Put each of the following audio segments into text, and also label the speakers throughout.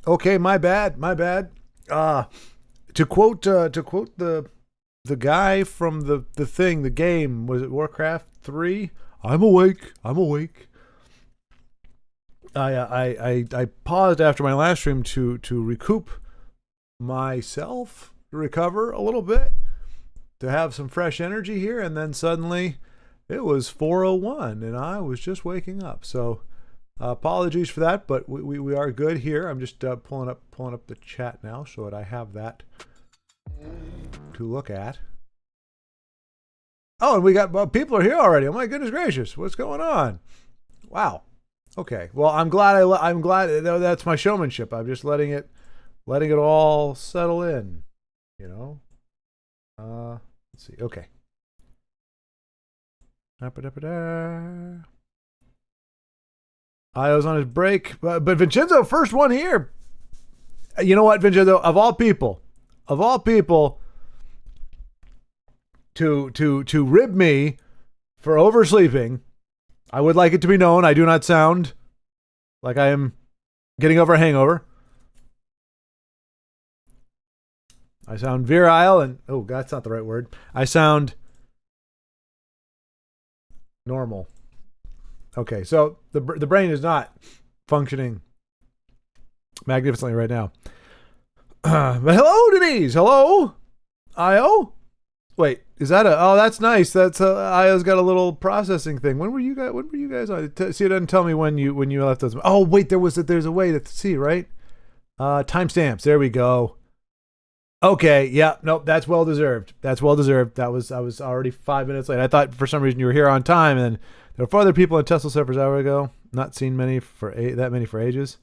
Speaker 1: Okay, my bad. To quote the guy from the thing, the game, was it Warcraft 3? I'm awake. I paused after my last stream to recoup myself, to recover a little bit, to have some fresh energy here, and then suddenly it was 4:01 and I was just waking up. So apologies for that, but we are good here. I'm just pulling up the chat now so that I have that to look at. Oh, and we got people are here already. Oh my goodness gracious, what's going on? Wow. Okay. Well, I'm glad that's my showmanship. I'm just letting it all settle in. You know. Let's see. Okay. Io's on his break, but Vincenzo, first one here. You know what, Vincenzo? Of all people, to rib me for oversleeping, I would like it to be known I do not sound like I am getting over a hangover. I sound virile and that's not the right word. I sound normal. Okay, so the brain is not functioning magnificently right now. But hello, Denise. Hello, Io. Wait, is that oh, that's nice. That's Io's got a little processing thing. When were you guys on? See, it doesn't tell me when you left those. Oh, wait, there's a way to see, right? Timestamps. There we go. Okay, yeah, nope, that's well deserved. I was already 5 minutes late. I thought for some reason you were here on time, and there were 4 other people on Tesla servers an hour ago. Not seen that many for ages.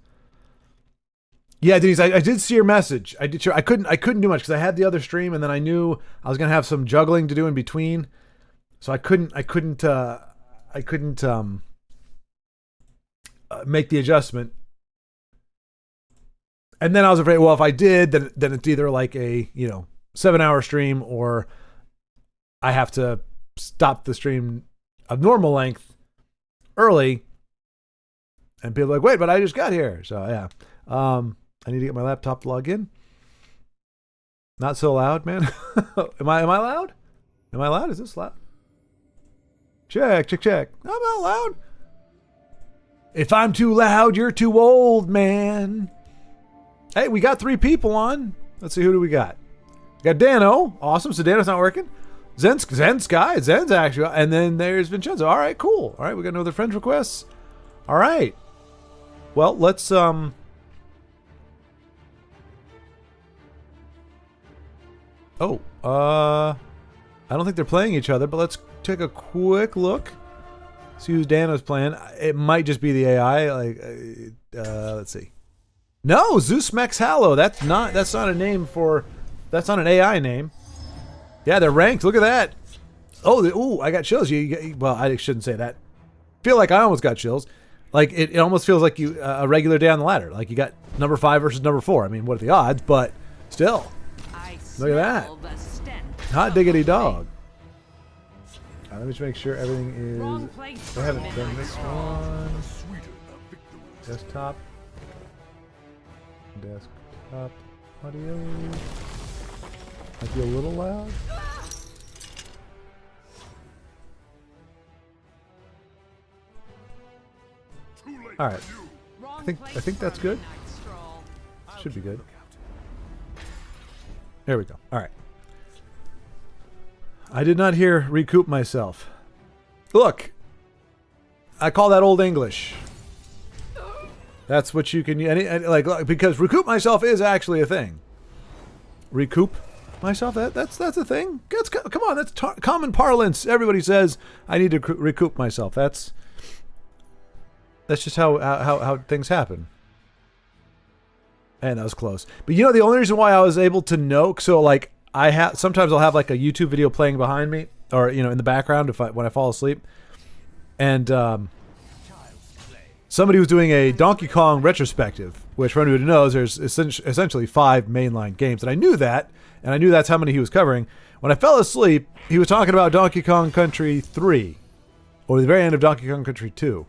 Speaker 1: Yeah, Denise, I did see your message. I couldn't do much because I had the other stream, and then I knew I was gonna have some juggling to do in between, so I couldn't make the adjustment. And then I was afraid, well, if I did, then it's either like a 7-hour stream, or I have to stop the stream of normal length early. And people are like, wait, but I just got here. So yeah, I need to get my laptop to log in. Not so loud, man. Am I loud? Am I loud? Is this loud? Check. I'm not loud. If I'm too loud, you're too old, man. Hey, we got 3 people on. Let's see, who do we got? We got Dano. Awesome. So Dano's not working. Zen's actually. And then there's Vincenzo. All right, cool. All right, we got no other friend requests. All right. Well, let's I don't think they're playing each other, but let's take a quick look. See who Dano's playing. It might just be the AI. Let's see. No, Zeus Mex Hallow. That's not a name for. That's not an AI name. Yeah, they're ranked. Look at that. Oh, I got chills. Well, I shouldn't say that. Feel like I almost got chills. Like it almost feels like you a regular day on the ladder. Like you got number 5 versus number 4. I mean, what are the odds? But still, look at that. Hot diggity dog. Let me just make sure everything is. I haven't done this one. Desktop audio. Might be a little loud. All right. I think that's good. Should be good. There we go. All right. I did not hear recoup myself. Look, I call that old English. That's what you can like because recoup myself is actually a thing. Recoup myself, that's a thing. Come on, that's common parlance. Everybody says I need to recoup myself. That's just how things happen. And that was close. But the only reason why I was able to know, so like sometimes I'll have like a YouTube video playing behind me, or in the background when I fall asleep, and somebody was doing a Donkey Kong retrospective, which for anyone who knows, there's essentially 5 mainline games, and I knew that, and I knew that's how many he was covering. When I fell asleep, he was talking about Donkey Kong Country 3, or the very end of Donkey Kong Country 2.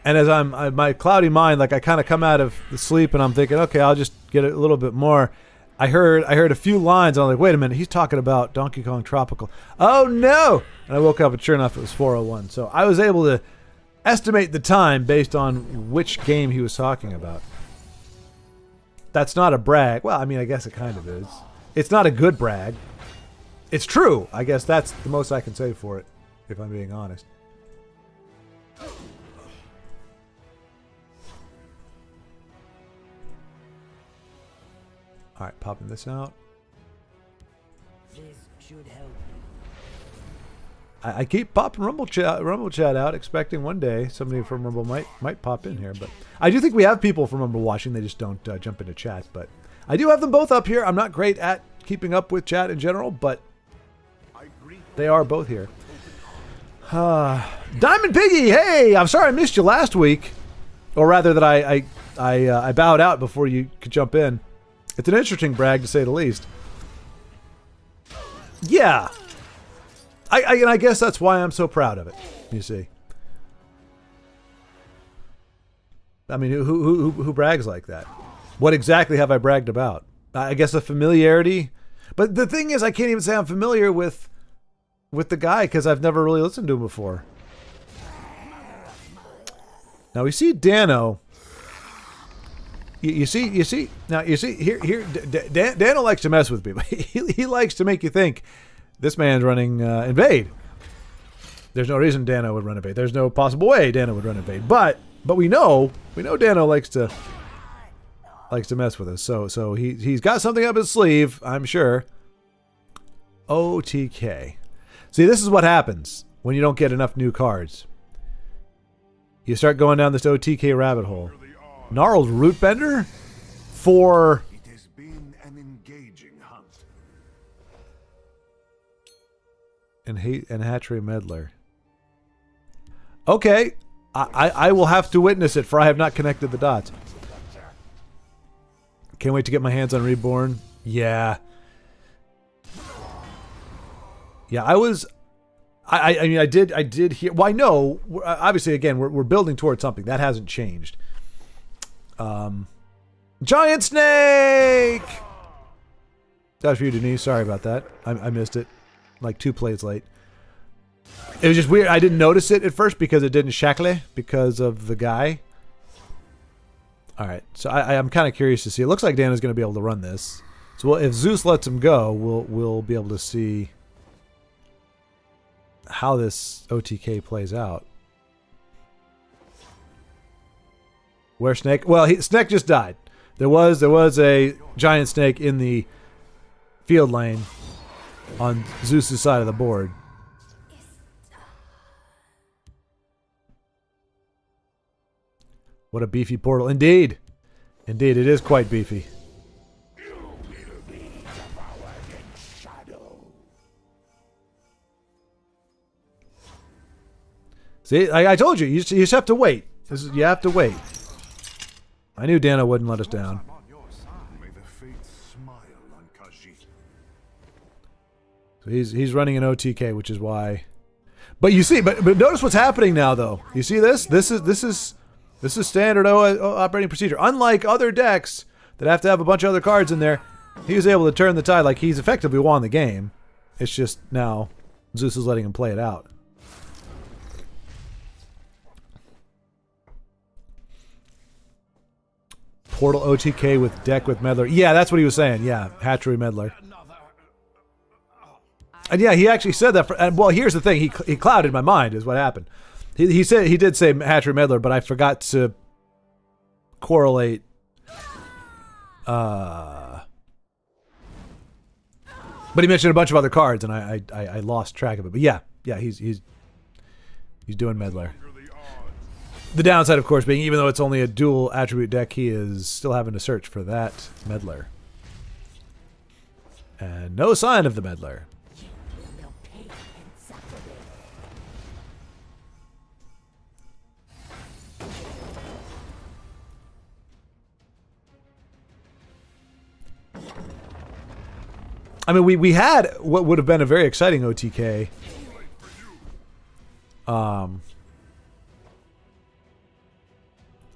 Speaker 1: And as my cloudy mind, like I kind of come out of the sleep and I'm thinking, okay, I'll just get a little bit more. I heard a few lines and I'm like, wait a minute, he's talking about Donkey Kong Tropical. Oh no! And I woke up and sure enough it was 4:01. So I was able to estimate the time based on which game he was talking about. That's not a brag. Well, I mean, I guess it kind of is. It's not a good brag. It's true. I guess that's the most I can say for it, if I'm being honest. Alright, popping this out.
Speaker 2: This should help.
Speaker 1: I keep popping Rumble chat out, expecting one day somebody from Rumble might pop in here. But I do think we have people from Rumble watching. They just don't jump into chat. But I do have them both up here. I'm not great at keeping up with chat in general, but they are both here. Diamond Piggy, hey! I'm sorry I missed you last week. Or rather that I bowed out before you could jump in. It's an interesting brag, to say the least. Yeah. And I guess that's why I'm so proud of it, you see. I mean, who brags like that? What exactly have I bragged about? I guess a familiarity. But the thing is, I can't even say I'm familiar with the guy because I've never really listened to him before. Now we see Dano. You see here. Dano likes to mess with people. He likes to make you think this man's running invade. There's no reason Dano would run invade. There's no possible way Dano would run invade. But we know Dano likes to mess with us. So he's got something up his sleeve, I'm sure. OTK. See, this is what happens when you don't get enough new cards. You start going down this OTK rabbit hole. Gnarled Root Bender for
Speaker 3: It has been an engaging hunt.
Speaker 1: and Hatchery Meddler. Okay, I will have to witness it, for I have not connected the dots. Can't wait to get my hands on Reborn. Yeah. Yeah, I mean, I did hear. Well, I know. Obviously, again, we're building towards something that hasn't changed. Giant Snake. That was for you, Denise. Sorry about that. I missed it. Like 2 plays late. It was just weird. I didn't notice it at first because it didn't shackle because of the guy. All right, so I'm kind of curious to see. It looks like Dan is going to be able to run this. So if Zeus lets him go, we'll be able to see how this OTK plays out. Where Snake? Well, Snake just died. There was a giant snake in the field lane on Zeus's side of the board. What a beefy portal. Indeed. Indeed, it is quite beefy. See, I told you, you just have to wait. You have to wait. I knew Dano wouldn't let us down.
Speaker 3: May the fates smile on Khajiit.
Speaker 1: So he's running an OTK, which is why. But you see, but notice what's happening now, though. You see this? This is standard operating procedure. Unlike other decks that have to have a bunch of other cards in there, he was able to turn the tide. Like, he's effectively won the game. It's just now Zeus is letting him play it out. Portal OTK with deck with Meddler. Yeah, that's what he was saying. Yeah, Hatchery Meddler. And yeah, he actually said that. And well, here's the thing. He clouded my mind is what happened. He did say Hatchery Meddler, but I forgot to correlate. But he mentioned a bunch of other cards, and I lost track of it. But yeah, he's doing Meddler. The downside, of course, being even though it's only a dual attribute deck, he is still having to search for that Meddler. And no sign of the Meddler. I mean, we had what would have been a very exciting OTK.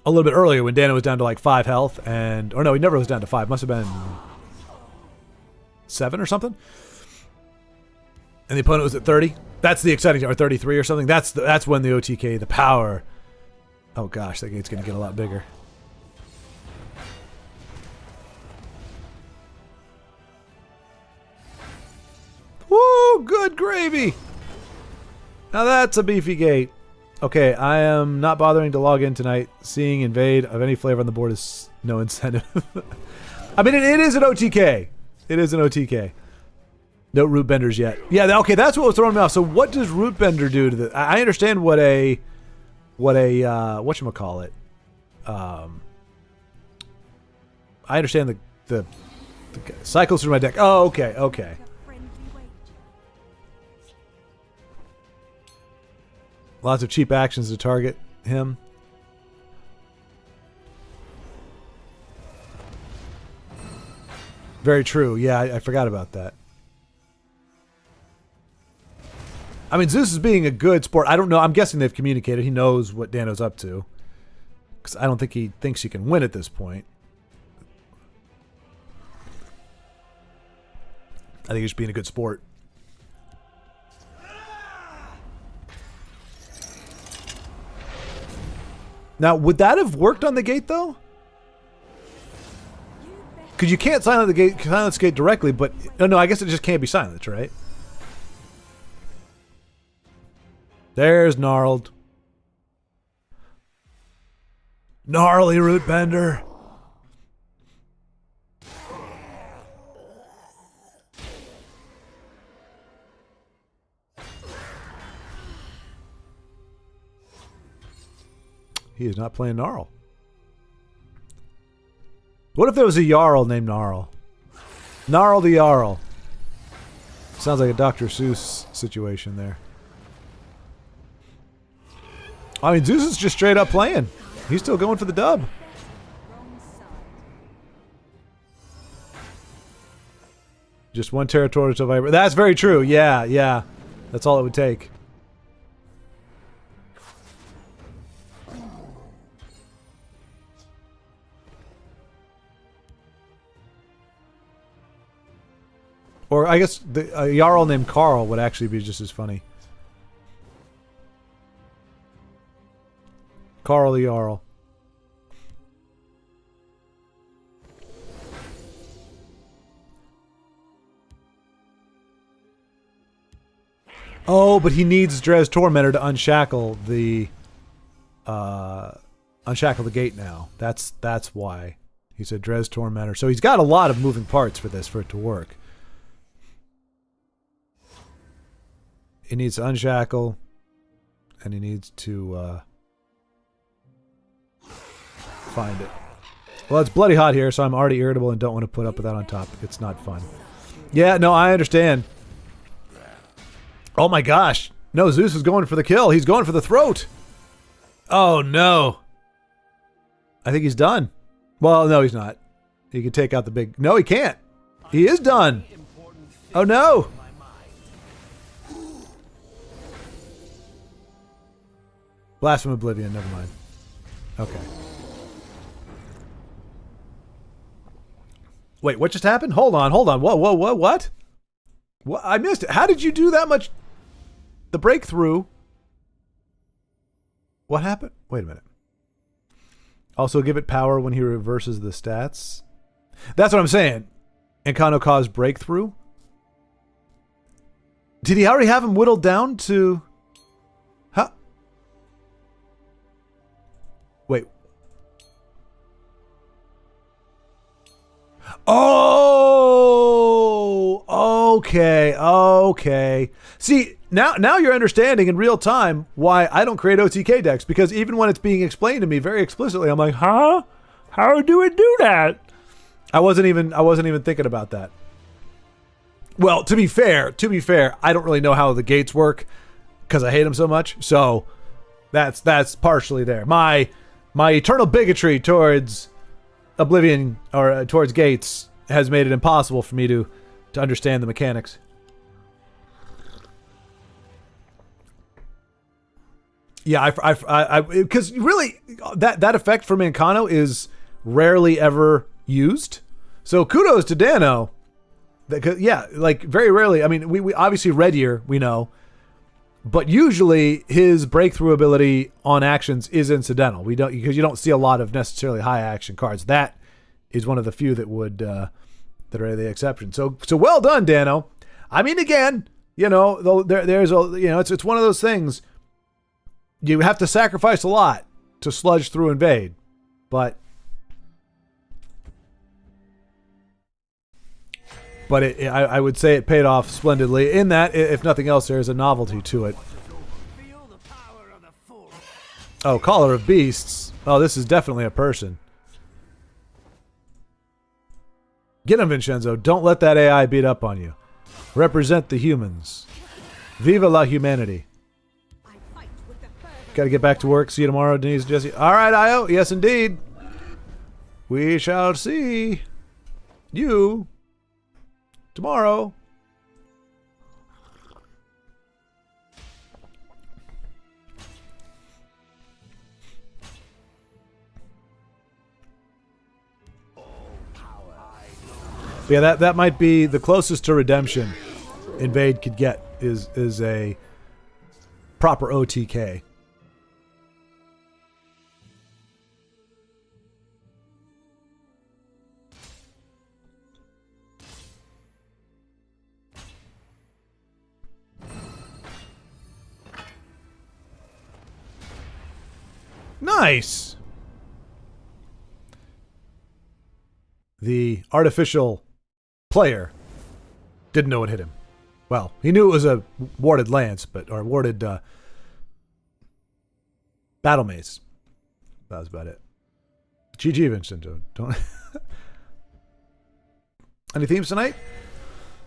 Speaker 1: a little bit earlier when Dano was down to like 5 health, and or no, he never was down to 5. Must have been 7 or something. And the opponent was at 30. That's the exciting, or 33 or something. That's when the OTK, the power. Oh gosh, that gate's gonna get a lot bigger. Woo! Good gravy. Now that's a beefy gate. Okay, I am not bothering to log in tonight. Seeing invade of any flavor on the board is no incentive. I mean, it is an OTK. It is an OTK. No root benders yet. Yeah, okay, that's what was throwing me off. So what does root bender do to the... I understand what whatchamacallit. I understand the cycles through my deck. Oh, okay, okay. Lots of cheap actions to target him. Very true. Yeah, I forgot about that. I mean, Zeus is being a good sport. I don't know. I'm guessing they've communicated. He knows what Dano's up to. Because I don't think he thinks he can win at this point. I think he's being a good sport. Now, would that have worked on the gate, though? Because you can't silence the gate directly, but... No, I guess it just can't be silenced, right? There's Gnarled. Gnarly root bender. He is not playing Gnarl. What if there was a Jarl named Gnarl? Gnarl the Jarl. Sounds like a Dr. Seuss situation there. I mean, Zeus is just straight up playing. He's still going for the dub. Just one territorial to vibrate. That's very true. Yeah, yeah. That's all it would take. Or I guess a Jarl named Carl would actually be just as funny. Carl the Jarl. Oh, but he needs Dres Tormentor to unshackle the gate now. That's why. He said Dres Tormentor. So he's got a lot of moving parts for this for it to work. He needs to unshackle, and he needs to find it. Well, it's bloody hot here, so I'm already irritable and don't want to put up with that on top. It's not fun. Yeah, no, I understand. Oh my gosh. No, Zeus is going for the kill. He's going for the throat. Oh no. I think he's done. Well, no, he's not. He can take out the big... No, he can't. He is done. Oh no. Blast from Oblivion, never mind. Okay. Wait, what just happened? Hold on. Whoa, what? What? I missed it. How did you do that much? The breakthrough. What happened? Wait a minute. Also give it power when he reverses the stats. That's what I'm saying. Encano caused breakthrough. Did he already have him whittled down to... Huh? Wait. Oh, okay. See, now you're understanding in real time why I don't create OTK decks, because even when it's being explained to me very explicitly, I'm like, huh? How do it do that? I wasn't even thinking about that. Well, to be fair, I don't really know how the gates work because I hate them so much. So that's partially there. My eternal bigotry towards Oblivion or towards gates has made it impossible for me to understand the mechanics. Yeah, because really that effect from Mancano is rarely ever used. So kudos to Dano. Yeah, like very rarely. I mean, we obviously Red Year we know, but usually his breakthrough ability on actions is incidental. We don't because you don't see a lot of necessarily high action cards. That is one of the few that would that are the exception. So well done, Dano. I mean, again, you know, though there's a it's one of those things. You have to sacrifice a lot to sludge through invade, but I would say it paid off splendidly. In that, if nothing else, there's a novelty to it. Oh, Caller of Beasts. Oh, this is definitely a person. Get him, Vincenzo. Don't let that AI beat up on you. Represent the humans. Viva la humanity. Got to get back to work. See you tomorrow, Denise and Jesse. All right, Io. Yes, indeed. We shall see you tomorrow. But yeah, that might be the closest to redemption Invade could get is a proper OTK. Nice. The artificial player didn't know what hit him. Well, he knew it was a warded lance, or warded battle mace. That was about it. GG, Vincent. Don't. Any themes tonight?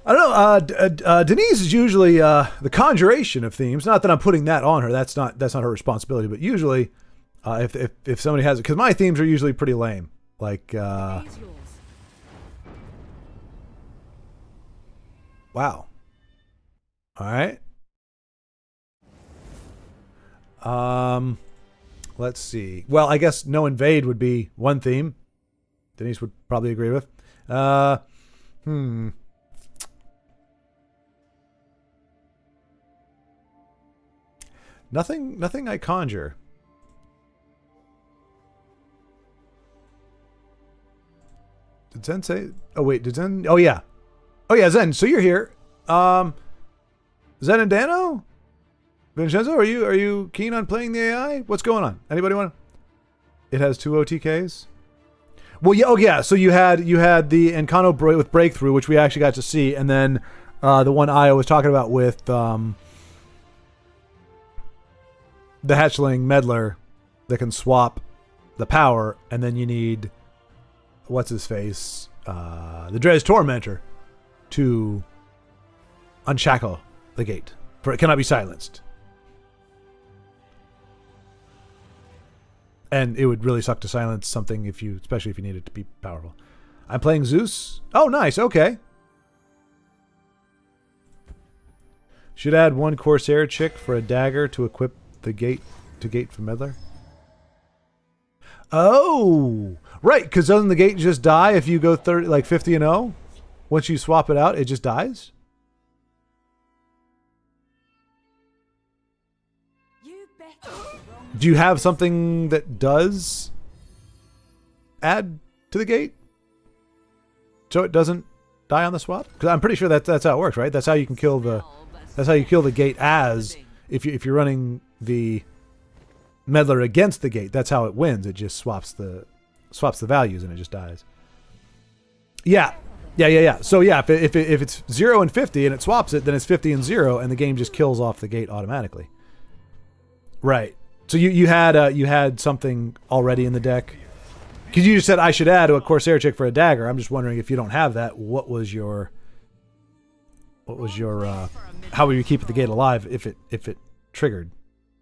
Speaker 1: I don't know. Denise is usually the conjuration of themes. Not that I'm putting that on her. That's not her responsibility. But usually, if somebody has it, because my themes are usually pretty lame. Like, wow. All right. Let's see. Well, I guess no invade would be one theme. Denise would probably agree with. Nothing I conjure. Did Zen say? Oh wait, did Zen? Oh yeah, Zen. So you're here. Zen and Dano? Vincenzo, are you keen on playing the AI? What's going on? Anybody want? It has 2 OTKs. Well, yeah. Oh yeah. So you had the Encano with Breakthrough, which we actually got to see, and then the one Io was talking about with the Hatchling Meddler that can swap the power, and then you need what's his face, the Dres Tormentor, to unshackle the gate, for it cannot be silenced. And it would really suck to silence something especially if you need it to be powerful. I'm playing Zeus. Oh, nice. Okay. Should add 1 Corsair chick for a dagger to equip the gate for Meddler. Oh, right. Because doesn't the gate just die if you go 50 and 0? Once you swap it out, it just dies. Do you have something that does add to the gate so it doesn't die on the swap? Because I'm pretty sure that's how it works, right? That's how you can kill the gate as if you're running the Meddler against the gate. That's how it wins. It just swaps the values and it just dies. Yeah. So yeah, if it's 0 and 50 and it swaps it, then it's 50 and 0, and the game just kills off the gate automatically. Right. So you had something already in the deck, because you just said I should add a Corsair chick for a dagger. I'm just wondering, if you don't have that, what was your how were you keeping the gate alive if it triggered?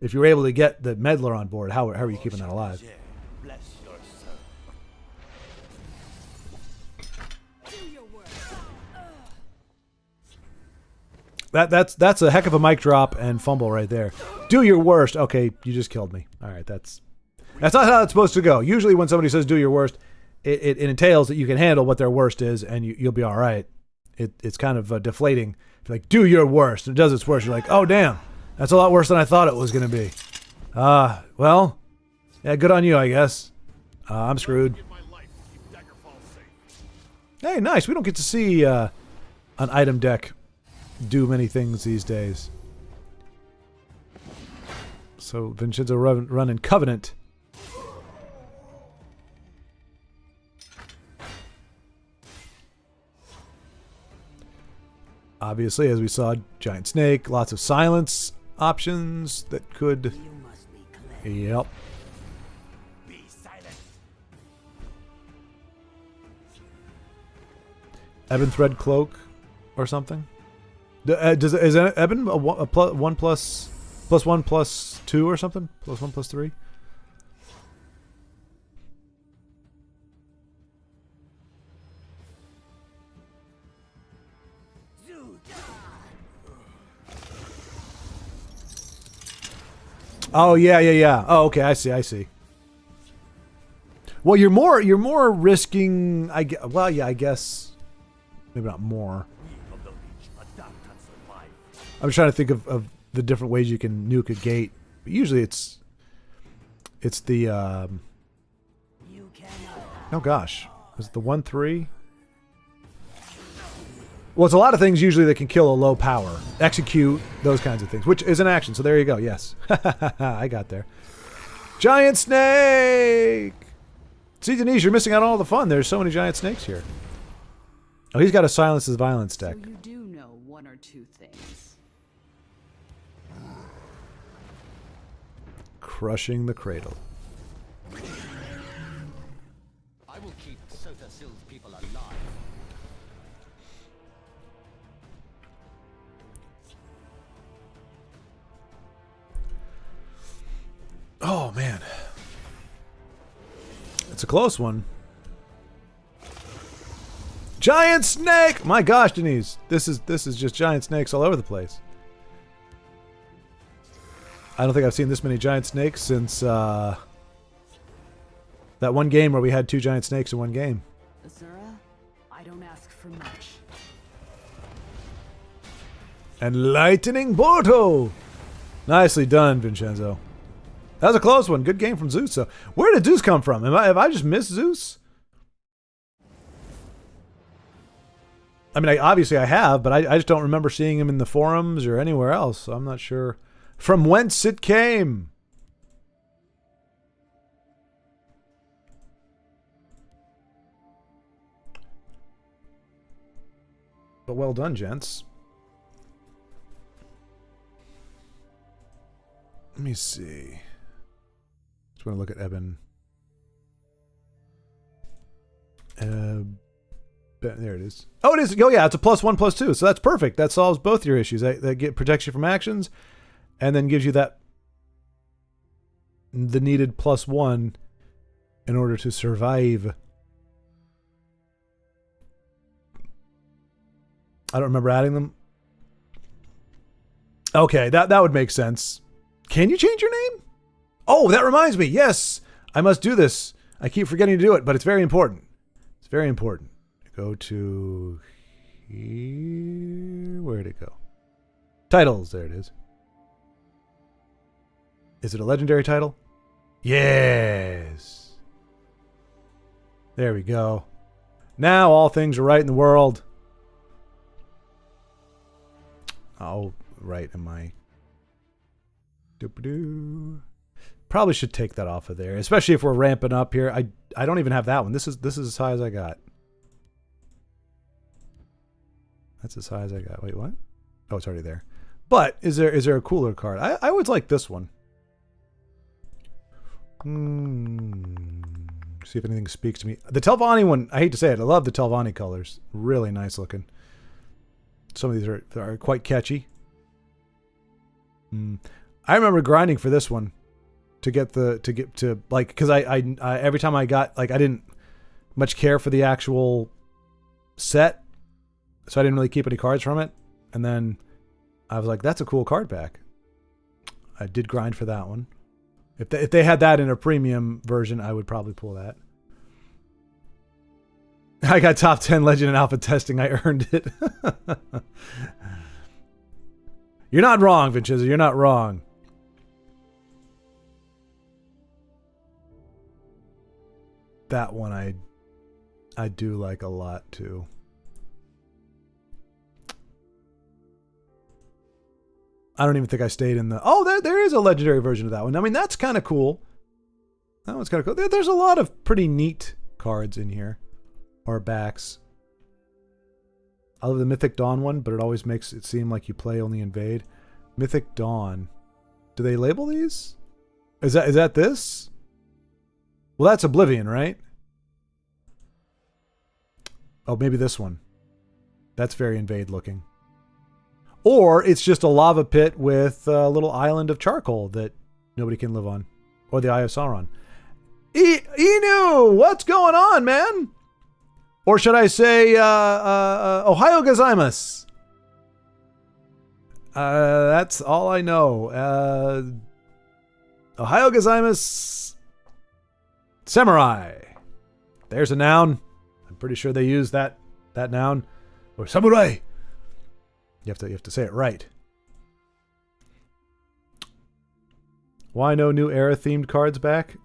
Speaker 1: If you were able to get the Meddler on board, how are you keeping that alive? That's a heck of a mic drop and fumble right there. Do your worst. Okay, you just killed me. All right, that's not how it's supposed to go. Usually when somebody says do your worst, it entails that you can handle what their worst is and you'll be all right. It's kind of deflating. Like, do your worst. It does its worst. You're like, oh, damn. That's a lot worse than I thought it was going to be. Well, yeah, good on you, I guess. I'm screwed. Hey, nice. We don't get to see an item deck do many things these days. So Vincenzo running Covenant. Obviously, as we saw, Giant Snake, lots of silence options that could...
Speaker 2: You must be clever.
Speaker 1: Yep.
Speaker 2: Be silent.
Speaker 1: Ebon Thread Cloak or something? Is Ebon a 1 plus 1 plus 2 or something? Plus 1 plus 3? Oh yeah. Oh, okay, I see. Well, you're more risking. I guess maybe not more. I'm trying to think of the different ways you can nuke a gate. But usually it's the
Speaker 2: You cannot.
Speaker 1: oh gosh, was it the 1-3? Well, it's a lot of things usually that can kill a low power. Execute, those kinds of things, which is an action. So there you go. Yes. I got there. Giant Snake! See, Denise, you're missing out on all the fun. There's so many giant snakes here. Oh, he's got a Silence is Violence deck.
Speaker 4: So you do know one or two things.
Speaker 1: Crushing the Cradle.
Speaker 5: I will keep Sota Sill's people alive.
Speaker 1: Oh, man. It's a close one. Giant Snake! My gosh, Denise. This is just giant snakes all over the place. I don't think I've seen this many giant snakes since that one game where we had 2 giant snakes in one game.
Speaker 4: Azura, I don't ask for much.
Speaker 1: And Lightning Borto! Nicely done, Vincenzo. That was a close one. Good game from Zeus. So, where did Zeus come from? Have I just missed Zeus? I mean, obviously I have, but I just don't remember seeing him in the forums or anywhere else. So I'm not sure from whence it came. But well done, gents. Let me see. Just want to look at Ebon. There it is. Oh, it is. Oh, yeah. It's a +1, +2. So that's perfect. That solves both your issues. That protects you from actions, and then gives you the needed +1 in order to survive. I don't remember adding them. Okay, that would make sense. Can you change your name? Oh, that reminds me. Yes, I must do this. I keep forgetting to do it, but it's very important. It's very important. Go to here. Where'd it go? Titles. There it is. Is it a legendary title? Yes. There we go. Now all things are right in the world. Oh, right in my... Doop-a-doo. Probably should take that off of there, especially if we're ramping up here. I don't even have that one. This is as high as I got. That's as high as I got. Wait, what? Oh, it's already there. But is there a cooler card? I always like this one. See if anything speaks to me. The Telvanni one, I hate to say it, I love the Telvanni colors. Really nice looking. Some of these are quite catchy. I remember grinding for this one to get like, because I every time I got, like, I didn't much care for the actual set, so I didn't really keep any cards from it. And then I was like, that's a cool card pack. I did grind for that one. If they had that in a premium version, I would probably pull that. I got top 10 Legend and Alpha testing. I earned it. You're not wrong, Vincenzo. You're not wrong. That one I do like a lot too. I don't even think I stayed in the... Oh, there is a legendary version of that one. I mean, that's kind of cool. That one's kind of cool. There's a lot of pretty neat cards in here. Or backs. I love the Mythic Dawn one, but it always makes it seem like you play only Invade. Mythic Dawn. Do they label these? Is that this? Well, that's Oblivion, right? Oh, maybe this one. That's very Invade looking. Or it's just a lava pit with a little island of charcoal that nobody can live on. Or the Eye of Sauron. Inu! What's going on, man? Or should I say, Ohio gozaimasu? That's all I know. Ohio gozaimasu. Samurai. There's a noun. I'm pretty sure they use that noun. Or samurai. You have to say it right. Why no new era themed cards back?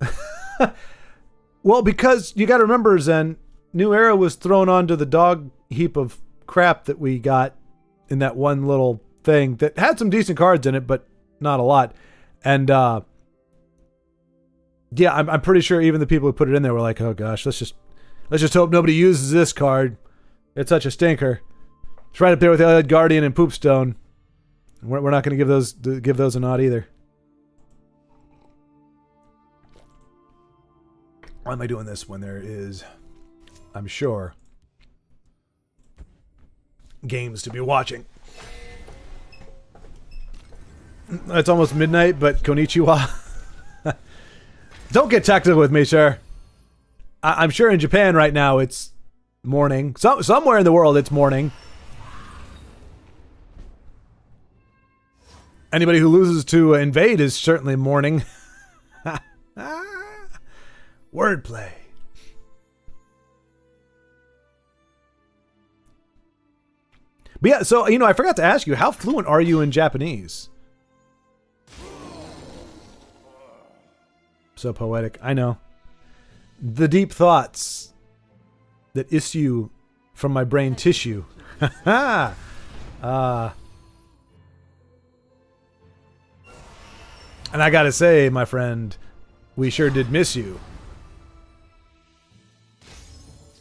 Speaker 1: Well, because you got to remember, Zen, New Era was thrown onto the dog heap of crap that we got in that one little thing that had some decent cards in it, but not a lot. And yeah, I'm pretty sure even the people who put it in there were like, "Oh gosh, let's just hope nobody uses this card. It's such a stinker." It's right up there with the Guardian and Poopstone. We're not going to give those a nod either. Why am I doing this when there is, I'm sure, games to be watching? It's almost midnight, but konnichiwa. Don't get technical with me, sir. I'm sure in Japan right now it's morning. Somewhere in the world it's morning. Anybody who loses to Invade is certainly mourning. Wordplay. But yeah, so, I forgot to ask you, how fluent are you in Japanese? So poetic. I know. The deep thoughts that issue from my brain tissue. And I gotta say, my friend, we sure did miss you.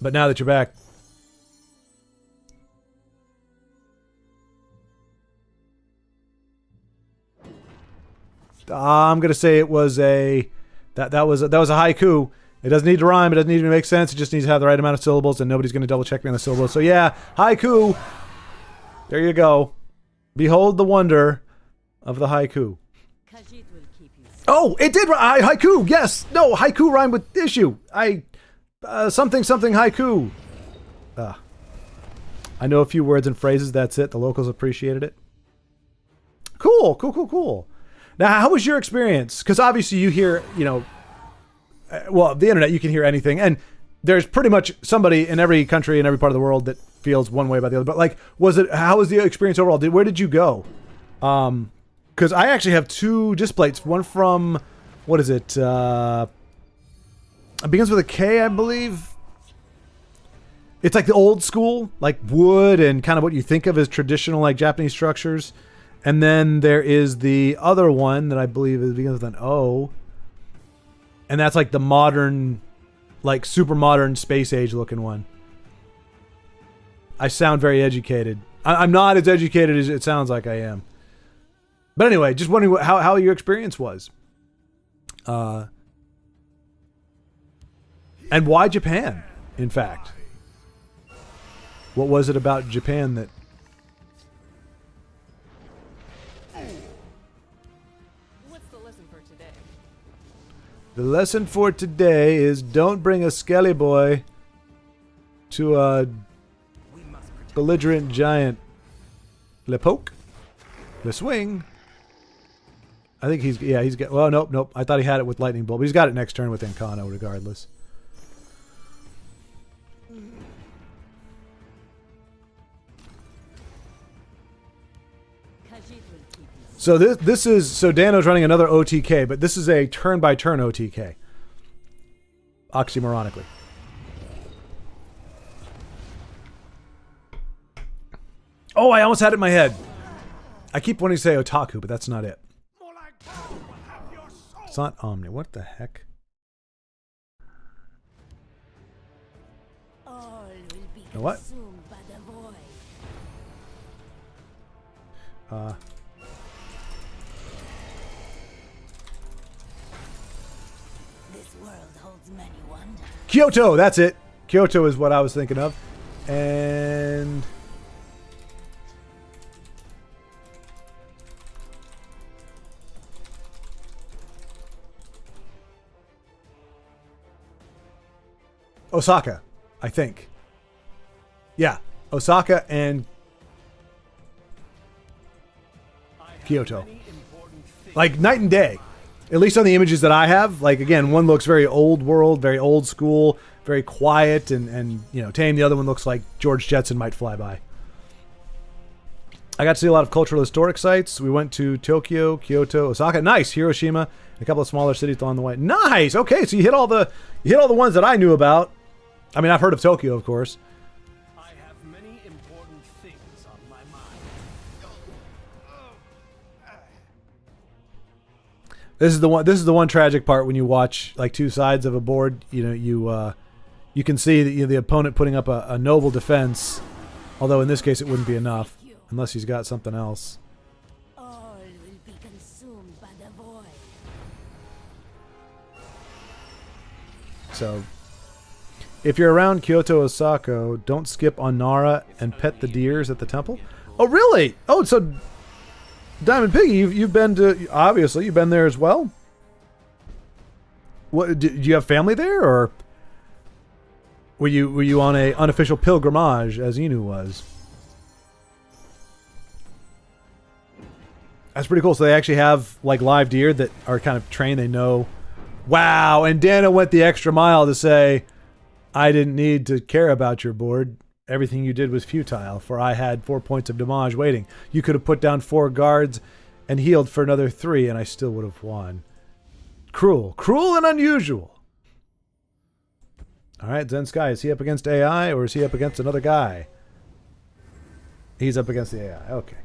Speaker 1: But now that you're back, I'm gonna say it was that was a haiku. It doesn't need to rhyme. It doesn't need to make sense. It just needs to have the right amount of syllables, and nobody's gonna double check me on the syllables. So yeah, haiku. There you go. Behold the wonder of the haiku. Oh, it did. Haiku. Yes. No, haiku rhyme with issue. Something haiku. I know a few words and phrases. That's it. The locals appreciated it. Cool. Now, how was your experience? Because obviously you hear, the internet, you can hear anything. And there's pretty much somebody in every country in every part of the world that feels one way about the other. But how was the experience overall? Where did you go? Because I actually have two disc plates. One from, what is it? It begins with a K, I believe. It's like the old school, like wood and kind of what you think of as traditional, like Japanese structures. And then there is the other one that I believe begins with an O. And that's like the modern, like super modern space age looking one. I sound very educated. I'm not as educated as it sounds like I am. But anyway, just wondering how your experience was. And why Japan, in fact? What was it about Japan that...
Speaker 6: What's the lesson for today?
Speaker 1: The lesson for today is don't bring a skelly boy to a belligerent giant. Lepoke? The swing. I think he's got. Well, nope. I thought he had it with lightning bolt, but he's got it next turn with Incano, regardless. So this is Dano's running another OTK, but this is a turn by turn OTK. Oxymoronically. Oh, I almost had it in my head. I keep wanting to say otaku, but that's not it. It's not Omni. What the heck?
Speaker 2: All will be
Speaker 1: know what?
Speaker 2: consumed by the void. This world holds many wonders.
Speaker 1: Kyoto, that's it. Kyoto is what I was thinking of. And Osaka, I think. Yeah, Osaka and Kyoto. Like night and day. At least on the images that I have. Like again, one looks very old world, very old school, very quiet and you know, tame. The other one looks like George Jetson might fly by. I got to see a lot of cultural historic sites. We went to Tokyo, Kyoto, Osaka. Nice. Hiroshima, a couple of smaller cities along the way. Nice. Okay, so you hit all the ones that I knew about. I mean, I've heard of Tokyo, of course.
Speaker 5: I have many important things on my mind.
Speaker 1: This is the one tragic part when you watch like two sides of a board. You know, you can see that the opponent putting up a noble defense, although in this case it wouldn't be enough unless he's got something else.
Speaker 2: All will be consumed by the void.
Speaker 1: So, if you're around Kyoto, Osaka, don't skip on Nara and pet the deers at the temple. Oh, really? Oh, so Diamond Piggy, you've been to, obviously you've been there as well. What do you have family there, or were you on a unofficial pilgrimage as Inu was? That's pretty cool. So they actually have like live deer that are kind of trained. They know. Wow! And Dana went the extra mile to say, "I didn't need to care about your board. Everything you did was futile, for I had 4 points of damage waiting. You could have put down 4 guards and healed for another 3, and I still would have won. Cruel. Cruel and unusual." All right, Zen Sky, is he up against AI or is he up against another guy? He's up against the AI. Okay.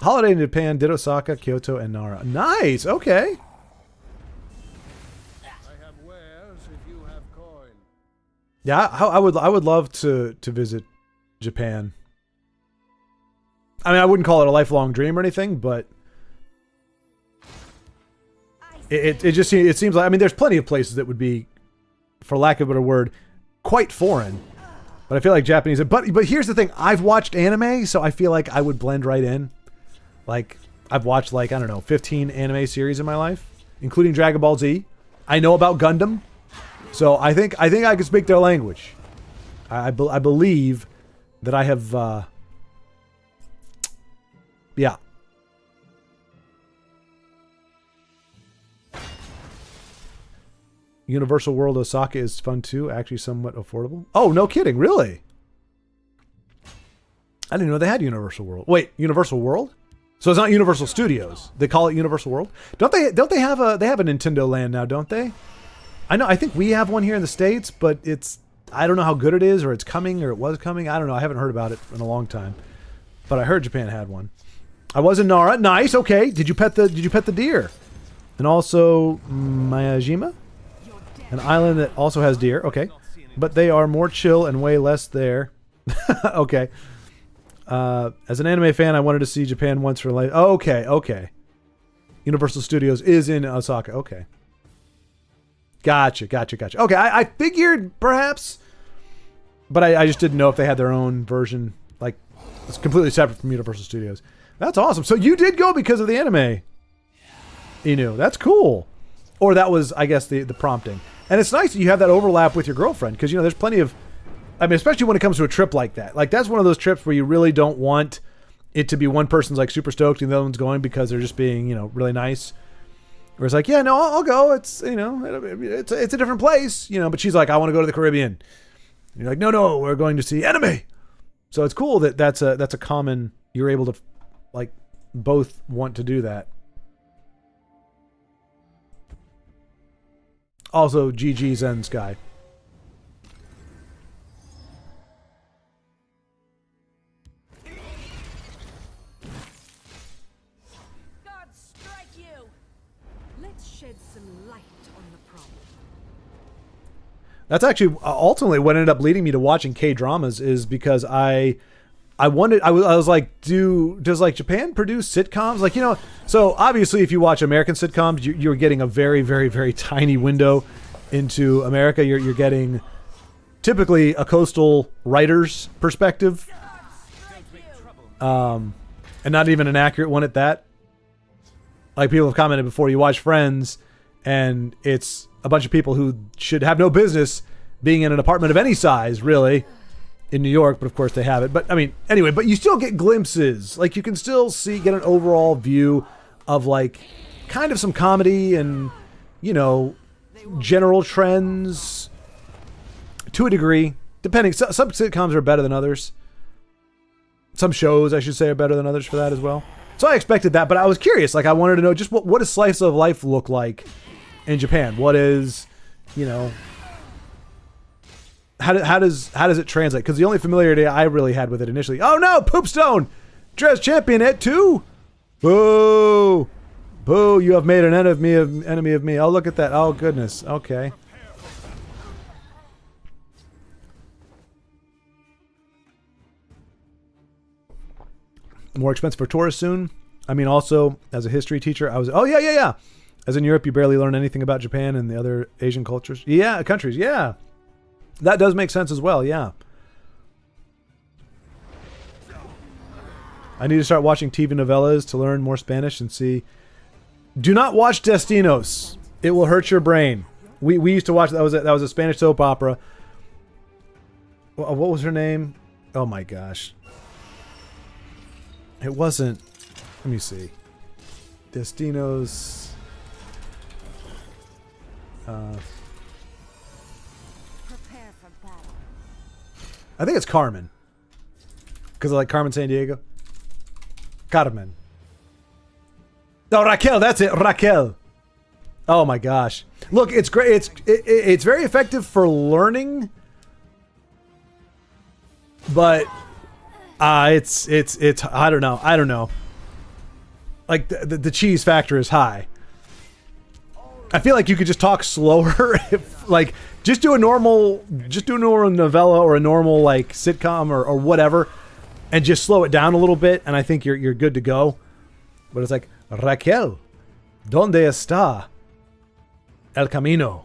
Speaker 1: Holiday in Japan, did Osaka, Kyoto, and Nara. Nice. Okay.
Speaker 5: I have wares if you have coin.
Speaker 1: Yeah, I would love to visit Japan. I mean, I wouldn't call it a lifelong dream or anything, but it just seems like, I mean, there's plenty of places that would be, for lack of a better word, quite foreign. But I feel like Japanese. But here's the thing: I've watched anime, so I feel like I would blend right in. Like I've watched like, I don't know, 15 anime series in my life, including Dragon Ball Z. I know about Gundam. So I think I can speak their language. I believe that I have. Yeah. Universal World Osaka is fun too. Actually, somewhat affordable. Oh, no kidding! Really? I didn't know they had Universal World. Wait, Universal World? So it's not Universal Studios. They call it Universal World. Don't they have a Nintendo Land now? Don't they? I know. I think we have one here in the States, but I don't know how good it is, or it's coming, or it was coming. I don't know. I haven't heard about it in a long time, but I heard Japan had one. I was in Nara. Nice. Okay. Did you pet the deer? And also Miyajima, an island that also has deer. Okay, but they are more chill and way less there. Okay. As an anime fan, I wanted to see Japan once for life. Oh, okay. Universal Studios is in Osaka. Okay. Gotcha. Okay, I figured perhaps, but I just didn't know if they had their own version. Like, it's completely separate from Universal Studios. That's awesome. So you did go because of the anime, Inu. That's cool. Or that was, I guess, the prompting. And it's nice that you have that overlap with your girlfriend, because, there's plenty of, I mean, especially when it comes to a trip like that. Like, that's one of those trips where you really don't want it to be one person's like super stoked and the other one's going because they're just being, you know, really nice. Where it's like, yeah, no, I'll go. It's, you know, it's a different place, you know, but she's like, I want to go to the Caribbean. And you're like, no, we're going to see anime. So it's cool that that's a common, you're able to like both want to do that. Also, GG Zen Sky.
Speaker 2: God strike you!
Speaker 4: Let's shed some light on the problem.
Speaker 1: That's actually ultimately what ended up leading me to watching K-dramas is because I wanted, I was like, does like Japan produce sitcoms? Like, you know, so obviously if you watch American sitcoms, you're getting a very, very, very tiny window into America. You're getting typically a coastal writer's perspective. And not even an accurate one at that. Like people have commented before, you watch Friends and it's a bunch of people who should have no business being in an apartment of any size, really, in New York, but of course they have it. But I mean, anyway, but you still get glimpses. Like you can still get an overall view of like kind of some comedy and, you know, general trends to a degree, depending. Some sitcoms are better than others. Some shows, I should say, are better than others for that as well. So I expected that, but I was curious. Like I wanted to know just what does slice of life look like in Japan? What is, you know, how does it translate? Because the only familiarity I really had with it initially. Oh no, Poopstone, Dress Champion at 2. Boo, boo! You have made an enemy of me. Oh look at that. Oh goodness. Okay. More expensive for tourists soon. I mean, also as a history teacher, I was. Oh yeah. As in Europe, you barely learn anything about Japan and the other Asian cultures. Yeah, countries. Yeah. That does make sense as well, yeah. I need to start watching TV novellas to learn more Spanish and see. Do not watch Destinos. It will hurt your brain. We used to watch, that was a Spanish soap opera. What was her name? Oh my gosh. It wasn't, let me see. Destinos.
Speaker 2: Prepare for battle.
Speaker 1: I think it's Carmen. Because I like Carmen Sandiego. Carmen. No, Raquel, that's it. Raquel. Oh my gosh. Look, it's great. It's very effective for learning. But it's I don't know. Like the cheese factor is high. I feel like you could just talk slower if like just do a normal novella or a normal like sitcom or whatever and just slow it down a little bit and I think you're good to go. But it's like Raquel, ¿dónde está el camino?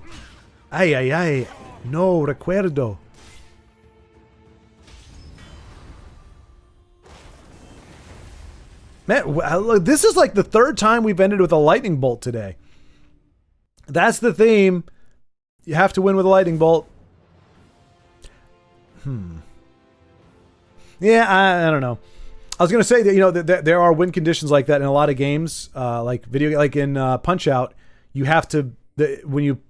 Speaker 1: Ay, no recuerdo. Man, look, this is like the third time we've ended with a lightning bolt today. That's the theme. You have to win with a lightning bolt. Yeah, I don't know. I was gonna say that, you know, that there are win conditions like that in a lot of games, like like in Punch Out. You have to when you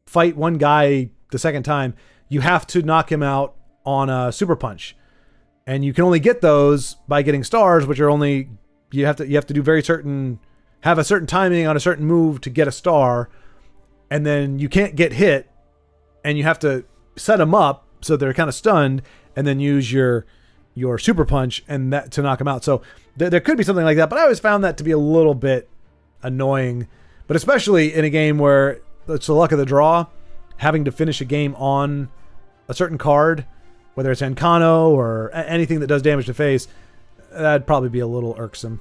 Speaker 1: fight one guy the second time, you have to knock him out on a super punch, and you can only get those by getting stars, which are only you have to do have a certain timing on a certain move to get a star. And then you can't get hit, and you have to set them up so they're kind of stunned, and then use your super punch and that to knock them out. So there could be something like that, but I always found that to be a little bit annoying. But especially in a game where it's the luck of the draw, having to finish a game on a certain card, whether it's Encano or anything that does damage to face, that'd probably be a little irksome.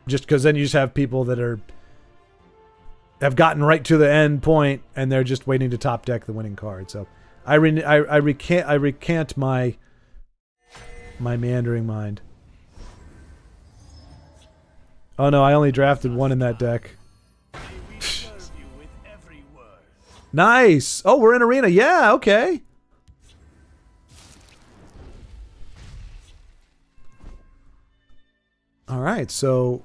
Speaker 1: Just because then you just have people that have gotten right to the end point and they're just waiting to top deck the winning card. So I recant my meandering mind. Oh no, I only drafted one in that deck. Nice. Oh, we're in arena. Yeah, okay. All right, so...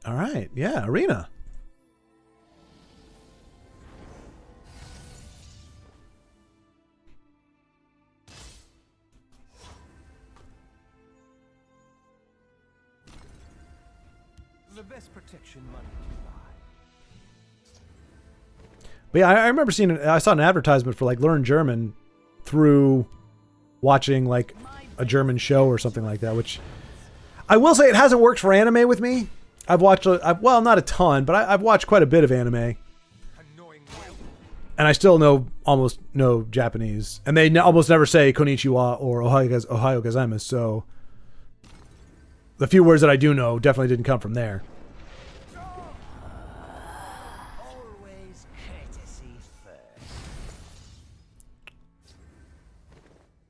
Speaker 1: All right, yeah, arena.
Speaker 5: The best protection money can buy.
Speaker 1: But yeah, I remember seeing... I saw an advertisement for, like, learn German through watching, like, a German show or something like that, which... I will say it hasn't worked for anime with me. I've watched, well, not a ton, but I've watched quite a bit of anime. And I still almost know Japanese. And they almost never say konnichiwa or ohayo gozaimasu, so... The few words that I do know definitely didn't come from there.
Speaker 5: Always courtesy first.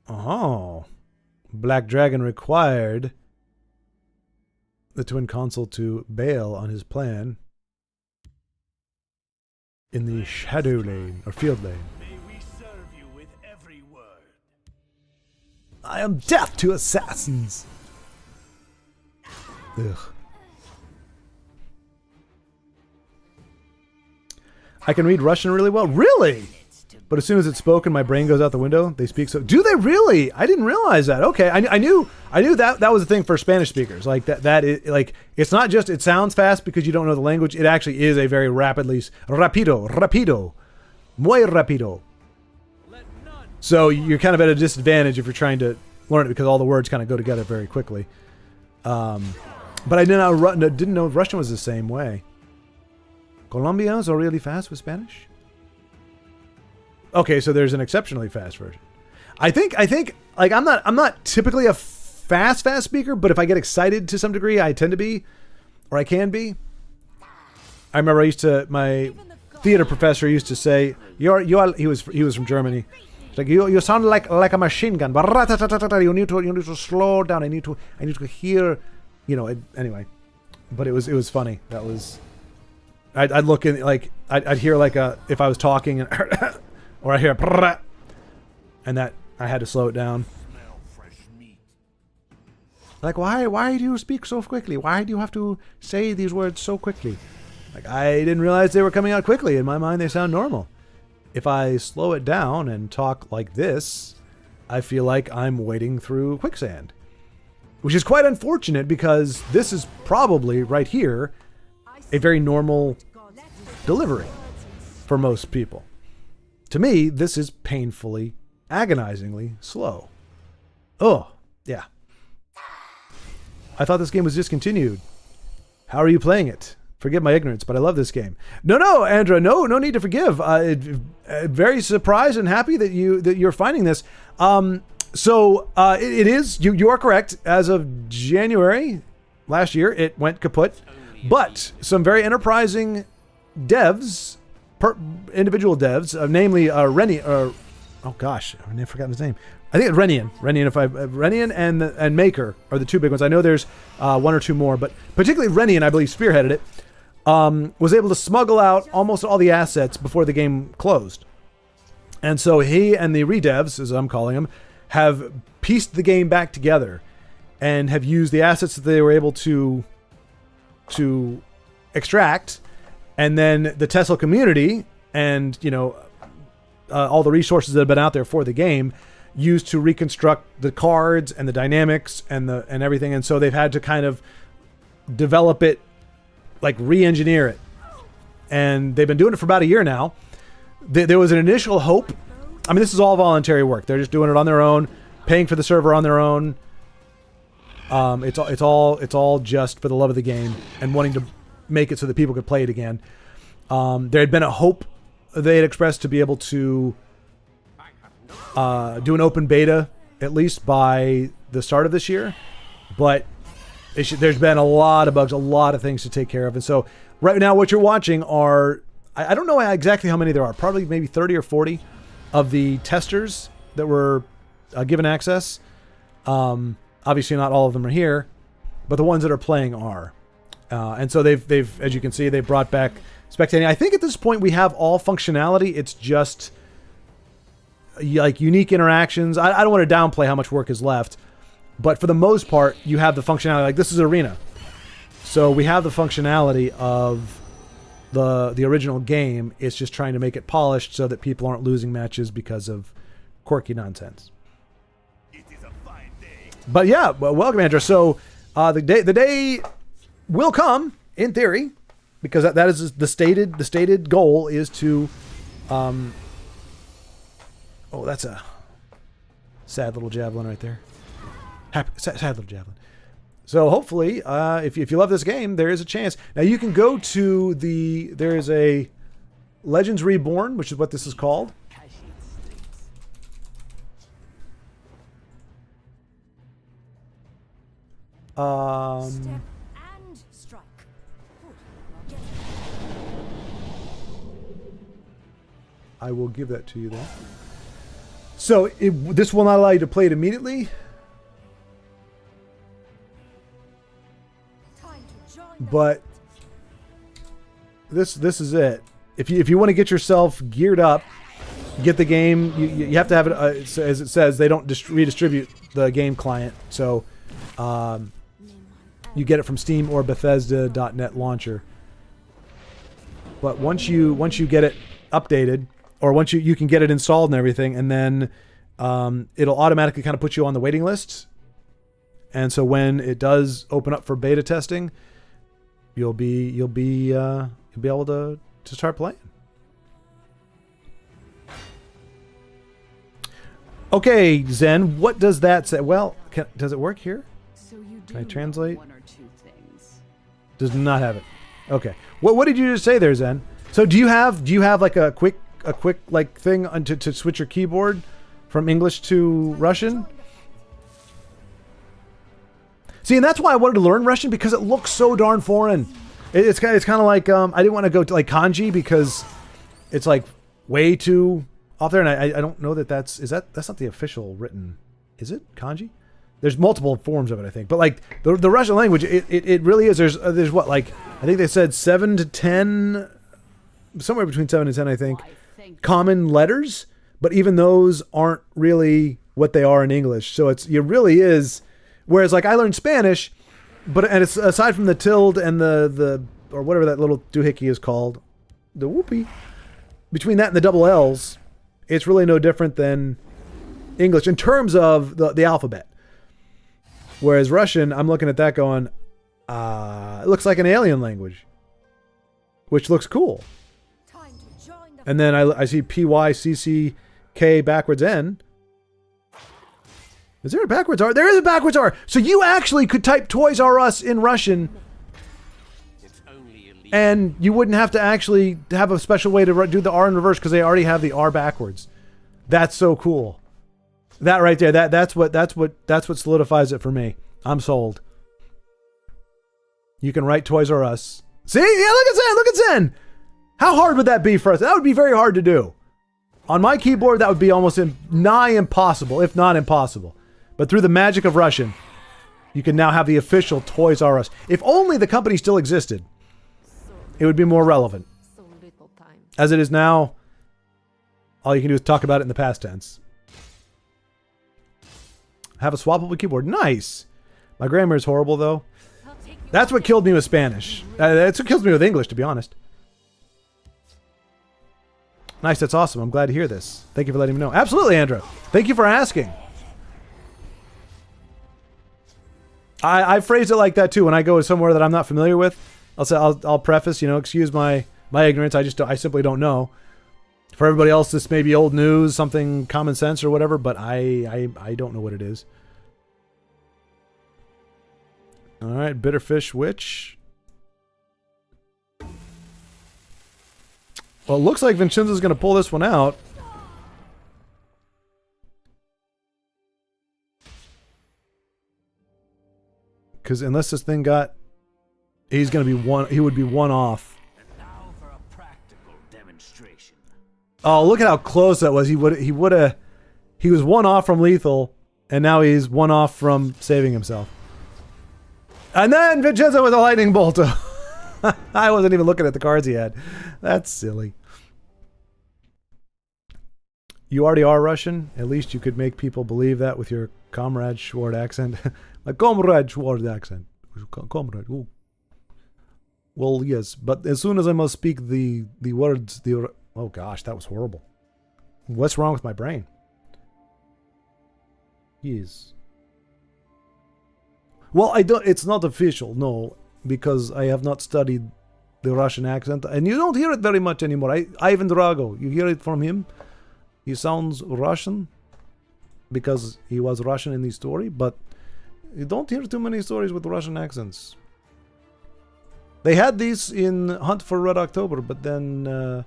Speaker 1: Oh. Black Dragon required the Twin Consul to bail on his plan in the Shadow Lane, or Field Lane.
Speaker 5: May we serve you with every word.
Speaker 1: I am death to assassins! Ugh. I can read Russian really well. Really? But as soon as it's spoken, my brain goes out the window. They speak so... Do they really? I didn't realize that. Okay, I knew that was a thing for Spanish speakers. Like, that is, like, it's not just it sounds fast because you don't know the language. It actually is a very rapido. Muy rapido. So you're kind of at a disadvantage if you're trying to learn it because all the words kind of go together very quickly. But I didn't know Russian was the same way. Colombians are really fast with Spanish? Okay, so there's an exceptionally fast version. I think like I'm not typically a fast speaker, but if I get excited to some degree, I tend to be, or I can be. I remember my theater professor used to say, he was from Germany. It's like you sound like a machine gun. You need to slow down. I need to hear, anyway. But it was funny. That was I'd look in like I'd hear like if I was talking and or I hear and that I had to slow it down. Like why do you speak so quickly? Why do you have to say these words so quickly? Like I didn't realize they were coming out quickly. In my mind they sound normal. If I slow it down and talk like this, I feel like I'm wading through quicksand. Which is quite unfortunate because this is probably right here a very normal delivery for most people. To me, this is painfully, agonizingly slow. Oh, yeah. I thought this game was discontinued. How are you playing it? Forgive my ignorance, but I love this game. No, Andra, no need to forgive. Very surprised and happy that you're finding this. It is, you are correct. As of January last year, it went kaput. But some very enterprising devs, individual devs, namely Renian, oh gosh, I've forgotten his name. I think it's Renian. Renian and Maker are the two big ones. I know there's one or two more, but particularly Renian, I believe, spearheaded it. Was able to smuggle out almost all the assets before the game closed. And so he and the redevs, as I'm calling them, have pieced the game back together and have used the assets that they were able to extract, and then the Tesla community and all the resources that have been out there for the game used to reconstruct the cards and the dynamics and everything. And so they've had to kind of develop it, like re-engineer it, and they've been doing it for about a year now. There was an initial hope. I mean, this is all voluntary work. They're just doing it on their own, paying for the server on their own. It's all just for the love of the game and wanting to make it so that people could play it again. There had been a hope they had expressed to be able to do an open beta at least by the start of this year, but there's been a lot of bugs, a lot of things to take care of. And so right now what you're watching are, I don't know exactly how many there are, probably maybe 30 or 40 of the testers that were given access. Obviously not all of them are here, but the ones that are playing are. And so they've, as you can see, they've brought back spectating. I think at this point we have all functionality. It's just like unique interactions. I don't want to downplay how much work is left, But for the most part, you have the functionality. Like, this is Arena. So we have the functionality of the original game. It's just trying to make it polished so that people aren't losing matches because of quirky nonsense.
Speaker 3: It is a fine day.
Speaker 1: But yeah, well, welcome, Andrew. So the day will come, in theory, because that is the stated goal is to oh, that's a sad little javelin right there. Sad little javelin. So hopefully, if you love this game, there is a chance. Now you can go to there is a Legends Reborn, which is what this is called.
Speaker 2: Step and strike. Good.
Speaker 1: I will give that to you then. So this will not allow you to play it immediately,
Speaker 2: Time to join the
Speaker 1: but this is it. If you want to get yourself geared up, get the game. You have to have it as it says. They don't redistribute the game client, so you get it from Steam or Bethesda.net launcher. But once you get it updated, or once you can get it installed and everything, and then it'll automatically kind of put you on the waiting list. And so when it does open up for beta testing, you'll be able to start playing. Okay, Zen, what does that say? Well, does it work here?
Speaker 6: So you do
Speaker 1: Can I translate?
Speaker 6: know one or two things.
Speaker 1: Does not have it. Okay. What did you just say there, Zen? So do you have like a quick like thing to switch your keyboard from English to Russian? See, and that's why I wanted to learn Russian, because it looks so darn foreign. It's kind of like I didn't want to go to like kanji because it's like way too off there, and I don't know that's not the official written, is it kanji? There's multiple forms of it, I think, but like the Russian language, it really is. There's what, like, I think they said 7 to 10, somewhere between 7 and 10, I think, common letters, but even those aren't really what they are in English. So it really is. Whereas like I learned Spanish, and it's aside from the tilde and the or whatever that little doohickey is called, the whoopee, between that and the double L's, it's really no different than English in terms of the alphabet. Whereas Russian, I'm looking at that going, it looks like an alien language, which looks cool.
Speaker 2: time to join the
Speaker 1: And then I see PYCCK backwards N. Is there a backwards R? There is a backwards R. So you actually could type Toys R Us in Russian, and you wouldn't have to actually have a special way to do the R in reverse because they already have the R backwards. That's so cool. That right there, that's what solidifies it for me. I'm sold. You can write Toys R Us. See? Yeah, look at Zen. How hard would that be for us? That would be very hard to do. On my keyboard, that would be almost nigh impossible, if not impossible. But through the magic of Russian, you can now have the official Toys R Us. If only the company still existed, it would be more relevant.
Speaker 6: So little time.
Speaker 1: As it is now, all you can do is talk about it in the past tense. Have a swappable keyboard. Nice. My grammar is horrible, though.
Speaker 2: I'll take you
Speaker 1: That's what killed me with Spanish. That's what kills me with English, to be honest. Nice, that's awesome. I'm glad to hear this. Thank you for letting me know. Absolutely, Andrew. Thank you for asking. I phrase it like that too when I go somewhere that I'm not familiar with. I'll preface, excuse my ignorance. I simply don't know. For everybody else, this may be old news, something common sense or whatever, but I don't know what it is. All right, Bitterfish Witch. Well, it looks like Vincenzo's going to pull this one out. Because unless this thing he's going to be he would be one off.
Speaker 5: And now for a practical demonstration.
Speaker 1: Oh, look at how close that was. He was one off from lethal, and now he's one off from saving himself. And then Vincenzo with a lightning bolt. I wasn't even looking at the cards he had. That's silly. You already are Russian. At least you could make people believe that with your Comrade Schwartz accent. My Comrade Schwartz accent. Comrade. Ooh. Well, yes, but as soon as I must speak the words, oh gosh, that was horrible. What's wrong with my brain? Yes. Well, I don't. It's not official, no, because I have not studied the Russian accent, and you don't hear it very much anymore. Ivan Drago, you hear it from him. He sounds Russian because he was Russian in the story, but you don't hear too many stories with Russian accents. They had these in Hunt for Red October, but then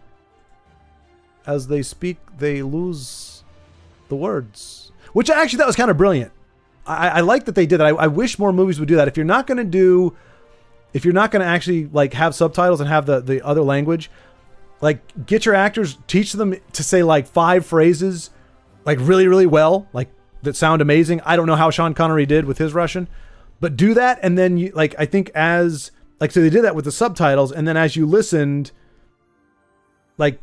Speaker 1: as they speak, they lose the words. Which actually, that was kind of brilliant. I like that they did that. I wish more movies would do that. If you're not going to actually like have subtitles and have the other language, like get your actors, teach them to say like 5 phrases, like really, really well, like that sound amazing. I don't know how Sean Connery did with his Russian, but do that. And then you, like, I think so they did that with the subtitles. And then as you listened, like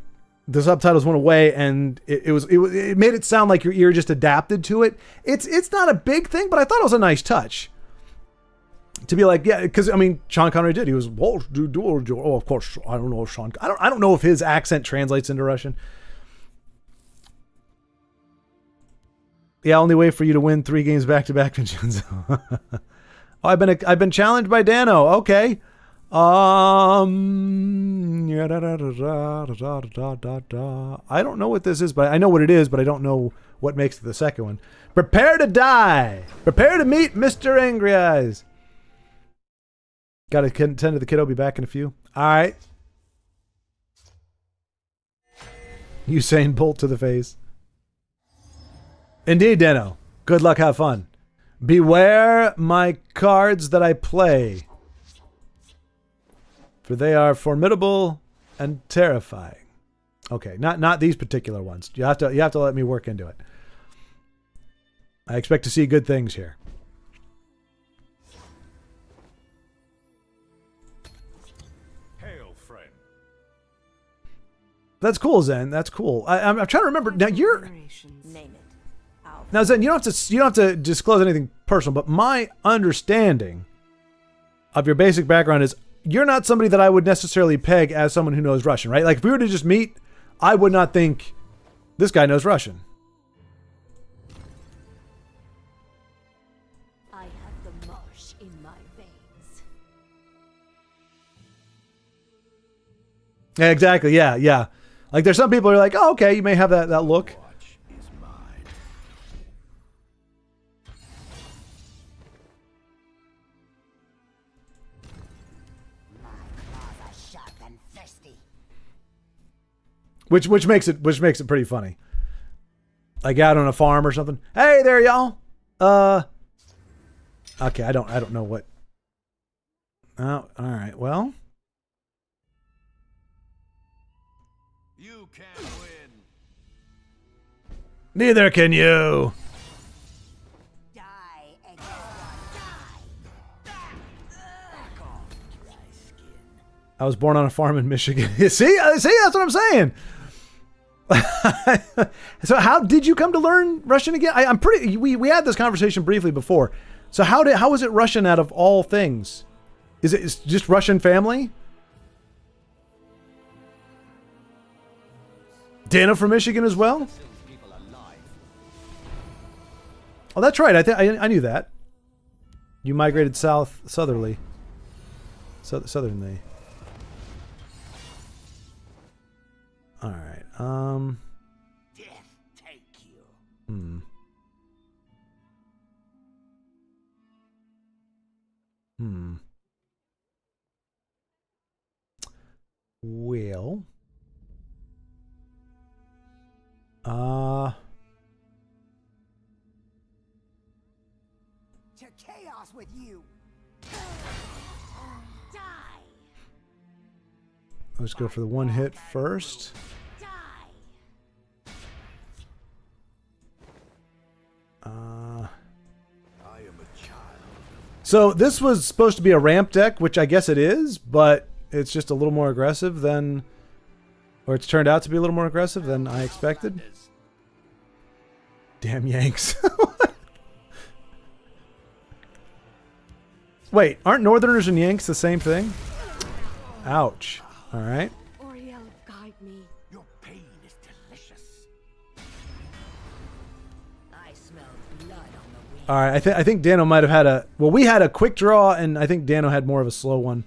Speaker 1: the subtitles went away and it made it sound like your ear just adapted to it. It's not a big thing, but I thought it was a nice touch. To be like, yeah, because I mean, Sean Connery did. He was, oh, of course, I don't know, Sean. I don't know if his accent translates into Russian. Yeah, only way for you to win 3 games back to back, Vincenzo. Oh, I've been challenged by Dano. Okay. I don't know what this is, but I know what it is, but I don't know what makes it the second one. Prepare to die. Prepare to meet Mr. Angry Eyes. Got to tend to the kiddo. Be back in a few. All right. Usain Bolt to the face. Indeed, Dano. Good luck. Have fun. Beware my cards that I play, for they are formidable and terrifying. Okay, not these particular ones. You have to let me work into it. I expect to see good things here.
Speaker 3: Hail, friend.
Speaker 1: That's cool, Zen. That's cool. I'm trying to remember. Now you're
Speaker 2: Name it. I'll
Speaker 1: now Zen. You don't have to disclose anything personal, but my understanding of your basic background is you're not somebody that I would necessarily peg as someone who knows Russian, right? Like if we were to just meet, I would not think this guy knows Russian.
Speaker 2: I have the marsh in my veins.
Speaker 1: Yeah, exactly. Yeah. Like there's some people who are like, oh, okay, you may have that look.
Speaker 3: Watch is mine.
Speaker 2: My claws are sharp and thirsty.
Speaker 1: Which makes it pretty funny. Like out on a farm or something. Hey there, y'all. Okay, I don't know what. Oh, all right. Well,
Speaker 5: You can't win.
Speaker 1: neither can you.
Speaker 2: Die, Exodus, die! Back off, dry skin.
Speaker 1: I was born on a farm in Michigan. See, that's what I'm saying. So how did you come to learn Russian again? I'm pretty. We had this conversation briefly before. So how was it Russian out of all things? Is it just Russian family? Dana from Michigan as well? Oh, that's right. I knew that. You migrated southerly. Southernly. All right.
Speaker 2: Death take you.
Speaker 1: Well.
Speaker 2: To chaos with you. Die.
Speaker 1: Let's go for the one hit first.
Speaker 2: Die.
Speaker 3: I am a child.
Speaker 1: So this was supposed to be a ramp deck, which I guess it is, but it's just a little more aggressive than, or it's turned out to be a little more aggressive than I expected. Damn Yanks. Wait, aren't Northerners and Yanks the same thing? Ouch. All right.
Speaker 4: Oriel, guide me.
Speaker 5: Your pain is delicious.
Speaker 2: I smell blood on the wind.
Speaker 1: All right. I think Dano might have had a. Well, we had a quick draw, and I think Dano had more of a slow one.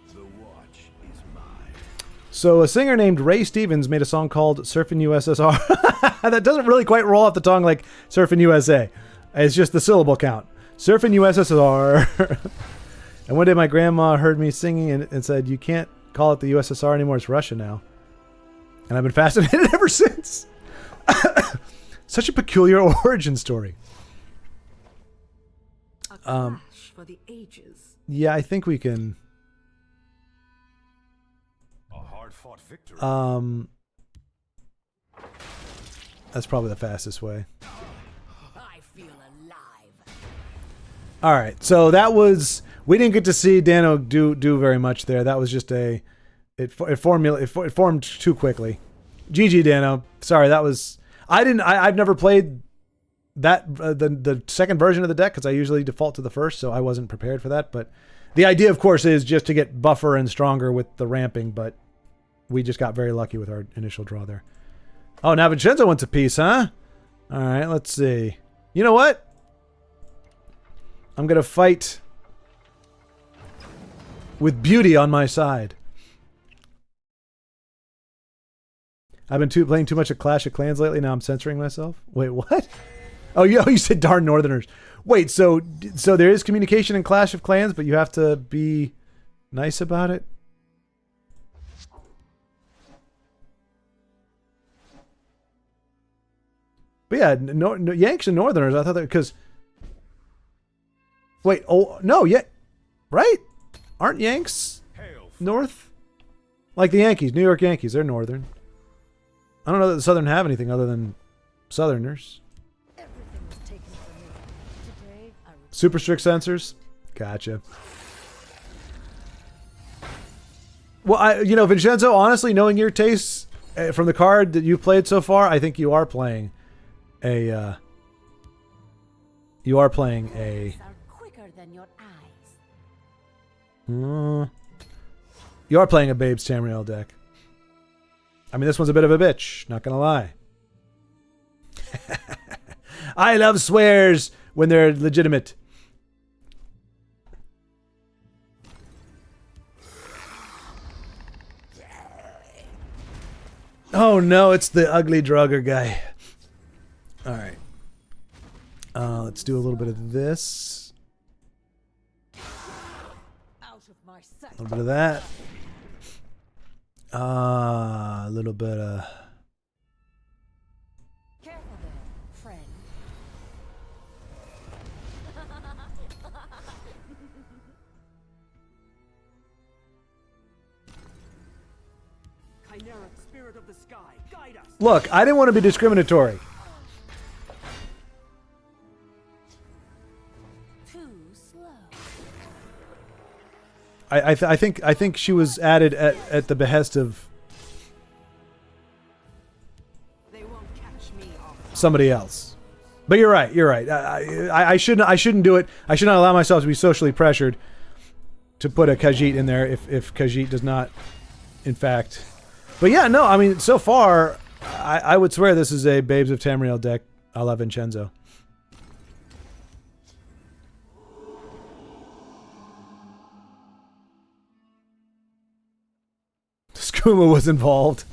Speaker 3: The watch is mine.
Speaker 1: So a singer named Ray Stevens made a song called "Surfin' USSR." That doesn't really quite roll off the tongue like "Surfin' USA." It's just the syllable count. "Surfin' USSR." And one day my grandma heard me singing and said, "You can't call it the USSR anymore. It's Russia now." And I've been fascinated ever since. Such a peculiar origin story.
Speaker 4: A clash for the ages.
Speaker 1: Yeah, I think we can.
Speaker 3: A hard-fought victory.
Speaker 1: That's probably the fastest way.
Speaker 2: I feel alive.
Speaker 1: All right, so that was. We didn't get to see Dano do very much there. That was just it formed too quickly. GG Dano. Sorry, that was. I've never played that the second version of the deck because I usually default to the first, so I wasn't prepared for that. But the idea, of course, is just to get buffer and stronger with the ramping. But we just got very lucky with our initial draw there. Oh, now Vincenzo wants a piece, huh? All right, let's see. You know what? I'm gonna fight with beauty on my side. I've been playing too much of Clash of Clans lately. Now I'm censoring myself. Wait, what? Oh, you said darn Northerners. Wait, so there is communication in Clash of Clans, but you have to be nice about it? But yeah, Yanks and Northerners, I thought that because... Wait, oh, no, yeah, right? Aren't Yanks North? Like the Yankees, New York Yankees, they're Northern. I don't know that the Southern have anything other than Southerners.
Speaker 2: Everything was taken from me. Today, I will
Speaker 1: Super strict censors? Gotcha. Well, Vincenzo, honestly, knowing your tastes from the card that you've played so far, I think you are playing a...
Speaker 2: are quicker than your eyes.
Speaker 1: You are playing a Babes Tamriel deck. I mean, this one's a bit of a bitch, not gonna lie. I love swears when they're legitimate. Oh no, it's the ugly Draugr guy. Alright. Let's do a little bit of this.
Speaker 2: Out of my sight.
Speaker 1: A little bit of that. A little bit of...
Speaker 2: Careful there, friend.
Speaker 5: Chimeric spirit of the sky, guide us.
Speaker 1: Look, I didn't want to be discriminatory.
Speaker 2: Too slow.
Speaker 1: I think she was added at the behest of
Speaker 4: They won't catch me off.
Speaker 1: somebody else. But you're right. You're right. I shouldn't do it. I should not allow myself to be socially pressured to put a Khajiit in there if Khajiit does not, in fact. But yeah, no. I mean, so far, I would swear this is a Babes of Tamriel deck a la Vincenzo. Skooma was involved.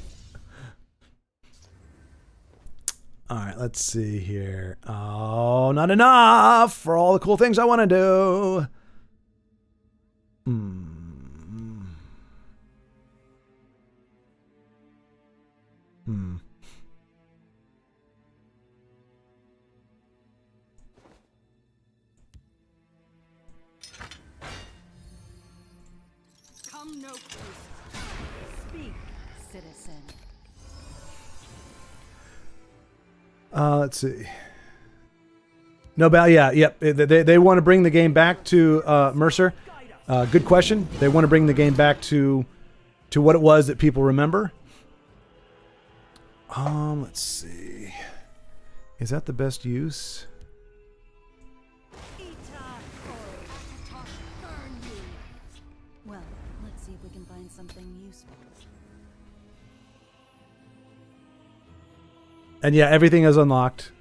Speaker 1: All right, let's see here. Oh, not enough for all the cool things I want to do.
Speaker 4: Come no closer. Speak,
Speaker 6: Citizen.
Speaker 1: Let's see. No, yeah, yep. They want to bring the game back to Mercer. Good question. They want to bring the game back to what it was that people remember. Let's see. Is that the best use?
Speaker 2: Well, let's see if we can find something useful.
Speaker 1: And yeah, everything is unlocked.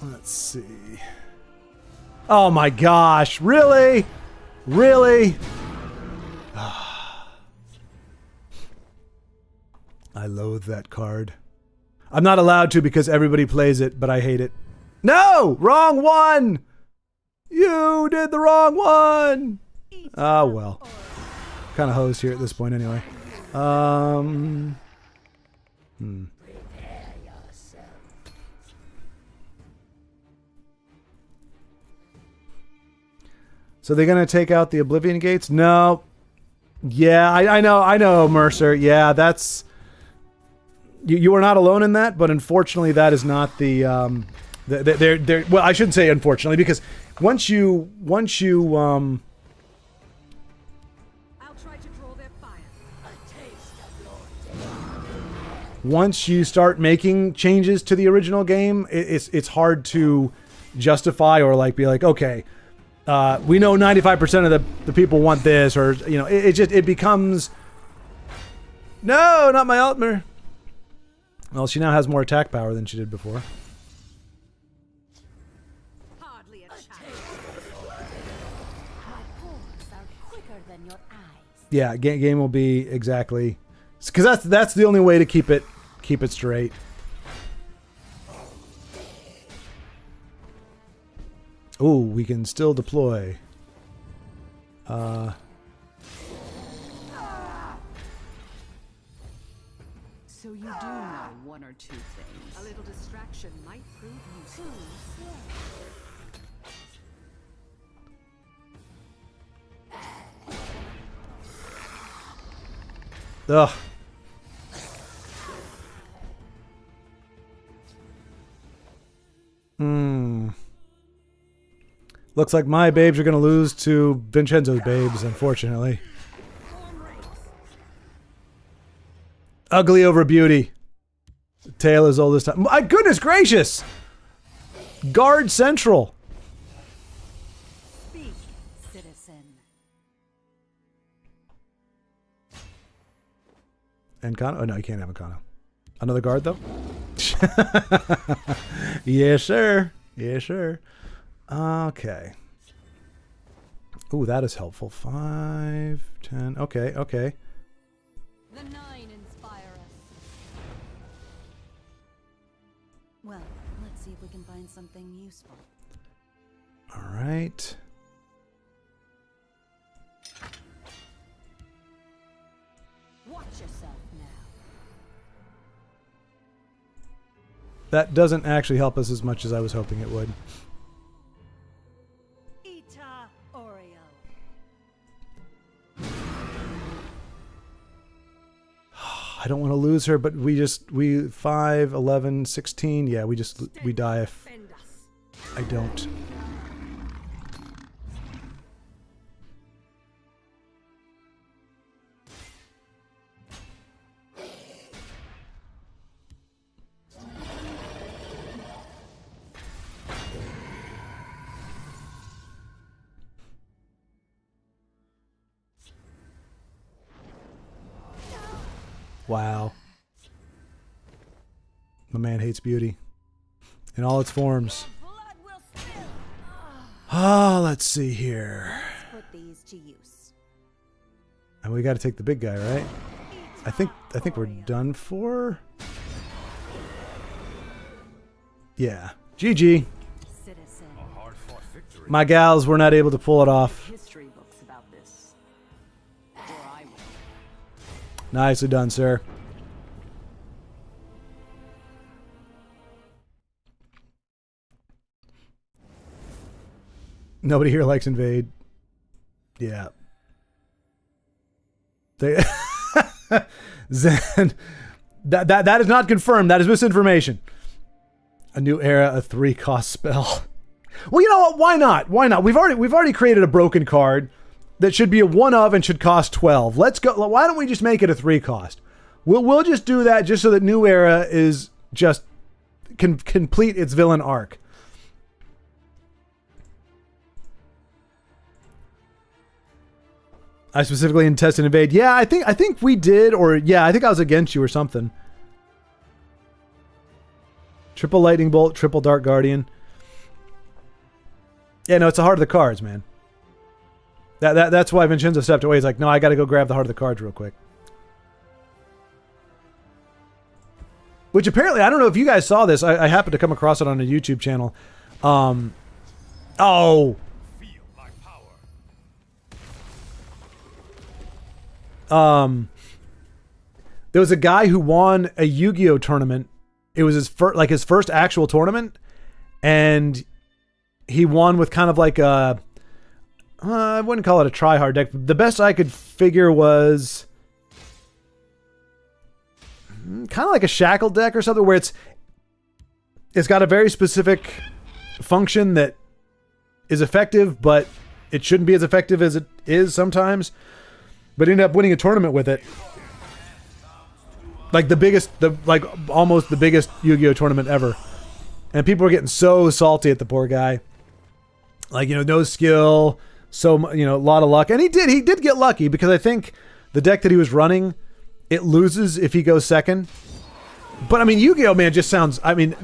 Speaker 1: Let's see. Oh my gosh, really? Really? I loathe that card. I'm not allowed to because everybody plays it, but I hate it. No! Wrong one! You did the wrong one! Ah, well. Kind of hosed here at this point anyway. So they're going to take out the Oblivion Gates? No. Yeah, I know, Mercer. Yeah, that's... You are not alone in that, but unfortunately that is not the... they're well, I shouldn't say unfortunately, because once you
Speaker 4: I'll try to draw their fire.
Speaker 1: once you start making changes to the original game, it's hard to justify or like be like, okay, we know 95% of the people want this, or you know, it becomes no, not my Altmer. Well, she now has more attack power than she did before.
Speaker 4: Hardly a chance.
Speaker 2: My paws are quicker than your eyes.
Speaker 1: Yeah, game will be exactly, because that's the only way to keep it straight. Oh, we can still deploy.
Speaker 6: So you do know one or two things.
Speaker 4: A little distraction might prove useful.
Speaker 1: Ugh. Looks like my babes are going to lose to Vincenzo's babes, unfortunately. Ugly over beauty. Tale as old as time. My goodness gracious! Guard Central.
Speaker 2: Speak, citizen.
Speaker 1: Encano? Oh, no, you can't have Encano. Another guard, though? Yes, sir. Yes, sir. Okay. Ooh, that is helpful. 5, 10. Okay, okay.
Speaker 2: The 9 inspire us. Well, let's see if we can find something useful.
Speaker 1: All right.
Speaker 2: Watch yourself now.
Speaker 1: That doesn't actually help us as much as I was hoping it would.
Speaker 2: Ita Oreo.
Speaker 1: I don't want to lose her, but we 5, 11, 16. Yeah, we die if
Speaker 4: Defend us.
Speaker 1: I don't. Wow. My man hates beauty in all its forms.
Speaker 2: Blood will spill.
Speaker 1: Ah, let's see here.
Speaker 2: Put these to use.
Speaker 1: And we got to take the big guy, right? I think we're done for. Yeah. GG.
Speaker 2: Citizen.
Speaker 3: A hard-fought victory.
Speaker 1: My gals were not able to pull it off.
Speaker 6: History books about this. Or I will.
Speaker 1: Nicely done, sir. Nobody here likes invade. Yeah. They Zen. That is not confirmed. That is misinformation. A new era, a 3-cost spell. Well, you know what? Why not? Why not? We've already created a broken card that should be a 1 of and should cost 12. Let's go. Why don't we just make it a 3-cost? We'll just do that just so that new era is just can complete its villain arc. I specifically in test and invade. Yeah, I think we did, or yeah, I think I was against you or something. Triple lightning bolt, triple dark guardian. Yeah, no, it's the heart of the cards, man. That's why Vincenzo stepped away. He's like, no, I got to go grab the heart of the cards real quick. Which apparently, I don't know if you guys saw this. I happened to come across it on a YouTube channel. Oh.
Speaker 3: Feel my power.
Speaker 1: There was a guy who won a Yu-Gi-Oh tournament. It was his first actual tournament, and he won with kind of like a, I wouldn't call it a try-hard deck. The best I could figure was kind of like a shackle deck or something, where it's got a very specific function that is effective, but it shouldn't be as effective as it is sometimes. But ended up winning a tournament with it. Like almost the biggest Yu-Gi-Oh tournament ever. And people were getting so salty at the poor guy. Like, no skill, a lot of luck. And he did get lucky, because I think the deck that he was running, it loses if he goes second. But I mean, Yu-Gi-Oh, man, just sounds, and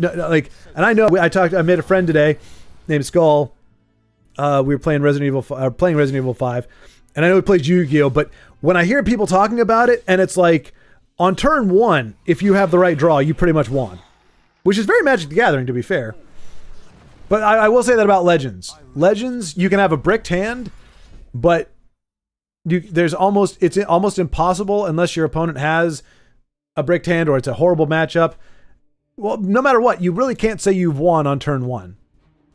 Speaker 1: I know I made a friend today named Skull. We were playing Resident Evil 5, and I know he plays Yu-Gi-Oh, but when I hear people talking about it, and it's like, on turn 1, if you have the right draw, you pretty much won. Which is very Magic the Gathering, to be fair. But I will say that about Legends. Legends, you can have a bricked hand, but it's almost impossible unless your opponent has a bricked hand or it's a horrible matchup. Well, no matter what, you really can't say you've won on turn 1.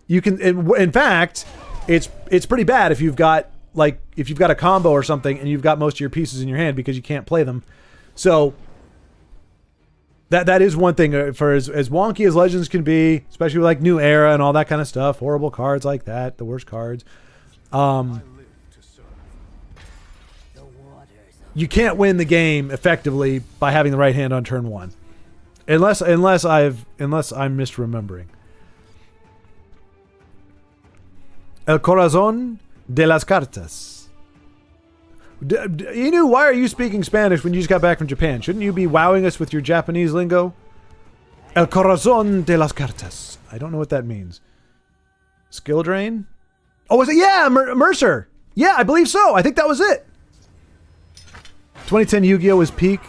Speaker 1: You can, in fact, it's pretty bad if you've got a combo or something and you've got most of your pieces in your hand because you can't play them. So that is one thing. For as wonky as Legends can be, especially with like New Era and all that kind of stuff, horrible cards like that, the worst cards. You can't win the game effectively by having the right hand on turn 1, unless I'm misremembering. El corazón de las cartas. Inu, why are you speaking Spanish when you just got back from Japan? Shouldn't you be wowing us with your Japanese lingo? El corazón de las cartas. I don't know what that means. Skill drain? Oh, was it? Yeah, Mercer. Yeah, I believe so. I think that was it. 2010 Yu-Gi-Oh! Was peak.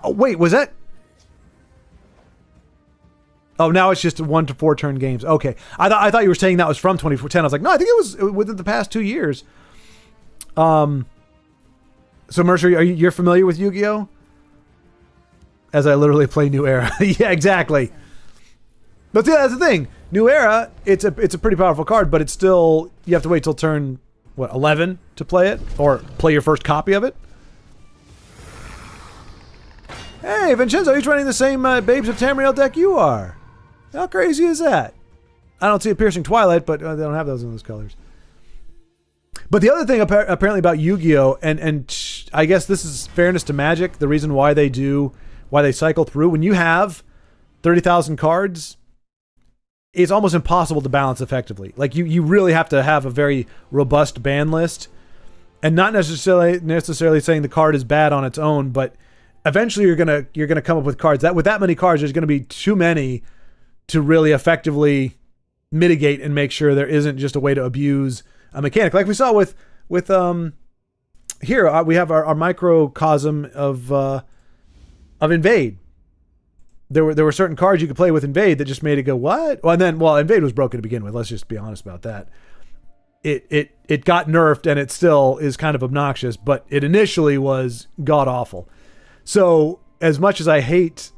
Speaker 1: Oh, wait, was that? Oh, now it's just 1 to 4 turn games. Okay. I thought you were saying that was from 2010. I was like, no, I think it was within the past 2 years. So Mercer, you're familiar with Yu-Gi-Oh? As I literally play New Era. Yeah, exactly. But yeah, that's the thing. New Era, it's a pretty powerful card, but it's still, you have to wait till turn 11 to play it, or play your first copy of it. Hey, Vincenzo, he's running the same Babes of Tamriel deck you are. How crazy is that? I don't see a Piercing Twilight, but they don't have those in those colors. But the other thing apparently about Yu-Gi-Oh, and I guess this is fairness to Magic, the reason why they cycle through, when you have 30,000 cards, it's almost impossible to balance effectively. Like you really have to have a very robust ban list, and not necessarily saying the card is bad on its own, but eventually you're gonna come up with cards that with that many cards, there's gonna be too many to really effectively mitigate and make sure there isn't just a way to abuse a mechanic, like we saw with here we have our microcosm of Invade. There were certain cards you could play with Invade that just made it go what? Well, and then Invade was broken to begin with. Let's just be honest about that. It got nerfed and it still is kind of obnoxious, but it initially was god awful. So as much as I hate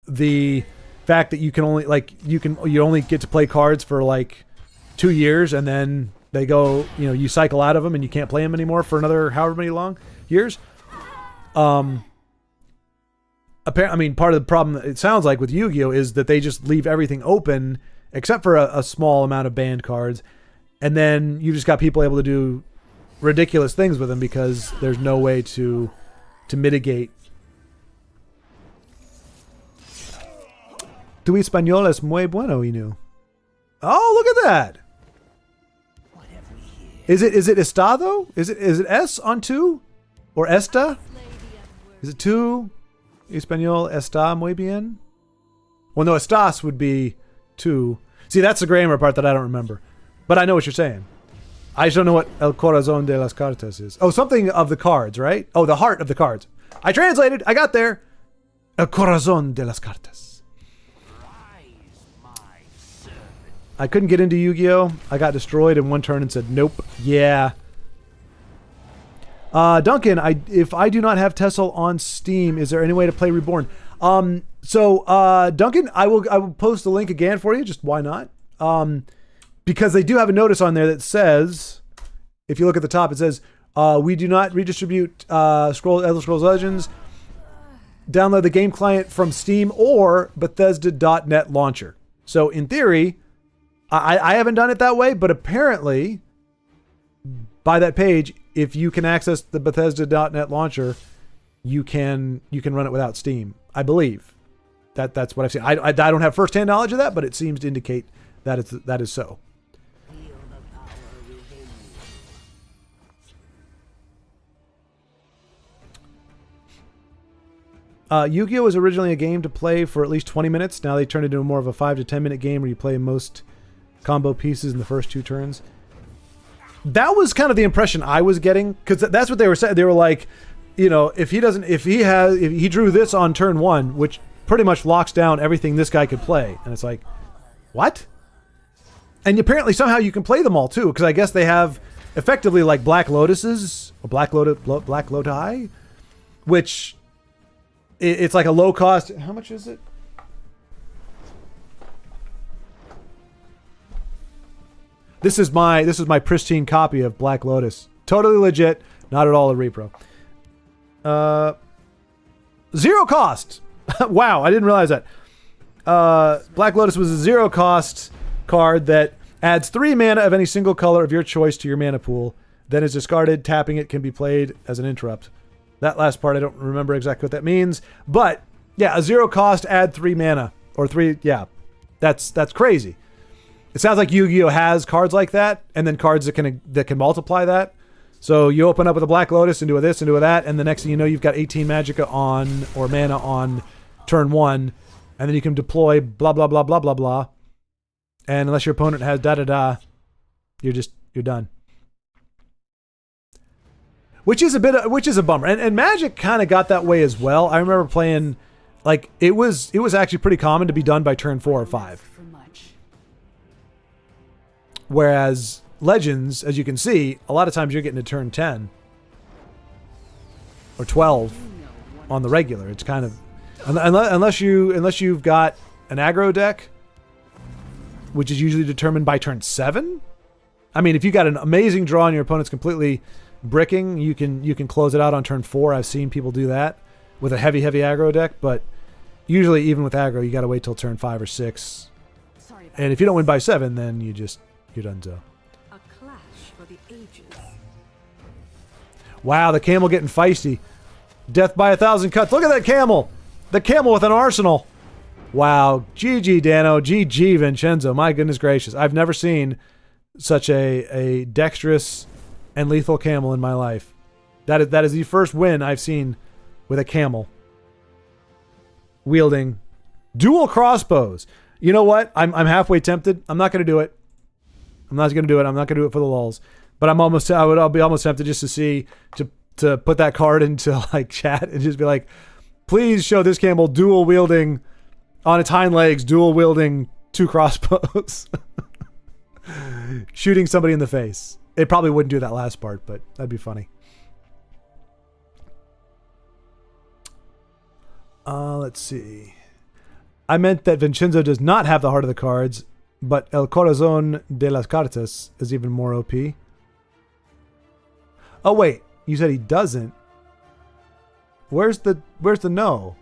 Speaker 1: the fact that you can only you only get to play cards for like 2 years and then they go, you cycle out of them and you can't play them anymore for another however many long years. I mean, part of the problem, it sounds like, with Yu-Gi-Oh! Is that they just leave everything open except for a small amount of banned cards. And then you just got people able to do ridiculous things with them because there's no way to mitigate. Tu español es muy bueno, Inu. Oh, look at that. Is it estado? Is it S on two? Or esta? Is it two? Español está muy bien? Well, no, estás would be two. See, that's the grammar part that I don't remember. But I know what you're saying. I just don't know what el corazón de las cartas is. Oh, something of the cards, right? Oh, the heart of the cards. I translated. I got there. El corazón de las cartas. I couldn't get into Yu-Gi-Oh! I got destroyed in one turn and said, nope. Yeah. Duncan, if I do not have Tessel on Steam, is there any way to play Reborn? Duncan, I will post the link again for you. Just why not? Because they do have a notice on there that says, if you look at the top, it says, we do not redistribute Elder Scrolls Legends. Download the game client from Steam or Bethesda.net launcher. So in theory, I haven't done it that way, but apparently by that page, if you can access the Bethesda.net launcher, you can run it without Steam. I believe that's what I've seen. I don't have firsthand knowledge of that, but it seems to indicate that is so. Yu-Gi-Oh! Was originally a game to play for at least 20 minutes. Now they turned it into more of a 5 to 10 minute game where you play most combo pieces in the first 2 turns. That was kind of the impression I was getting, because that's what they were saying. They were like, you know, if he drew this on turn 1, which pretty much locks down everything this guy could play, and it's like, what? And apparently somehow you can play them all too, because I guess they have effectively like Black Lotuses or Black Loti, which it's like a low cost. How much is it? This is my pristine copy of Black Lotus. Totally legit, not at all a repro. 0 cost. Wow, I didn't realize that. Black Lotus was a 0 cost card that adds 3 mana of any single color of your choice to your mana pool, then is discarded. Tapping it can be played as an interrupt. That last part I don't remember exactly what that means, but yeah, a 0 cost, add 3 mana or 3. Yeah, that's crazy. It sounds like Yu-Gi-Oh! Has cards like that, and then cards that can multiply that. So you open up with a Black Lotus and do a this and do a that, and the next thing you know, you've got 18 Magicka on or mana on turn 1, and then you can deploy blah blah blah blah blah blah. And unless your opponent has da da da, you're done. Which is a bummer. And Magic kind of got that way as well. I remember playing, like, it was actually pretty common to be done by turn 4 or 5. Whereas Legends, as you can see, a lot of times you're getting to turn 10 or 12 on the regular. It's kind of, unless you've got an aggro deck, which is usually determined by turn 7. I mean, if you got an amazing draw and your opponent's completely bricking, you can close it out on turn 4. I've seen people do that with a heavy aggro deck, but usually even with aggro, you got to wait till turn 5 or 6. And if you don't win by 7, then you're done. So.
Speaker 4: A clash for the ages.
Speaker 1: Wow, the camel getting feisty. Death by 1,000 cuts. Look at that camel. The camel with an arsenal. Wow. GG, Dano. GG, Vincenzo. My goodness gracious. I've never seen such a dexterous and lethal camel in my life. That is the first win I've seen with a camel wielding dual crossbows. You know what? I'm halfway tempted. I'm not going to do it. I'm not going to do it for the lulz. But I'll be almost tempted just to see, to put that card into like chat and just be like, please show this camel dual wielding on its hind legs, dual wielding 2 crossbows. Shooting somebody in the face. It probably wouldn't do that last part, but that'd be funny. Let's see. I meant that Vincenzo does not have the heart of the cards, but El Corazón de las Cartas is even more OP. Oh wait, you said he doesn't. Where's the no?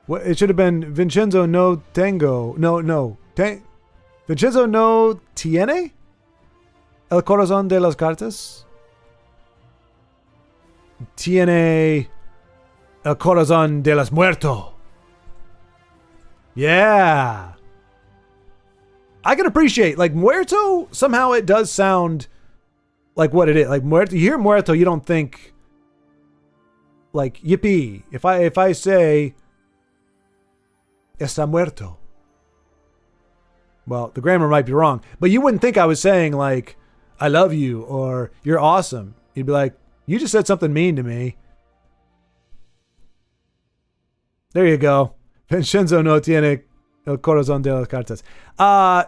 Speaker 1: What, it should have been Vincenzo no tengo. No. Vincenzo no tiene el corazón de las cartas. Tiene el corazón de los muertos. Yeah. I can appreciate, like, muerto, somehow it does sound like what it is. Like, muerto, you hear muerto, you don't think, like, yippee. If I say, está muerto. Well, the grammar might be wrong, but you wouldn't think I was saying, like, I love you or you're awesome. You'd be like, you just said something mean to me. There you go. Vincenzo no tiene el corazón de las cartas. I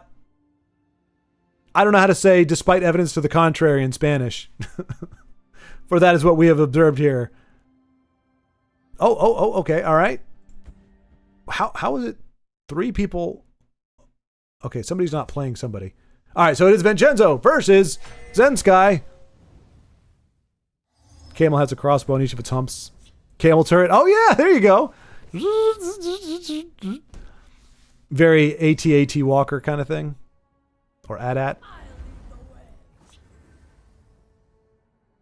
Speaker 1: don't know how to say despite evidence to the contrary in Spanish. For that is what we have observed here. Oh, okay, all right. How is it 3 people? Okay, somebody's not playing somebody. All right, so it is Vincenzo versus Zensky. Camel has a crossbow on each of its humps. Camel turret. Oh yeah, there you go. Very AT-AT Walker kind of thing. Or AT-AT.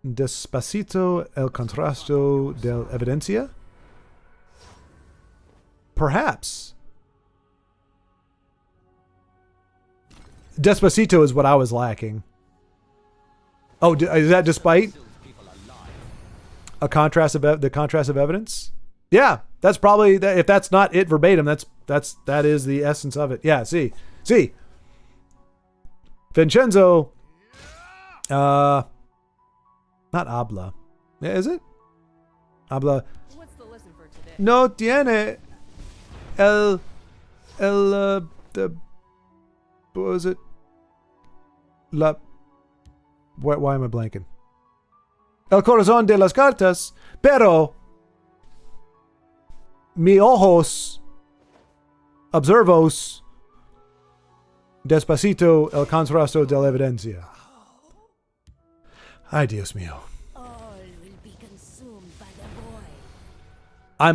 Speaker 1: Despacito el contrasto del evidencia? Perhaps. Despacito is what I was lacking. Oh, is that despite? A contrast of the contrast of evidence? Yeah, that's probably, if that's not it verbatim, that is the essence of it. Yeah, see. Vincenzo, not habla. Is it? Habla.
Speaker 4: What's the lesson for today?
Speaker 1: No tiene el what was it? Why am I blanking? El corazón de las cartas, pero mi ojos observos despacito el contrasto de la evidencia. Ay, Dios mío.
Speaker 2: All will be consumed by the void.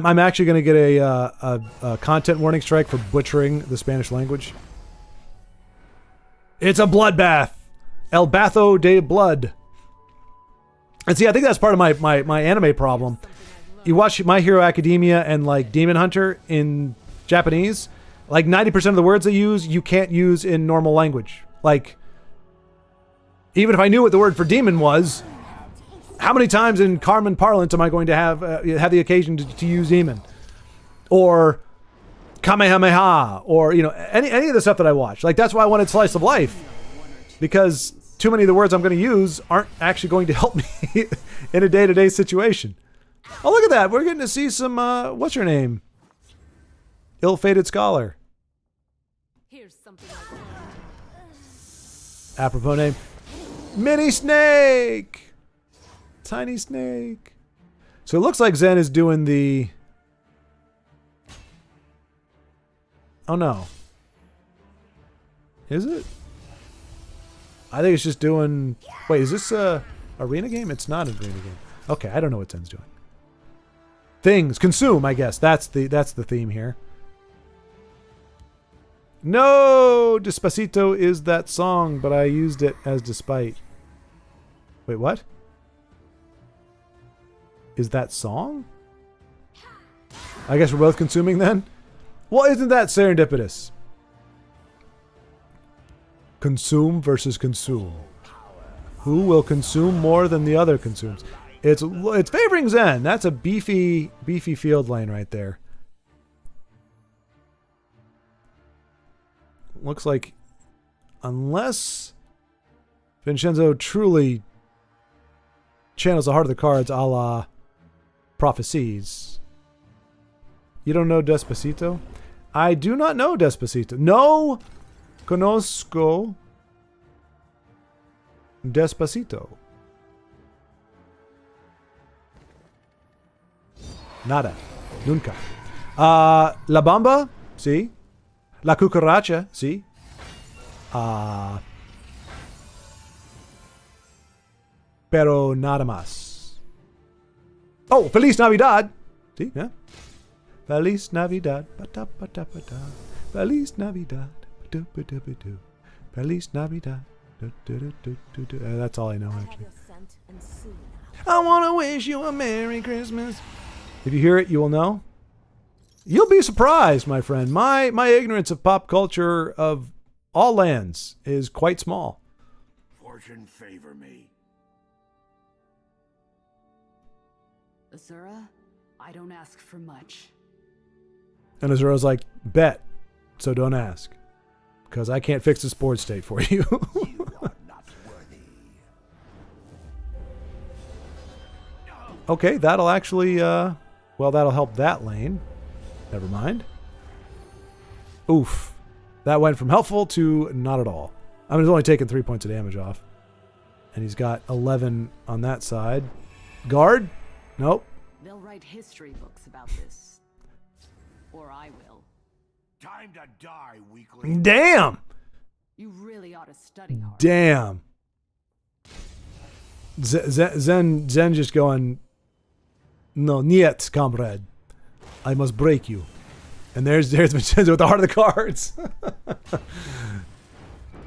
Speaker 1: I'm actually going to get a content warning strike for butchering the Spanish language. It's a bloodbath. El Batho de Blood. And see, I think that's part of my anime problem. You watch My Hero Academia and like Demon Hunter in Japanese, like 90% of the words they use, you can't use in normal language. Like, even if I knew what the word for demon was, how many times in Carmen parlance am I going to have the occasion to use demon? Or Kamehameha, or, you know, any of the stuff that I watch. Like, that's why I wanted Slice of Life. Because too many of the words I'm going to use aren't actually going to help me in a day-to-day situation. Oh, look at that. We're getting to see some, what's your name? Ill-fated scholar.
Speaker 4: Here's something I learned.
Speaker 1: Apropos name. Mini Snake! Tiny Snake. So it looks like Zen is doing the... Oh no. Is it? I think it's just doing... Wait, is this a arena game? It's not an arena game. Okay, I don't know what Zen's doing. Things. Consume, I guess. That's the theme here. No! Despacito is that song, but I used it as despite. Wait, what? Is that song? I guess we're both consuming then? Well, isn't that serendipitous? Consume versus consume. Who will consume more than the other consumes? It's favoring Zen. That's a beefy field lane right there. Looks like, unless Vincenzo truly channels the heart of the cards a la Prophecies. You don't know Despacito? I do not know Despacito. No conozco Despacito. Nada. Nunca. La Bamba? Sí. La Cucaracha? Sí. Pero nada más. Oh, Feliz Navidad. Sí, yeah. Feliz Navidad. Ba-da-ba-da-ba-da. Feliz Navidad. Ba-da-ba-da-ba-do. Feliz Navidad. Do-do-do-do-do-do. That's all I know, actually. I want to wish you a Merry Christmas. If you hear it, you will know. You'll be surprised, my friend. My ignorance of pop culture of all lands is quite small.
Speaker 3: Fortune favor me.
Speaker 6: Azura, I don't ask for much.
Speaker 1: And Azura's like, bet, so don't ask. Because I can't fix the sports state for you.
Speaker 3: You are not worthy.
Speaker 1: Okay, that'll actually, well, that'll help that lane. Never mind. Oof. That went from helpful to not at all. I mean, he's only taking 3 points of damage off. And he's got 11 on that side. Guard? Nope.
Speaker 6: They'll write history books about this. Or I will.
Speaker 3: Time to die, weakling.
Speaker 1: Damn!
Speaker 6: You really ought to study hard.
Speaker 1: Damn. Zen just going, no, niet, comrade. I must break you. And there's Vincenzo with the heart of the cards.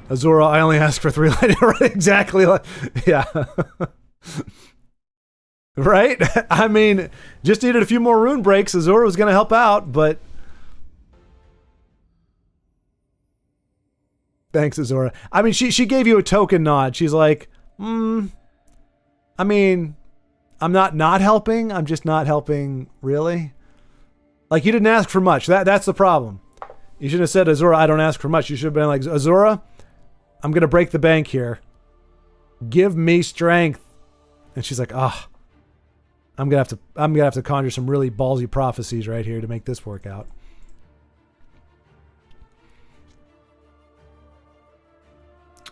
Speaker 1: Azura, I only ask for 3 lightning. Right? Exactly. Yeah. Right? I mean, just needed a few more rune breaks. Azura was going to help out, but... Thanks, Azura. I mean, she gave you a token nod. She's like, I mean, I'm not helping. I'm just not helping, really. Like, you didn't ask for much. That's the problem. You shouldn't have said, Azura, I don't ask for much. You should have been like, Azura, I'm going to break the bank here. Give me strength. And she's like, I'm gonna have to conjure some really ballsy prophecies right here to make this work out.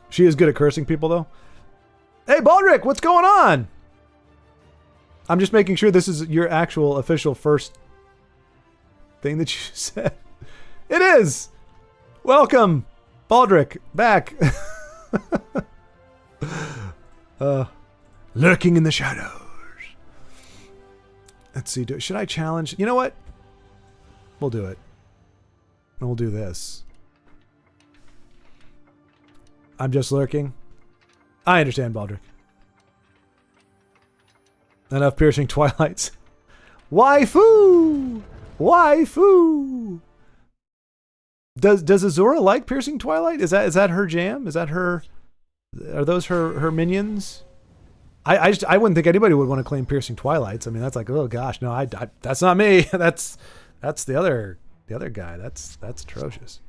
Speaker 1: She is good at cursing people, though. Hey, Baldric, what's going on? I'm just making sure this is your actual official first thing that you said. It is! Welcome, Baldric, back. Lurking in the shadows. Let's see, should I challenge? You know what? We'll do it. And we'll do this. I'm just lurking. I understand, Baldric. Enough piercing twilights. Waifu! Waifu! Does Azura like piercing twilight? Is that her jam? Is that her? Are those her minions? I wouldn't think anybody would want to claim piercing twilights. I mean, that's like, oh gosh, no, I that's not me. That's the other guy. That's atrocious.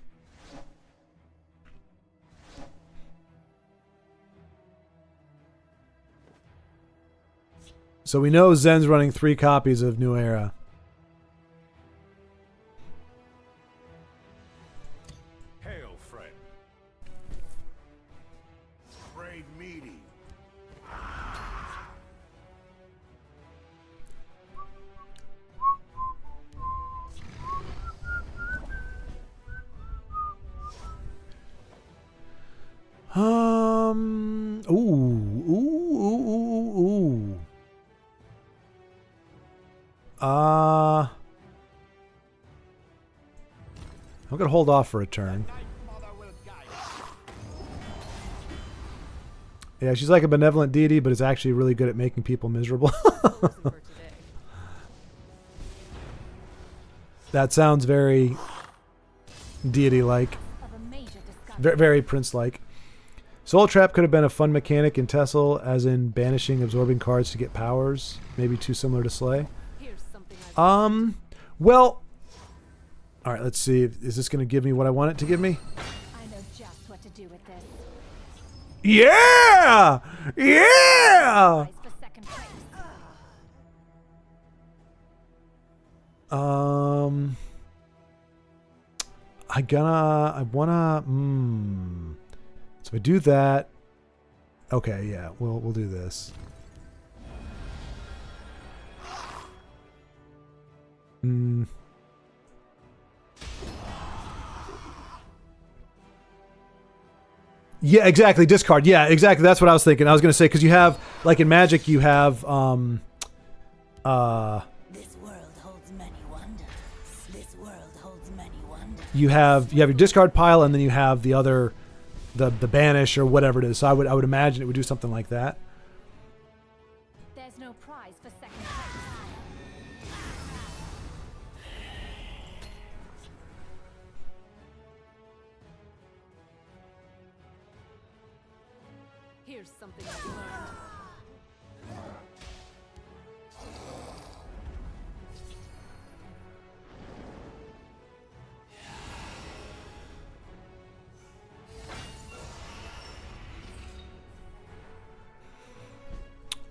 Speaker 1: So we know Zen's running 3 copies of New Era.
Speaker 3: Hail, friend. Brave meeting.
Speaker 1: Ooh. I'm gonna hold off for a turn. Yeah, she's like a benevolent deity, but is actually really good at making people miserable. That sounds very deity-like. Very prince-like. Soul Trap could have been a fun mechanic in Tessel, as in banishing absorbing cards to get powers. Maybe too similar to Slay. Well... Alright, let's see. Is this going to give me what I want it to give me?
Speaker 2: I know just what to do with this.
Speaker 1: Yeah! Yeah!
Speaker 2: For second place.
Speaker 1: So if I do that... Okay, yeah, we'll do this. Yeah, exactly. Discard. Yeah, exactly. That's what I was thinking. I was going to say, because you have, like in Magic, you have,
Speaker 2: This world holds many wonders.
Speaker 1: you have your discard pile, and then you have the other, the banish or whatever it is. So I would imagine it would do something like that.
Speaker 2: There's no prize for second place.
Speaker 6: Here's something I've learned.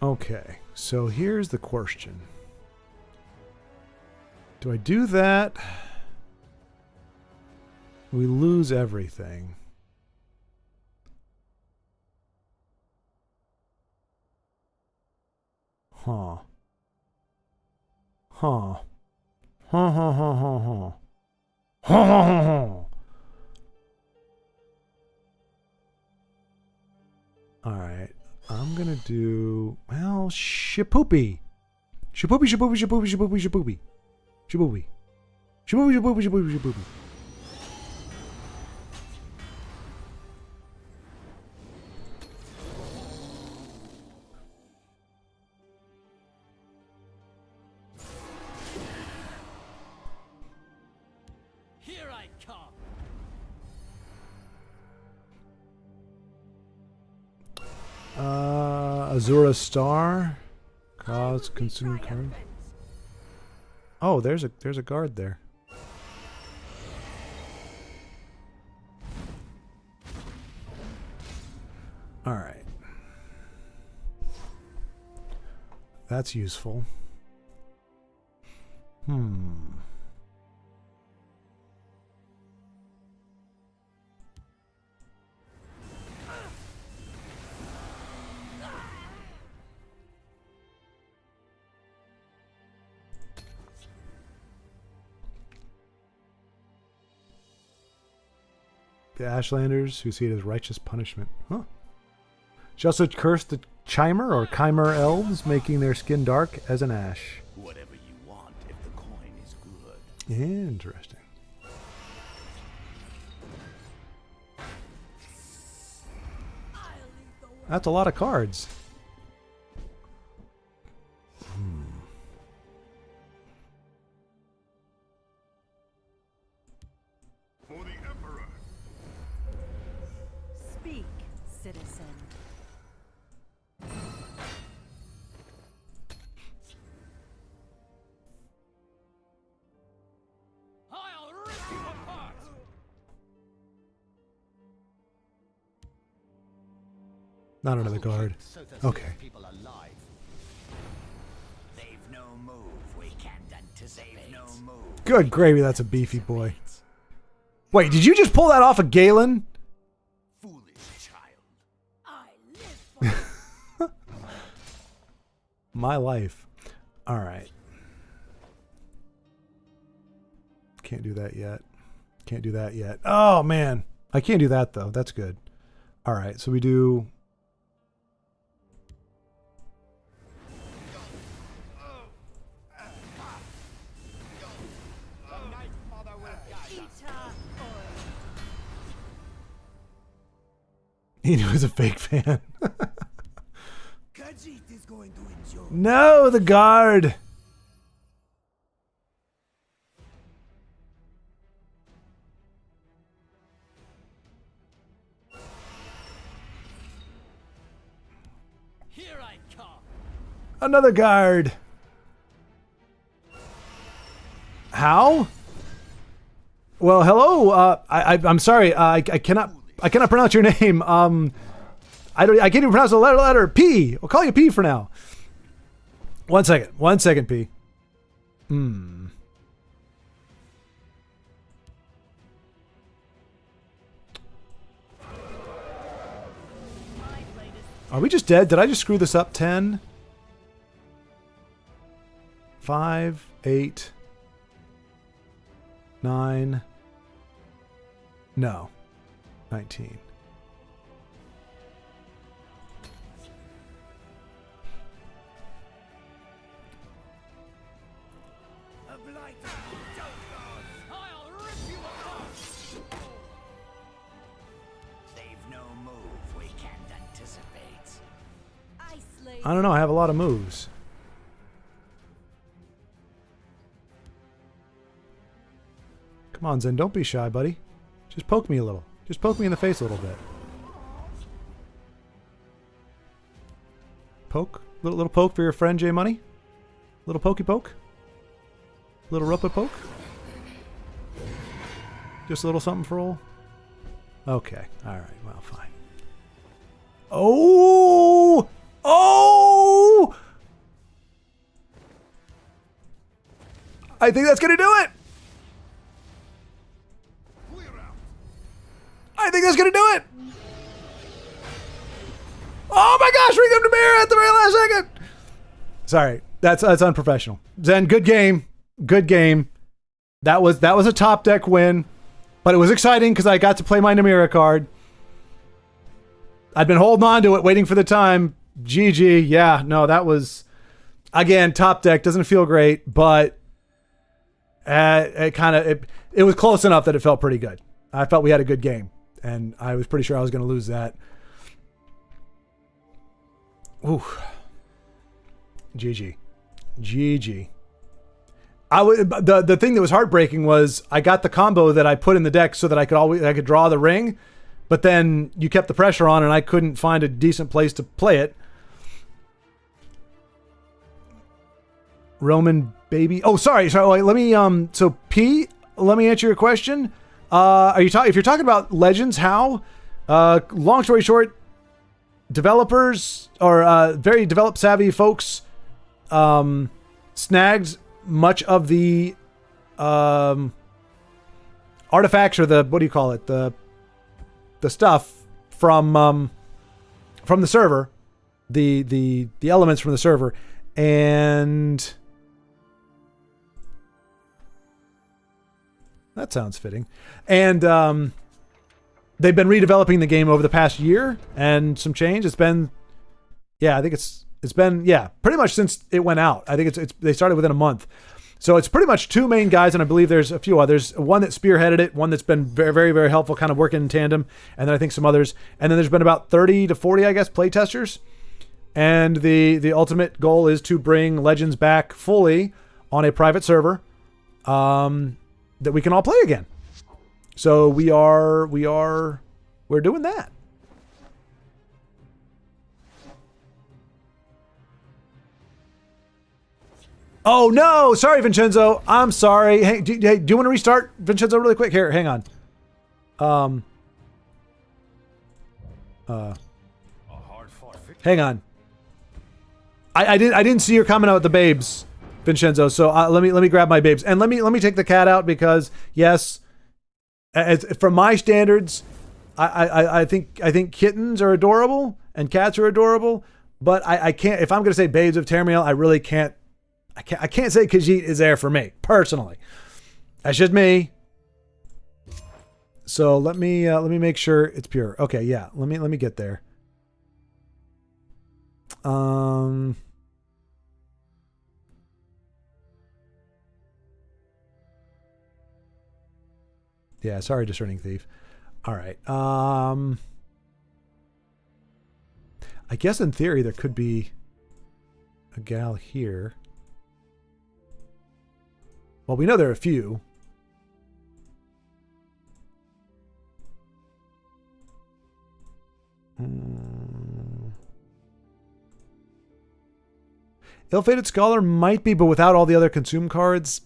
Speaker 1: Okay, so here's the question. Do I do that? We lose everything. Huh. Huh. Huh, huh, huh, huh, huh. Huh, huh, huh, huh. All right. I'm gonna do, well, shapoopy. Shapoopy, shapoopy, shapoopy, shapoopy, shapoopy. Shapoopy. Shapoopy, shapoopy, shapoopy, shapoopy.
Speaker 5: Here I come.
Speaker 1: Azura Star. Cause consume card. Oh, there's a guard there. All right. That's useful. The Ashlanders who see it as righteous punishment. Huh. She also cursed the Chimer or Chimer elves, making their skin dark as an ash.
Speaker 5: Whatever you want, if the coin is good.
Speaker 1: Interesting. That's a lot of cards.
Speaker 3: For the Emperor.
Speaker 2: Speak, citizen.
Speaker 5: I'll rip you apart.
Speaker 1: Not another guard. Okay.
Speaker 7: People alive. They've no move. We can't anticipate. No move.
Speaker 1: Good gravy, that's a beefy boy. Wait, did you just pull that off of Galen?
Speaker 7: Foolish child.
Speaker 2: I live for
Speaker 1: My life. All right. Can't do that yet. Can't do that yet. Oh, man. I can't do that, though. That's good. All right, so we do... He knew he was a fake fan.
Speaker 5: Khajiit is going to enjoy.
Speaker 1: No, the guard.
Speaker 5: Here I come.
Speaker 1: Another guard. How? Well, hello. I'm sorry. I cannot pronounce your name. I can't even pronounce the letter P. I'll call you P for now. 1 second. 1 second, P. Are we just dead? Did I just screw this up? 10, 5, 8, 9. No. 19.
Speaker 5: A blighter. I'll rip you apart.
Speaker 1: I don't know. I have a lot of moves. Come on, Zen. Don't be shy, buddy. Just poke me a little. Just poke me in the face a little bit. Poke. Little poke for your friend J Money. Little pokey poke. Little rope poke. Just a little something for all. Okay. All right. Well, fine. Oh! Oh! I think that's gonna do it. I think that's gonna do it. Oh my gosh, we got the mirror at the very last second. Sorry, that's unprofessional. Zen, good game. Good game. That was a top deck win, but it was exciting because I got to play my Namira card. I'd been holding on to it, waiting for the time. GG. Yeah, no, that was, again, top deck. Doesn't feel great, but it was close enough that it felt pretty good. I felt we had a good game, and I was pretty sure I was going to lose that. Ooh. GG. GG. The thing that was heartbreaking was I got the combo that I put in the deck so that I could draw the ring, but then you kept the pressure on and I couldn't find a decent place to play it. Roman baby. Oh, sorry. Let me so P, let me answer your question. If you're talking about Legends, how? Long story short, developers or very develop savvy folks snagged much of the artifacts or the, what do you call it, the stuff from the server, the elements from the server, and that sounds fitting. And they've been redeveloping the game over the past year and some change. It's been, yeah, I think it's been, yeah, pretty much since it went out. I think they started within a month. So it's pretty much two main guys, and I believe there's a few others. One that spearheaded it, one that's been very, very, very helpful, kind of working in tandem, and then I think some others. And then there's been about 30 to 40, I guess, playtesters. And the ultimate goal is to bring Legends back fully on a private server that we can all play again. So we're doing that. Oh no, sorry Vincenzo. I'm sorry. Hey, do you want to restart Vincenzo really quick? Here, hang on. Hang on. I didn't see your comment about the babes, Vincenzo. So let me grab my babes and let me take the cat out because yes, from my standards, I think kittens are adorable and cats are adorable, but I can't, if I'm gonna say babes of Tamriel, I really can't. I can't say Khajiit is there for me personally. That's just me. So let me make sure it's pure. Okay, yeah. Let me get there. Yeah, sorry, Discerning Thief. All right. I guess in theory there could be a gal here. Well, we know there are a few. Ill-Fated Scholar might be, but without all the other consume cards.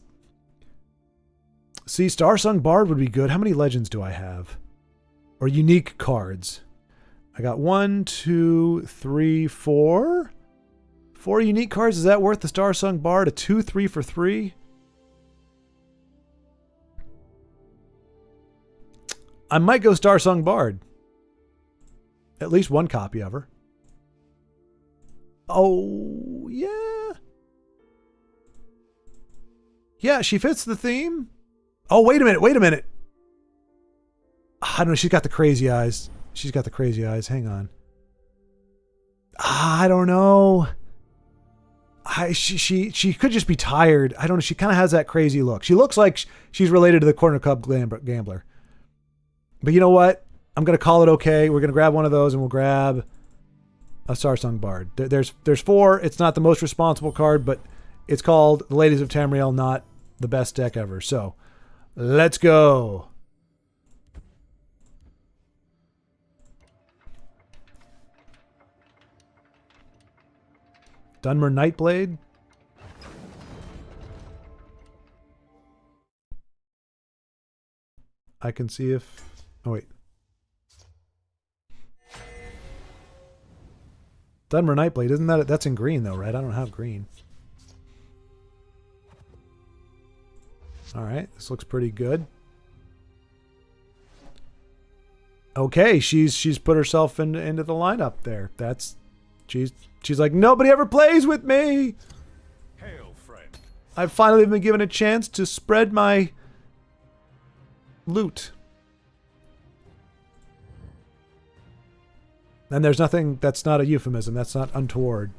Speaker 1: See, Starsung Bard would be good. How many legends do I have? Or unique cards? I got 1, 2, 3, 4. 4 unique cards. Is that worth the Starsung Bard? A 2, 3 for 3? I might go Starsung Bard. At least one copy of her. Oh, yeah. Yeah, she fits the theme. Oh, wait a minute. I don't know, she's got the crazy eyes. Hang on. I don't know. She could just be tired. I don't know. She kind of has that crazy look. She looks like she's related to the Corner Cub Gambler. But you know what? I'm going to call it okay. We're going to grab one of those and we'll grab a Sarsung Bard. There's 4. It's not the most responsible card, but it's called the Ladies of Tamriel, not the best deck ever. So, let's go. Dunmer Nightblade. I can see if... Oh, wait. Dunmer Nightblade, isn't that... That's in green, though, right? I don't have green. Alright, this looks pretty good. Okay, she's put herself into the lineup there. That's... She's like, nobody ever plays with me!
Speaker 3: Hail, friend.
Speaker 1: I've finally been given a chance to spread my... loot. And there's nothing that's not a euphemism. That's not untoward.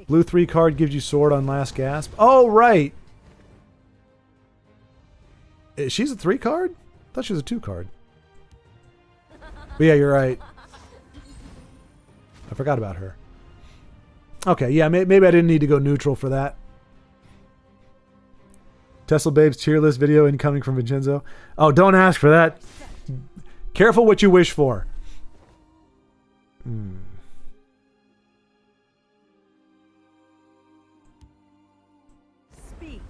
Speaker 1: Blue 3 card gives you sword on last gasp. Oh, right. She's a 3 card? I thought she was a 2 card. But yeah, you're right. I forgot about her. Okay, yeah, maybe I didn't need to go neutral for that. Tesla Babes tier list video incoming from Vincenzo. Oh, don't ask for that. Careful what you wish for.
Speaker 2: Speak,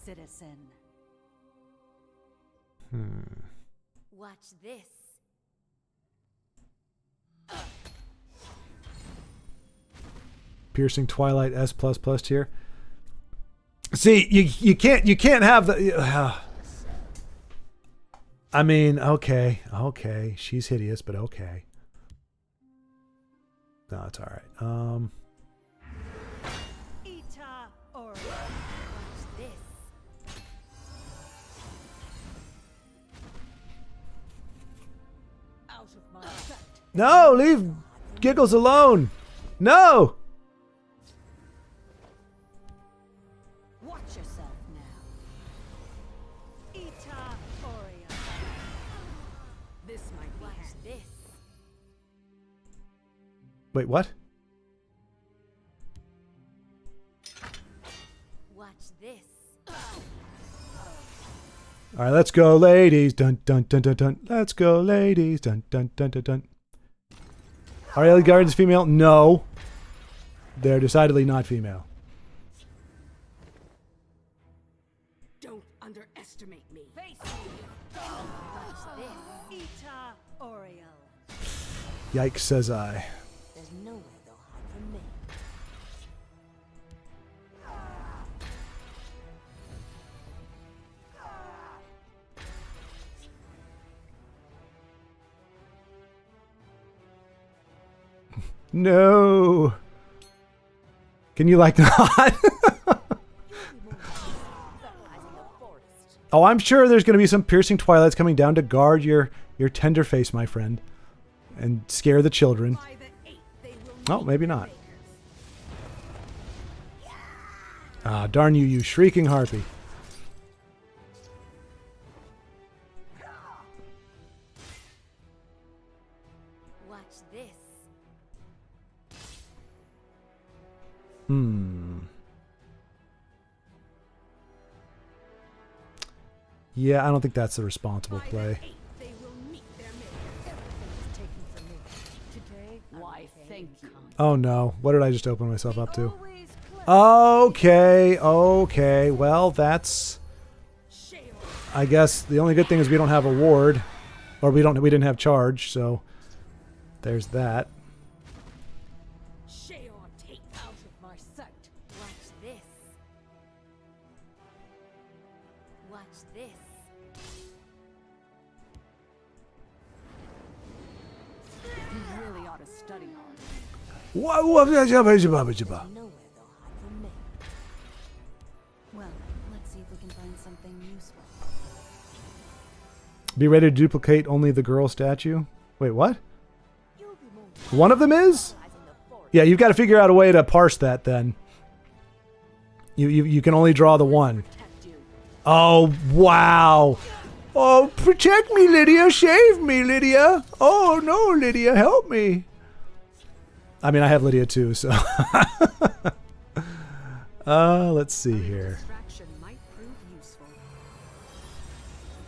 Speaker 2: citizen. Watch this.
Speaker 1: Piercing Twilight S++ tier. See, you can't have the. I mean, okay, she's hideous, but okay. No, it's all right.
Speaker 2: Ita or watch this. Out of my sight.
Speaker 1: No, leave Giggles alone. No.
Speaker 2: Watch yourself now. Ita Orion.
Speaker 6: This might be
Speaker 2: Watch
Speaker 6: handy.
Speaker 2: this.
Speaker 1: Wait, what?
Speaker 2: Watch this.
Speaker 1: All right, let's go, ladies. Dun dun dun dun dun. Let's go, ladies. Dun dun dun dun dun. Are Ellie Guardians female? No. They're decidedly not female.
Speaker 6: Don't underestimate me.
Speaker 2: Face me. Watch this. Ita Oriel.
Speaker 1: Yikes, says I.
Speaker 2: There's nowhere they'll hide from me.
Speaker 1: No. Can you like not? Oh, I'm sure there's going to be some piercing twilights coming down to guard your tender face, my friend, and scare the children.
Speaker 4: By the 8th, they will
Speaker 1: Oh, maybe not. Ah, darn you, you shrieking harpy.
Speaker 2: Watch this.
Speaker 1: Yeah, I don't think that's the responsible play.
Speaker 4: they will meet their maker. Everything is taken from me. Today,
Speaker 6: Why, thank you.
Speaker 1: Oh no, what did I just open myself up to?
Speaker 4: always clever.
Speaker 1: Okay, well that's... I guess the only good thing is we don't have a ward. Or we didn't have charge, so... There's that.
Speaker 4: Sheol take
Speaker 2: Out of my sight. Watch this. Watch this.
Speaker 6: You really ought to study hard.
Speaker 1: Whoa.
Speaker 2: Nowhere they'll hide from me. Well, let's see if we can find something useful.
Speaker 1: Be ready to duplicate only the girl statue? Wait, what?
Speaker 2: You'll be more
Speaker 1: One of them is?
Speaker 2: in the forest.
Speaker 1: Yeah, you've got to figure out a way to parse that then. You can only draw the one.
Speaker 6: Protect you.
Speaker 1: Oh, wow. Oh, protect me, Lydia. Save me, Lydia. Oh, no, Lydia. Help me. I mean, I have Lydia too, so. Let's see here.
Speaker 4: Distraction might prove useful.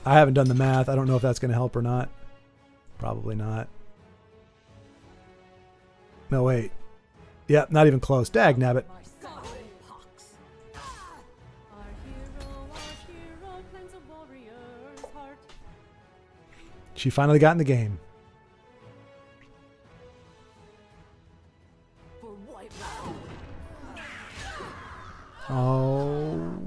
Speaker 1: I haven't done the math. I don't know if that's going to help or not. Probably not. No, wait. Yeah, not even close. Dag nabbit.
Speaker 4: Our hero claims a warrior's heart.
Speaker 1: She finally got in the game.
Speaker 6: For white.
Speaker 1: Oh.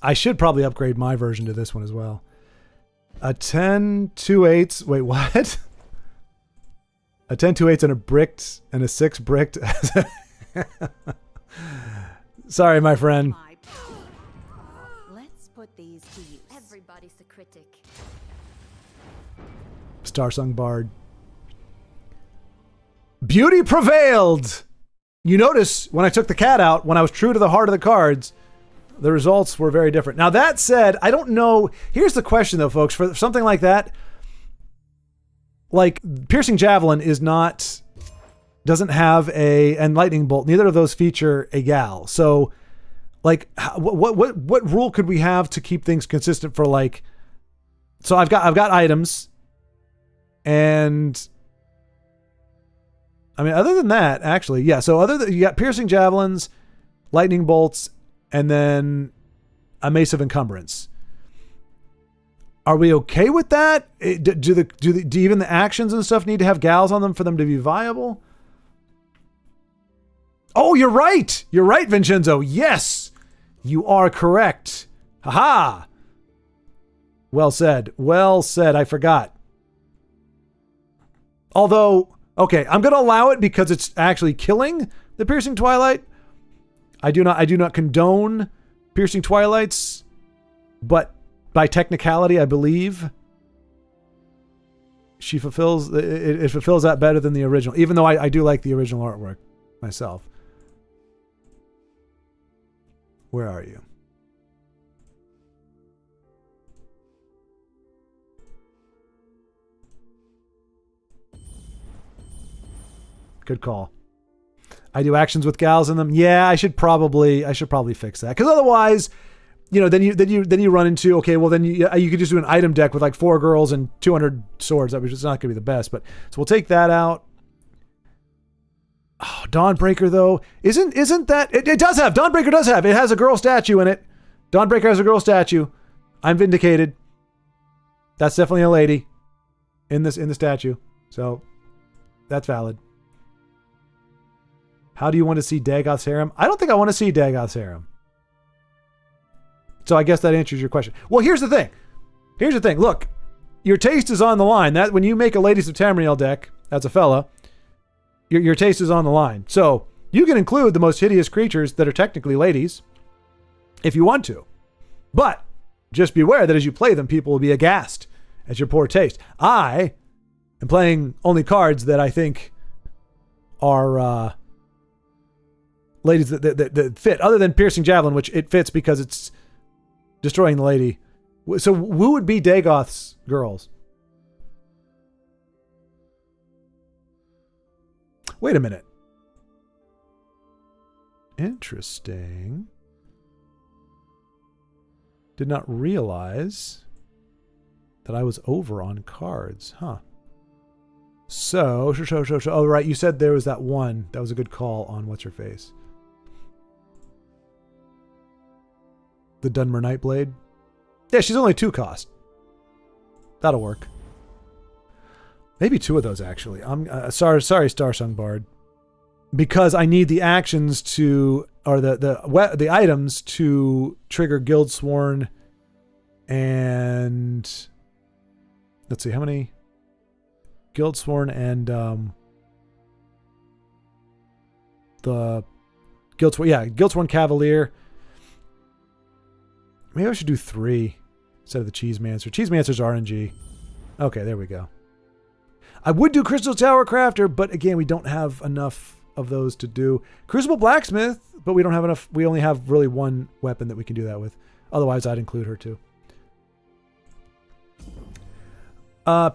Speaker 1: I should probably upgrade my version to this one as well. A 10, 2/8. Wait, what? A 10, 2/8 and a bricked and a 6 bricked. Sorry, my friend.
Speaker 2: Let's put these to use.
Speaker 8: Everybody's a critic.
Speaker 1: Starsung Bard. Beauty prevailed. You notice when I took the cat out, when I was true to the heart of the cards, the results were very different. Now that said, I don't know. Here's the question though, folks, for something like that, like Piercing Javelin doesn't have and Lightning Bolt. Neither of those feature a gal. So like what rule could we have to keep things consistent for like, so I've got items and I mean, other than that, actually, yeah. So you got Piercing Javelins, Lightning Bolts, and then a Mace of Encumbrance. Are we okay with that? Do even the actions and stuff need to have gals on them for them to be viable? Oh, you're right. You're right, Vincenzo. Yes, you are correct. Haha. Well said. Well said. I forgot. Although, okay, I'm going to allow it because it's actually killing the Piercing Twilight. I do not condone Piercing Twilights, but by technicality, I believe it fulfills that better than the original, even though I do like the original artwork myself. Where are you? Good call. I do actions with gals in them. Yeah, I should probably fix that, because otherwise, then you run into, okay, well then you could just do an item deck with like 4 girls and 200 swords. That was just not going to be the best. But so we'll take that out. Oh, Dawnbreaker though isn't that it does have Dawnbreaker does have it has a girl statue in it. Dawnbreaker has a girl statue. I'm vindicated. That's definitely a lady in the statue. So that's valid. How do you want to see Dagoth's harem? I don't think I want to see Dagoth's harem. So I guess that answers your question. Well, here's the thing. Look, your taste is on the line. That when you make a Ladies of Tamriel deck, that's a fella, your taste is on the line. So you can include the most hideous creatures that are technically ladies if you want to. But just beware that as you play them, people will be aghast at your poor taste. I am playing only cards that I think are ladies that fit, other than Piercing Javelin, which it fits because it's destroying the lady. So who would be Dagoth's girls? Wait a minute. Interesting. Did not realize that I was over on cards, huh? So, oh, right. You said there was that one. That was a good call on what's her face. The Dunmer Nightblade. Yeah, she's only 2 cost. That'll work. Maybe 2 of those actually. I'm sorry, Starsung Bard, because I need the actions to, or the items to trigger Guildsworn, and let's see how many. Guildsworn and the Guildsworn Cavalier. Maybe I should do 3 instead of the Cheesemancer. Cheesemancer's RNG. Okay, there we go. I would do Crystal Tower Crafter, but again, we don't have enough of those to do. Crucible Blacksmith, but we don't have enough. We only have really one weapon that we can do that with. Otherwise, I'd include her too.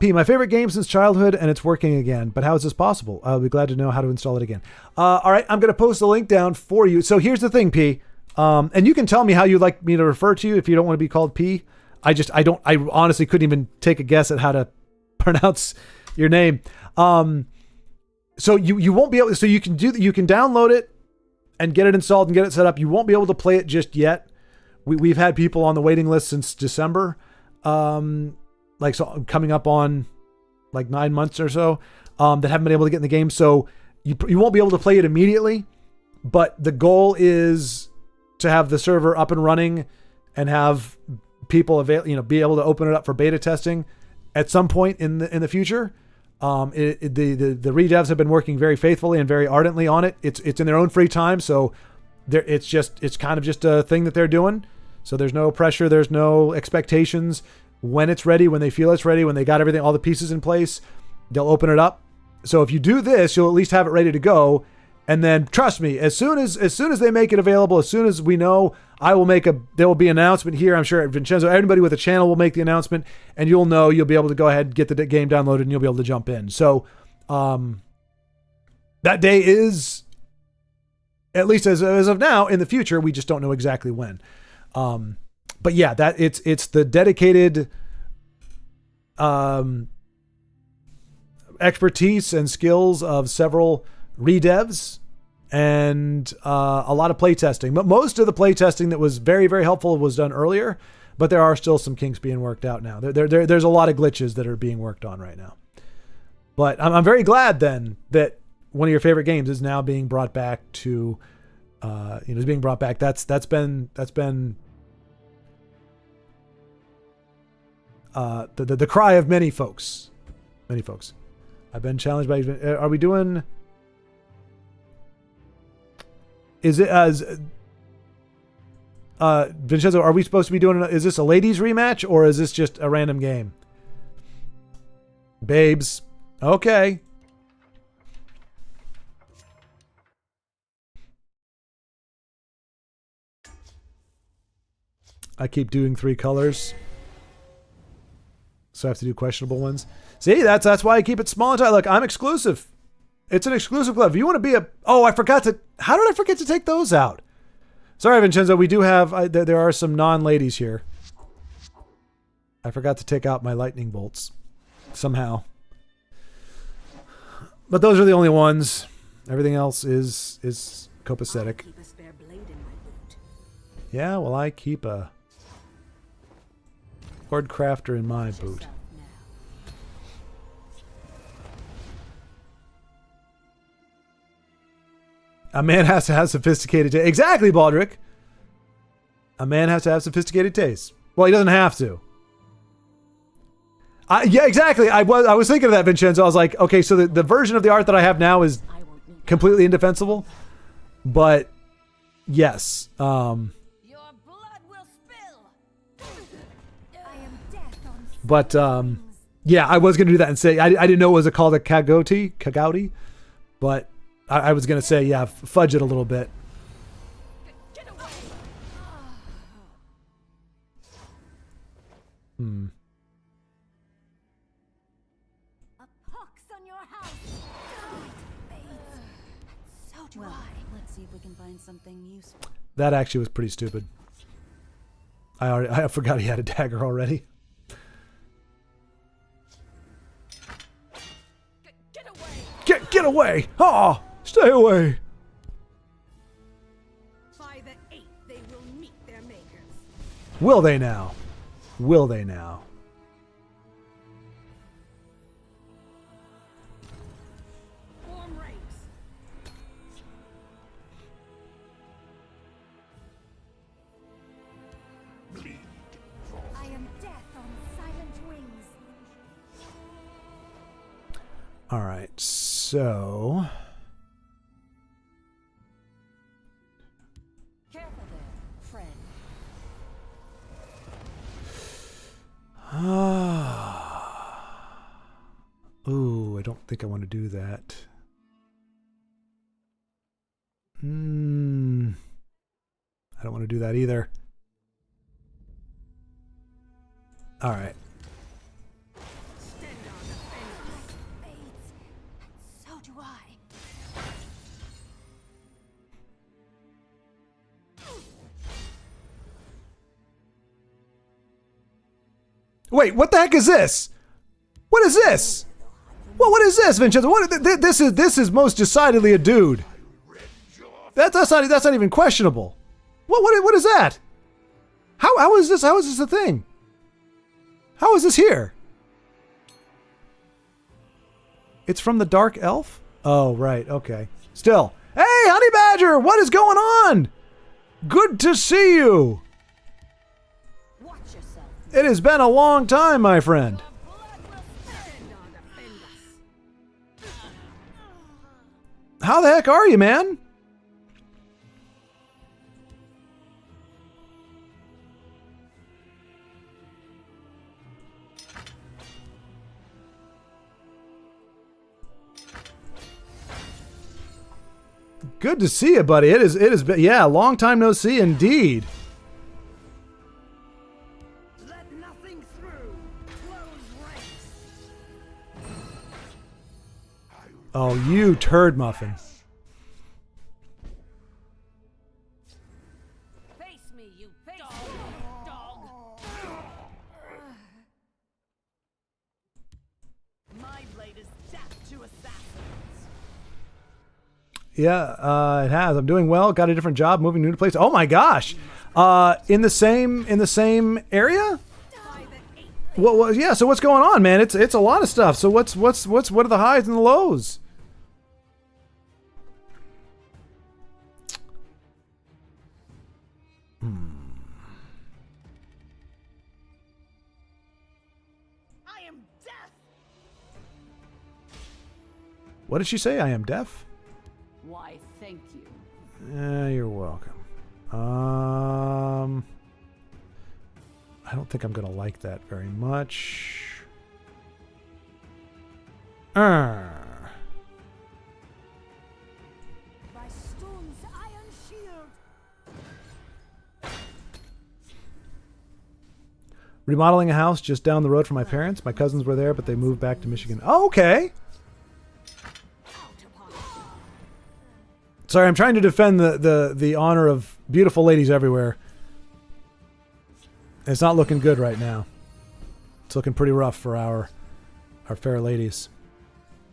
Speaker 1: P, my favorite game since childhood, and it's working again. But how is this possible? I'll be glad to know how to install it again. All right, I'm going to post a link down for you. So here's the thing, P. And you can tell me how you'd like me to refer to you if you don't want to be called P. I honestly couldn't even take a guess at how to pronounce your name. So you won't be able, so you can download it and get it installed and get it set up. You won't be able to play it just yet. We've had people on the waiting list since December. So coming up on like 9 months or so, that haven't been able to get in the game. So you won't be able to play it immediately, but the goal is to have the server up and running and have people be able to open it up for beta testing at some point in the future. The redevs have been working very faithfully and very ardently on it. It's in their own free time. So it's kind of just a thing that they're doing. So there's no pressure. There's no expectations. When it's ready, when they feel it's ready, when they got everything, all the pieces in place, they'll open it up. So if you do this, you'll at least have it ready to go. And then trust me, as soon as they make it available, as soon as we know, there will be an announcement here. I'm sure Vincenzo, everybody with a channel will make the announcement, and you'll know, you'll be able to go ahead and get the game downloaded and you'll be able to jump in. So, that day is, at least as of now, in the future, we just don't know exactly when. But yeah, it's the dedicated expertise and skills of several redevs and a lot of playtesting. But most of the playtesting that was very, very helpful was done earlier, but there are still some kinks being worked out now. There's a lot of glitches that are being worked on right now. But I'm very glad then that one of your favorite games is now being brought back to, is being brought back. That's been the cry of many folks. I've been challenged by, are we doing, is it as Vincenzo, are we supposed to be doing, is this a ladies rematch or is this just a random game? Babes. Okay. I keep doing 3 colors. So I have to do questionable ones. See, that's why I keep it small and tight. Look, I'm exclusive. It's an exclusive club. If you want to be how did I forget to take those out? Sorry, Vincenzo, we do have, there are some non-ladies here. I forgot to take out my lightning bolts somehow. But those are the only ones. Everything else is copacetic.
Speaker 4: Keep a spare blade in my boot.
Speaker 1: Yeah, well, I keep a Horde Crafter in my boot. A man has to have sophisticated taste. Exactly, Baldric. A man has to have sophisticated taste. Well, he doesn't have to. Yeah, exactly. I was thinking of that, Vincenzo. I was like, okay, so the version of the art that I have now is completely indefensible. But yes.
Speaker 4: Your blood will spill. I am death on
Speaker 1: But yeah, I was gonna do that and say I didn't know it was called a Kagouti, but I was gonna say, yeah, fudge it a little bit.
Speaker 4: Get away. A pox on your house. So do
Speaker 2: Well,
Speaker 4: I.
Speaker 2: let's see if we can find something useful.
Speaker 1: That actually was pretty stupid. I forgot he had a dagger already.
Speaker 4: Get away.
Speaker 1: Get away! Oh, stay away!
Speaker 4: By the 8th, they will meet their makers.
Speaker 1: Will they now? Will they now?
Speaker 4: Form ranks. I am death on silent wings.
Speaker 1: All right, so
Speaker 2: Careful there, friend.
Speaker 1: ooh, I don't think I want to do that. I don't want to do that either. All right.
Speaker 4: So do I.
Speaker 1: Wait, what the heck is this? What is this? What is this, Vincenzo? This is most decidedly a dude. That's not even questionable. What is that? How is this a thing? How is this here? It's from the Dark Elf? Oh, right, okay. Still. Hey, Honey Badger, what is going on? Good to see you.
Speaker 6: Watch yourself.
Speaker 1: It has been a long time, my friend. How the heck are you, man? Good to see you, buddy. It has been, yeah, long time no see indeed.
Speaker 5: Let nothing through. Close ranks.
Speaker 1: Oh, you turd muffin.
Speaker 4: Face me, you face me, dog.
Speaker 6: My blade is death to assassins.
Speaker 1: Yeah, it has. I'm doing well. Got a different job, moving new to place. Oh my gosh. In the same area? Well, yeah, so what's going on, man? It's a lot of stuff. So what are the highs and the lows?
Speaker 6: I am death.
Speaker 1: What did she say? I am deaf?
Speaker 6: Why, thank you.
Speaker 1: You're welcome. I don't think I'm gonna like that very much.
Speaker 4: By Storm's iron shield.
Speaker 1: Remodeling a house just down the road from my parents. My cousins were there, but they moved back to Michigan. Oh, okay. Sorry, I'm trying to defend the honor of beautiful ladies everywhere. It's not looking good right now. It's looking pretty rough for our fair ladies.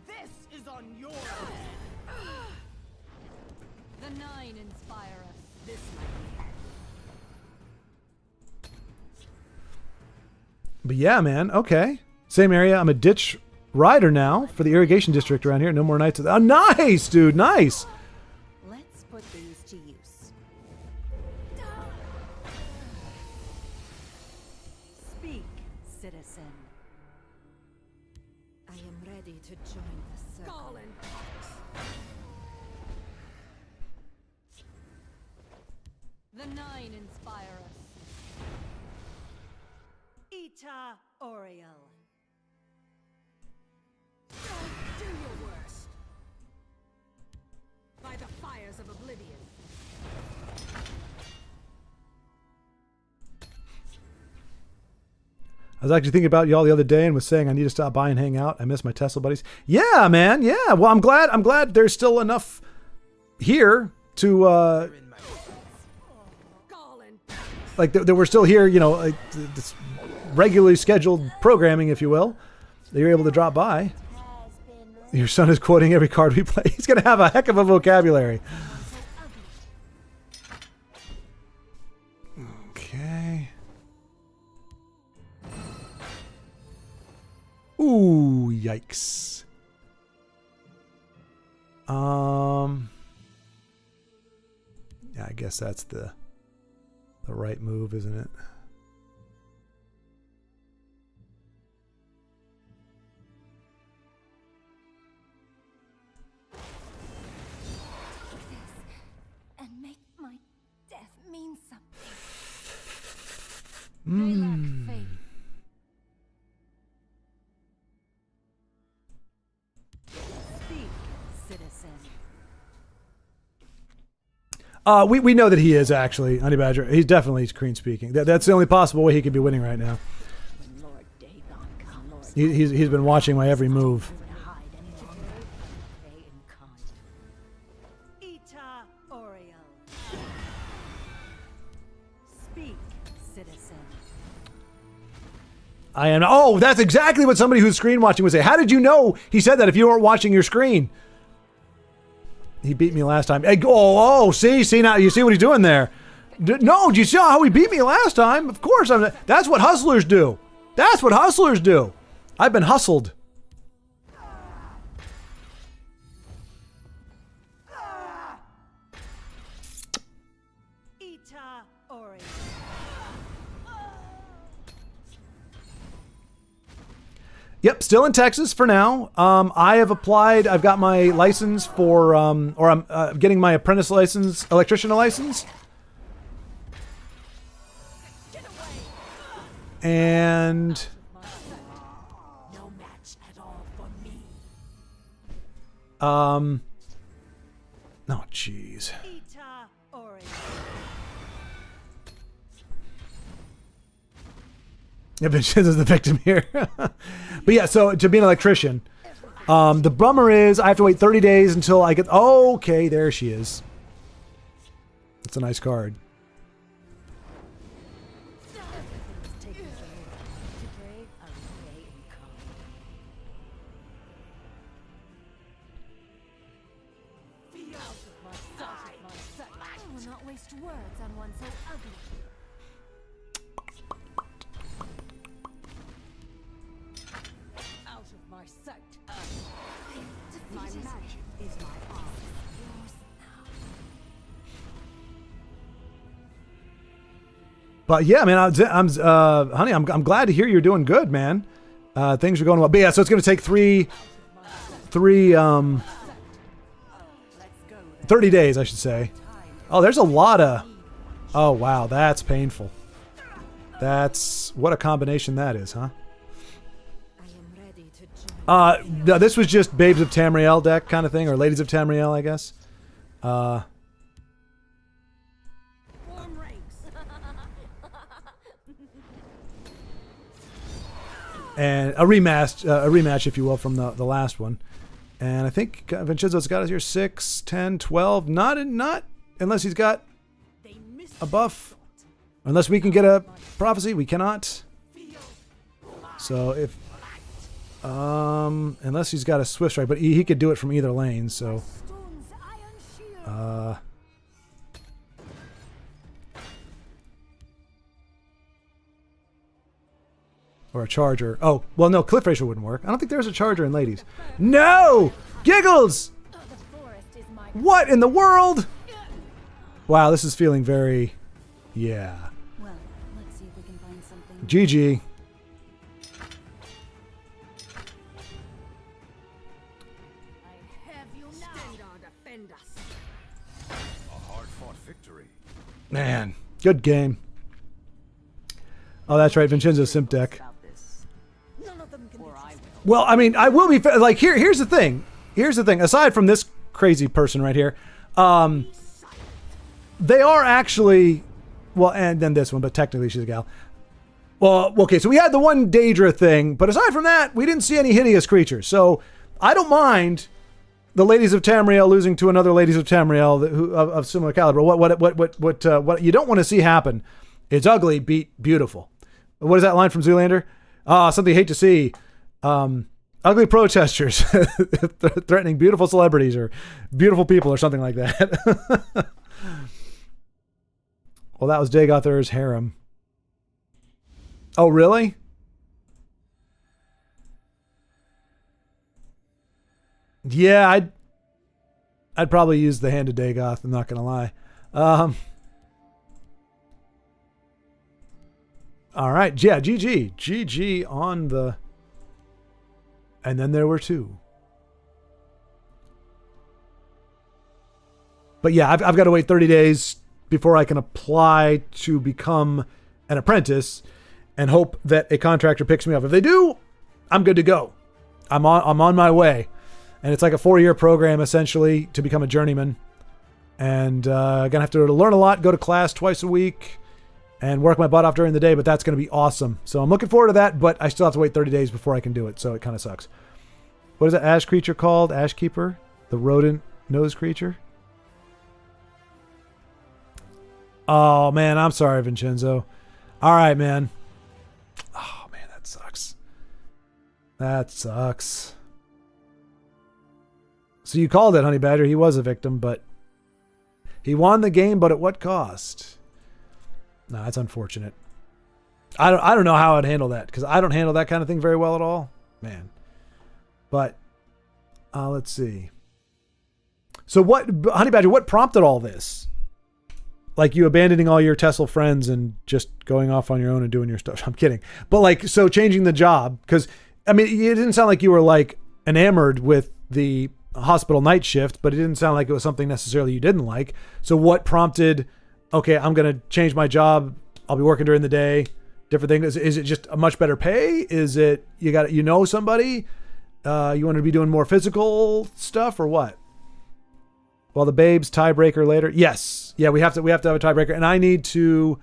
Speaker 5: This is on your
Speaker 6: The nine inspire us. This
Speaker 1: But yeah, man. Okay. Same area. I'm a ditch rider now for the irrigation district around here. No more nights. Oh, nice, dude. Nice.
Speaker 2: Let's put these to use. Speak, citizen. I am ready to join the circle.
Speaker 4: Fallen.
Speaker 6: The nine inspire us.
Speaker 2: Ita Oriel.
Speaker 4: Do your worst. By the fires of oblivion.
Speaker 1: I was actually thinking about y'all the other day and was saying I need to stop by and hang out. I miss my Tesla buddies. Yeah, man. Yeah. Well, I'm glad there's still enough here to like that we're still here, you know, like this regularly scheduled programming, if you will, that you're able to drop by. Your son is quoting every card we play. He's going to have a heck of a vocabulary. Okay. Ooh, yikes. Yeah, I guess that's the right move, isn't it?
Speaker 2: And make my death mean something.
Speaker 4: They lack faith.
Speaker 1: We know that he is actually Honey Badger. He's definitely Korean speaking. That's the only possible way he could be winning right now.
Speaker 6: When Lord Dagon comes,
Speaker 1: He's been watching my every move.
Speaker 6: hide any longer. Pray in kind.
Speaker 2: Ita Oriel. Speak, citizen.
Speaker 1: I am. Oh, that's exactly what somebody who's screen watching would say. How did you know he said that if you weren't watching your screen? He beat me last time. See now, you see what he's doing there. No, do you see how he beat me last time? Of course, that's what hustlers do. That's what hustlers do. I've been hustled.
Speaker 2: Ita Oriel.
Speaker 1: Yep, still in Texas for now. I have applied. I've got my license for, or I'm getting my apprentice license, electrician license. And
Speaker 7: No match at all for me.
Speaker 1: oh, jeez.
Speaker 2: Ita Oriel.
Speaker 1: Yeah, Vincenzo's is the victim here. But yeah, so to be an electrician, the bummer is I have to wait 30 days until I get. Oh, okay, there she is. That's a nice card.
Speaker 6: Everything's taken care of. Today, I will pray in kind. Out of my sight.
Speaker 4: I will not waste words on one so ugly.
Speaker 6: Out of my sight.
Speaker 4: My magic
Speaker 6: Is my arm.
Speaker 4: yours now.
Speaker 1: But yeah, man, honey, I'm glad to hear you're doing good, man. Things are going well. But yeah, so it's going to take 30 days, I should say. Oh, there's a lot of. Oh wow, that's painful. That's what a combination that is, huh?
Speaker 2: I am ready to join.
Speaker 1: No, this was just Babes of Tamriel deck kind of thing, or Ladies of Tamriel, I guess.
Speaker 6: Form ranks.
Speaker 1: And a rematch, if you will, from the last one. And I think Vincenzo's got us here 6, 10, 12. Not unless he's got a buff. Unless we can get a prophecy, we cannot. So if unless he's got a swift strike, but he could do it from either lane. So
Speaker 4: Stone's iron shield.
Speaker 1: or a charger. Oh well, no, Cliff Racer wouldn't work. I don't think there's a charger in ladies. No, Giggles.
Speaker 4: The forest is my
Speaker 1: What in the world? Wow, this is feeling very, yeah.
Speaker 2: Well, let's see if we can find something.
Speaker 1: GG.
Speaker 6: I have you now. Defend us.
Speaker 3: A hard-fought victory.
Speaker 1: Man, good game. Oh, that's right, Vincenzo's Simp deck.
Speaker 6: About this.
Speaker 2: None of them can
Speaker 6: Or
Speaker 2: be
Speaker 6: I will.
Speaker 1: Well, I mean, I will be like here's the thing. Here's the thing. Aside from this crazy person right here, they are actually, well, and then this one, but technically she's a gal. Well, okay, so we had the one Daedra thing, but aside from that, we didn't see any hideous creatures. So I don't mind the Ladies of Tamriel losing to another Ladies of Tamriel of similar caliber. What you don't want to see happen is ugly beat beautiful. What is that line from Zoolander? Something you hate to see. Ugly protesters threatening beautiful celebrities or beautiful people or something like that. Well, that was Dagoth Ur's harem. Oh, really? Yeah, I'd probably use the Hand of Dagoth, I'm not going to lie. All right, yeah, GG. GG on the... And then there were two. But yeah, I've got to wait 30 days before I can apply to become an apprentice and hope that a contractor picks me up. If they do, I'm good to go. I'm on my way. And it's like a 4-year program essentially to become a journeyman. And gonna have to learn a lot, go to class twice a week, and work my butt off during the day, but that's gonna be awesome. So I'm looking forward to that, but I still have to wait 30 days before I can do it, so it kind of sucks. What is that ash creature called? Ash Keeper? The rodent nose creature? Oh, man, I'm sorry, Vincenzo. All right, man. Oh, man, that sucks. That sucks. So you called it, Honey Badger. He was a victim, but he won the game, but at what cost? No, that's unfortunate. I don't know how I'd handle that, because I don't handle that kind of thing very well at all. Man. But let's see. So what, Honey Badger, what prompted all this? Like you abandoning all your Tesla friends and just going off on your own and doing your stuff. I'm kidding. But like, so changing the job, because I mean, it didn't sound like you were like enamored with the hospital night shift, but it didn't sound like it was something necessarily you didn't like. So what prompted, okay, I'm going to change my job. I'll be working during the day. Different thing. Is it just a much better pay? Is it, you know somebody? You want to be doing more physical stuff or what? Well, the babes tiebreaker later. Yes. Yeah, we have to have a tiebreaker. And I need to,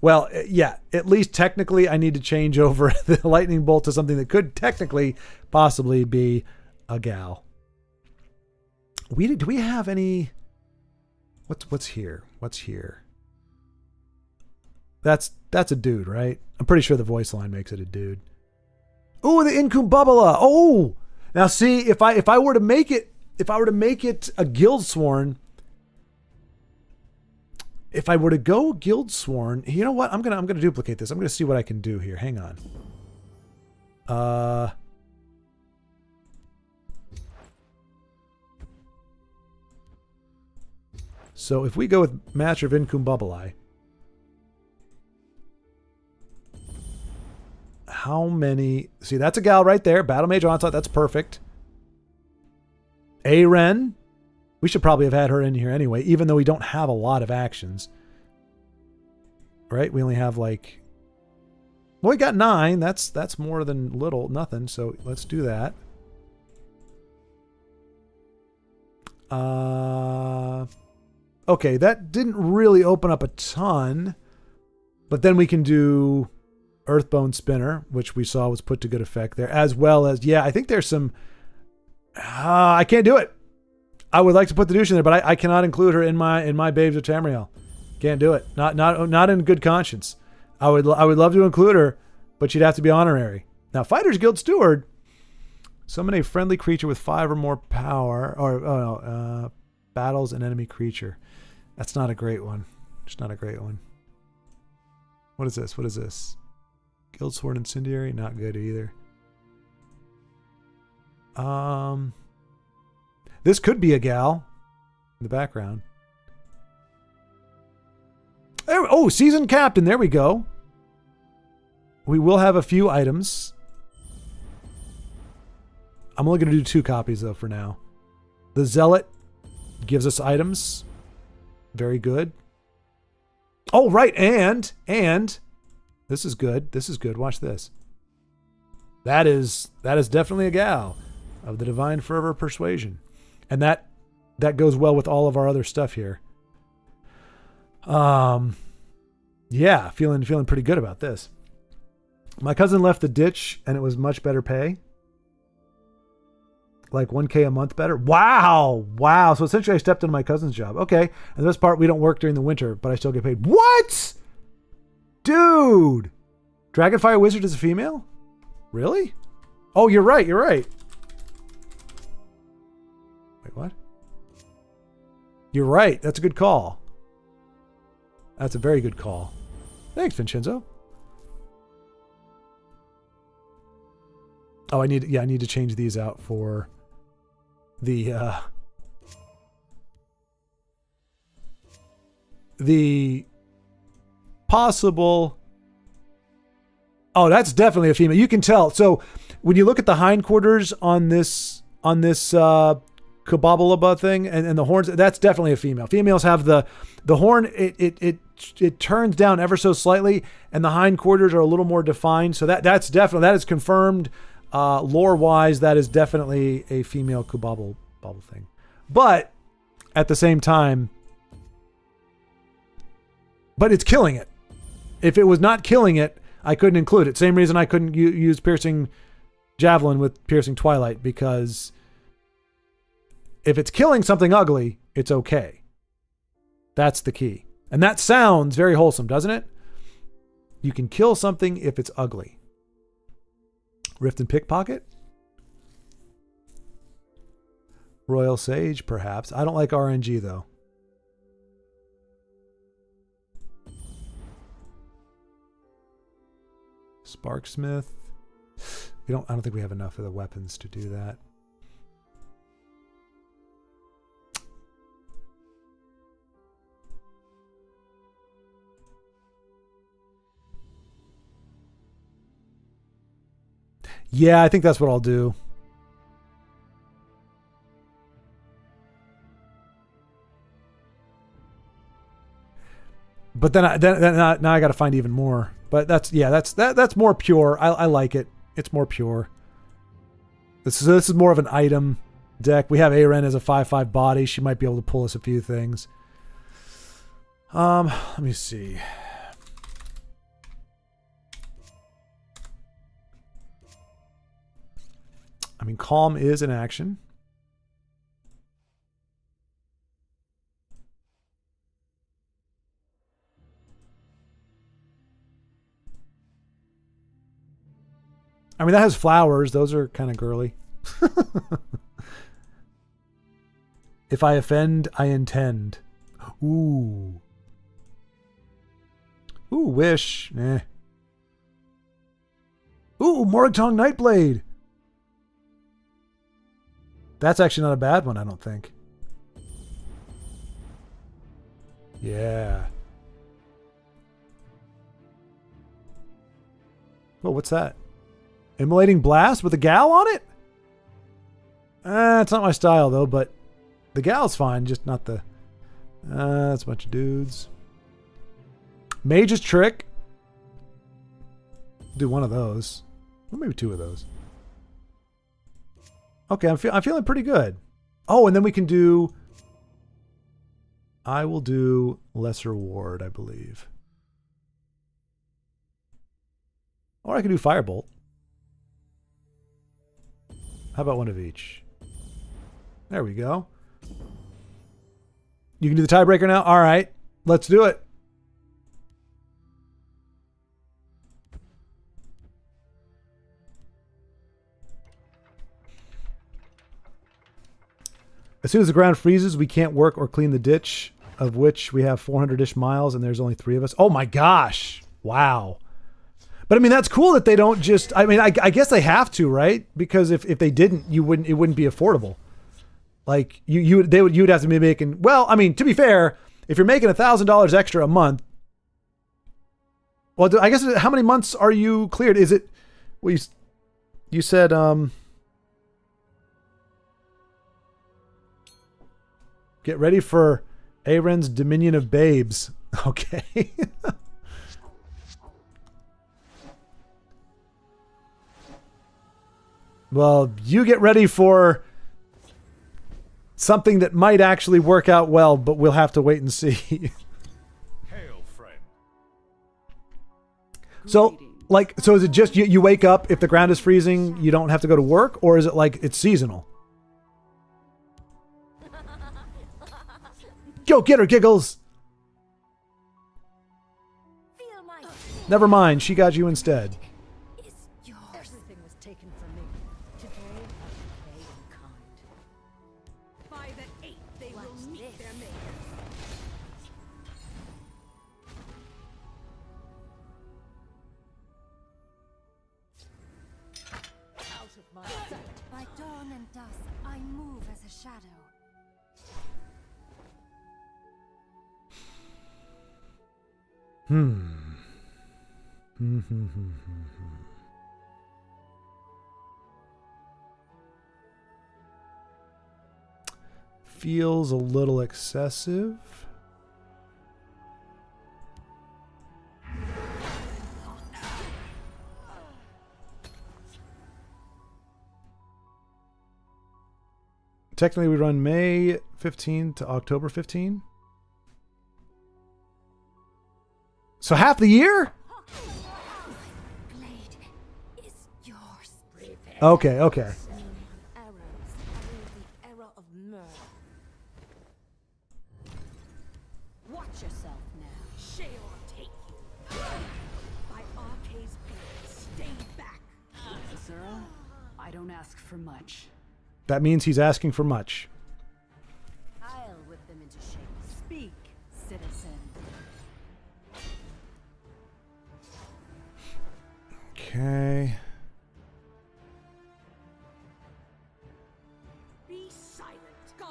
Speaker 1: well, yeah, at least technically I need to change over the lightning bolt to something that could technically possibly be a gal. Do we have any, what's here? What's here? That's a dude, right? I'm pretty sure the voice line makes it a dude. Oh, the Incumbubula. Oh, now see, if I were to make it a Guildsworn, if I were to go Guildsworn, you know what? I'm gonna duplicate this. I'm gonna see what I can do here. Hang on. So if we go with Master of Incumbubuli, how many? See, that's a gal right there. Battle Mage Onslaught. That's perfect. Aren. We should probably have had her in here anyway, even though we don't have a lot of actions. Right? We only have like... Well, we got 9. That's more than nothing. So let's do that. Okay, that didn't really open up a ton. But then we can do Earthbone Spinner, which we saw was put to good effect there, as well as, yeah, I think there's some... I can't do it. I would like to put the douche in there, but I cannot include her in my Babes of Tamriel. Can't do it. Not in good conscience. I would love to include her, but she'd have to be honorary. Now, Fighters Guild Steward. Summon a friendly creature with 5 or more power, or battles an enemy creature. That's not a great one. It's not a great one. What is this? What is this? Guildsworn Incendiary? Not good either. This could be a gal in the background. Oh, Seasoned Captain. There we go. We will have a few items. I'm only going to do 2 copies, though, for now. The Zealot gives us items. Very good. Oh, right. And this is good. This is good. Watch this. That is definitely a gal of the Divine Fervor Persuasion. And that goes well with all of our other stuff here. Yeah, feeling pretty good about this. My cousin left the ditch and it was much better pay. Like 1K a month better. Wow. So essentially I stepped into my cousin's job. Okay. And the best part, we don't work during the winter, but I still get paid. What? Dude. Dragonfire Wizard is a female? Really? Oh, you're right. Wait, what? You're right. That's a good call. That's a very good call. Thanks, Vincenzo. Oh, I need to change these out for the possible. Oh, that's definitely a female. You can tell. So when you look at the hindquarters on this Kababalaba thing and the horns, that's definitely a female. Females have the horn. It turns down ever so slightly, and the hindquarters are a little more defined. So that is confirmed. Lore wise, that is definitely a female Kababble thing. But at the same time. But it's killing it. If it was not killing it, I couldn't include it. Same reason I couldn't use Piercing Javelin with Piercing Twilight, because if it's killing something ugly, it's okay. That's the key. And that sounds very wholesome, doesn't it? You can kill something if it's ugly. Rift and Pickpocket? Royal Sage, perhaps. I don't like RNG, though. Sparksmith. I don't think we have enough of the weapons to do that. Yeah, I think that's what I'll do. But then now I got to find even more. But that's more pure. I like it. It's more pure. This is more of an item deck. We have Aren as a 5/5 body. She might be able to pull us a few things. Let me see. I mean, Calm is an action. I mean, that has flowers. Those are kind of girly. If I offend, I intend. Ooh. Ooh, Wish. Eh. Ooh, Morgtong Nightblade. That's actually not a bad one, I don't think. Yeah. Oh, what's that? Immolating Blast with a gal on it? It's not my style, though, but the gal's fine, just not the... that's a bunch of dudes. Mage's Trick. Do one of those. Or maybe two of those. Okay, I'm feeling pretty good. Oh, and then we can do... I will do Lesser Ward, I believe. Or I can do Firebolt. How about one of each? There we go. You can do the tiebreaker now? All right. Let's do it. As soon as the ground freezes, we can't work or clean the ditch, of which we have 400-ish miles, and there's only 3 of us. Oh my gosh. Wow. But I mean, that's cool that they don't just, I mean, I guess they have to, right? Because if they didn't, it wouldn't be affordable. Like you'd have to be making, well, I mean, to be fair, if you're making $1,000 extra a month, well, I guess, how many months are you cleared? Is it, well, you said, get ready for Aren's Dominion of Babes. Okay. Well, you get ready for something that might actually work out well, but we'll have to wait and see.
Speaker 3: Hail, friend.
Speaker 1: So, like, so is it just you wake up, if the ground is freezing, you don't have to go to work? Or is it like it's seasonal? Go get her, Giggles!
Speaker 4: Feel my
Speaker 1: Never mind, she got you instead.
Speaker 4: is yours.
Speaker 6: Everything was taken from me. Today, I pay in kind. By the 8th, they will
Speaker 4: Watch
Speaker 6: meet
Speaker 4: this.
Speaker 6: their maker. Out of my sight.
Speaker 4: By dawn and dusk, I move as a shadow.
Speaker 1: Feels a little excessive. Technically, we run May 15 to October 15. So half the year?
Speaker 2: Blade is yours.
Speaker 1: Okay.
Speaker 2: Arrows carrying the error of murder.
Speaker 6: Watch yourself now. Sheol take you. By Arcade's blade, stay back.
Speaker 8: Azura, I don't ask for much.
Speaker 1: That means he's asking for much.
Speaker 6: I'll whip them into shape.
Speaker 8: Speak, citizen.
Speaker 1: Okay.
Speaker 6: Be silent. Go.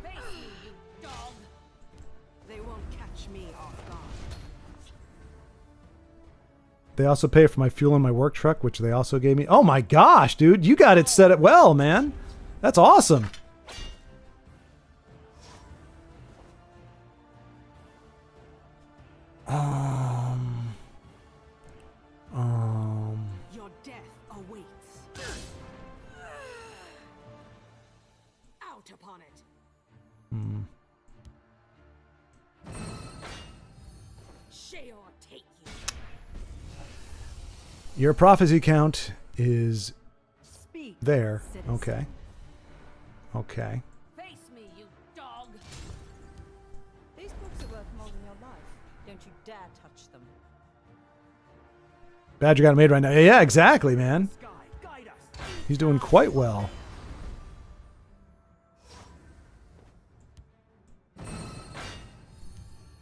Speaker 6: Face me, you dog. They won't catch me off guard.
Speaker 1: They also pay for my fuel in my work truck, which they also gave me. Oh my gosh, dude. You got it set up well, man. That's awesome.
Speaker 6: Your death awaits. Out upon it. Sheol take you.
Speaker 1: Your prophecy count is
Speaker 8: Speak,
Speaker 1: there.
Speaker 8: citizen.
Speaker 1: Okay. Okay.
Speaker 6: Face me, you dog.
Speaker 4: These books are worth more than your life. Don't you dare touch them.
Speaker 1: Badger got it made right now. Yeah, exactly, man.
Speaker 5: Sky, guide us.
Speaker 1: He's doing quite well.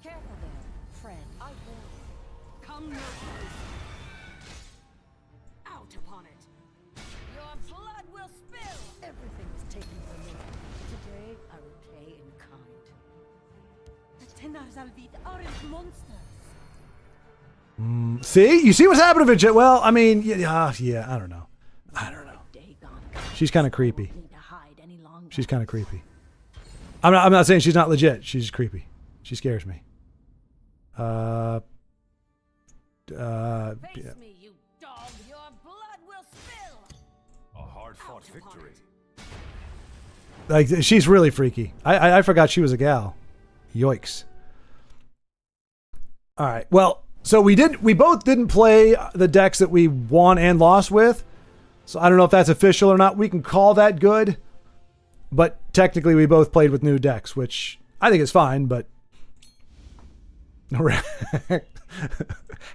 Speaker 2: Careful there, friend. I will.
Speaker 6: Come no closer. Out upon it.
Speaker 4: Your blood will spill.
Speaker 2: Everything was taken from me. Today I repay in kind. The Tenars Alvid aren't monsters.
Speaker 1: See? You see what's happening, Vincent? Well, I mean, yeah, I don't know.
Speaker 2: Day gone.
Speaker 1: She's kind of creepy.
Speaker 2: Need to hide any longer.
Speaker 1: She's kind of creepy. I'm not saying she's not legit. She's creepy. She scares me.
Speaker 6: Face
Speaker 1: Yeah.
Speaker 6: me, you dog.
Speaker 4: Your blood will spill.
Speaker 3: A hard-fought victory.
Speaker 1: Like, she's really freaky. I forgot she was a gal. Yoicks. All right. Well, so we both didn't play the decks that we won and lost with. So I don't know if that's official or not. We can call that good. But technically we both played with new decks, which I think is fine, but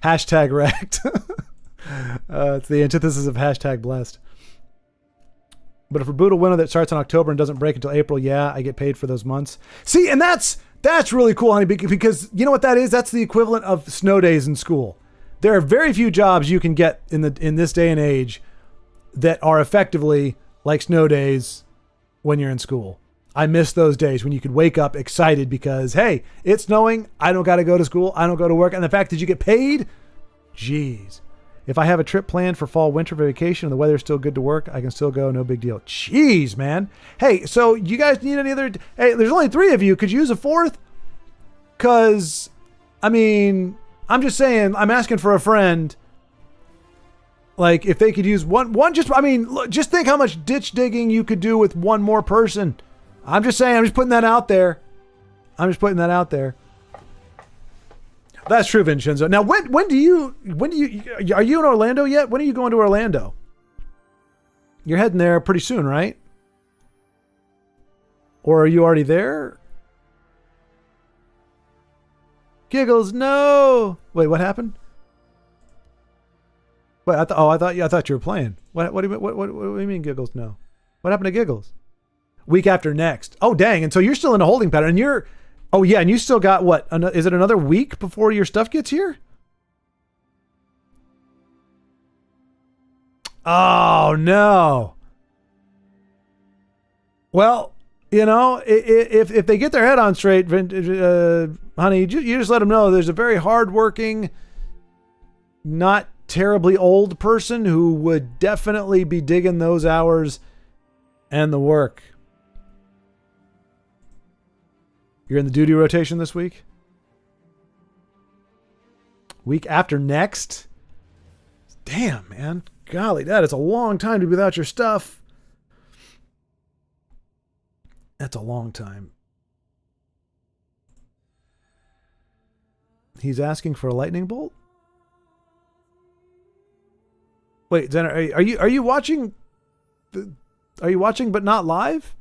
Speaker 1: hashtag wrecked. It's the antithesis of hashtag blessed. But if a brutal winter that starts in October and doesn't break until April, yeah, I get paid for those months. See, and that's really cool, honey, because you know what that is? That's the equivalent of snow days in school. There are very few jobs you can get in this day and age that are effectively like snow days when you're in school. I miss those days when you could wake up excited because, hey, it's snowing. I don't got to go to school. I don't go to work. And the fact that you get paid, geez. If I have a trip planned for fall, winter vacation and the weather's still good to work, I can still go. No big deal. Jeez, man. Hey, so you guys need any other... Hey, there's only 3 of you. Could you use a 4th? Because, I mean, I'm just saying, I'm asking for a friend. Like, if they could use one just... I mean, look, just think how much ditch digging you could do with one more person. I'm just saying, I'm just putting that out there. That's true, Vincenzo. Now, when do you, are you in Orlando yet? When are you going to Orlando? You're heading there pretty soon, right? Or are you already there? Giggles, no. Wait, what happened? Wait, I thought you were playing. What do you mean, Giggles? No. What happened to Giggles? Week after next. Oh, dang. And so you're still in a holding pattern. And oh yeah, and you still got what? Is it another week before your stuff gets here? Oh no. Well, you know, if they get their head on straight, honey, you just let them know there's a very hardworking, not terribly old person who would definitely be digging those hours and the work. You're in the duty rotation this week? Week after next? Damn, man. Golly, that is a long time to be without your stuff. That's a long time. He's asking for a lightning bolt? Wait, Zen, are you watching? Are you watching but not live?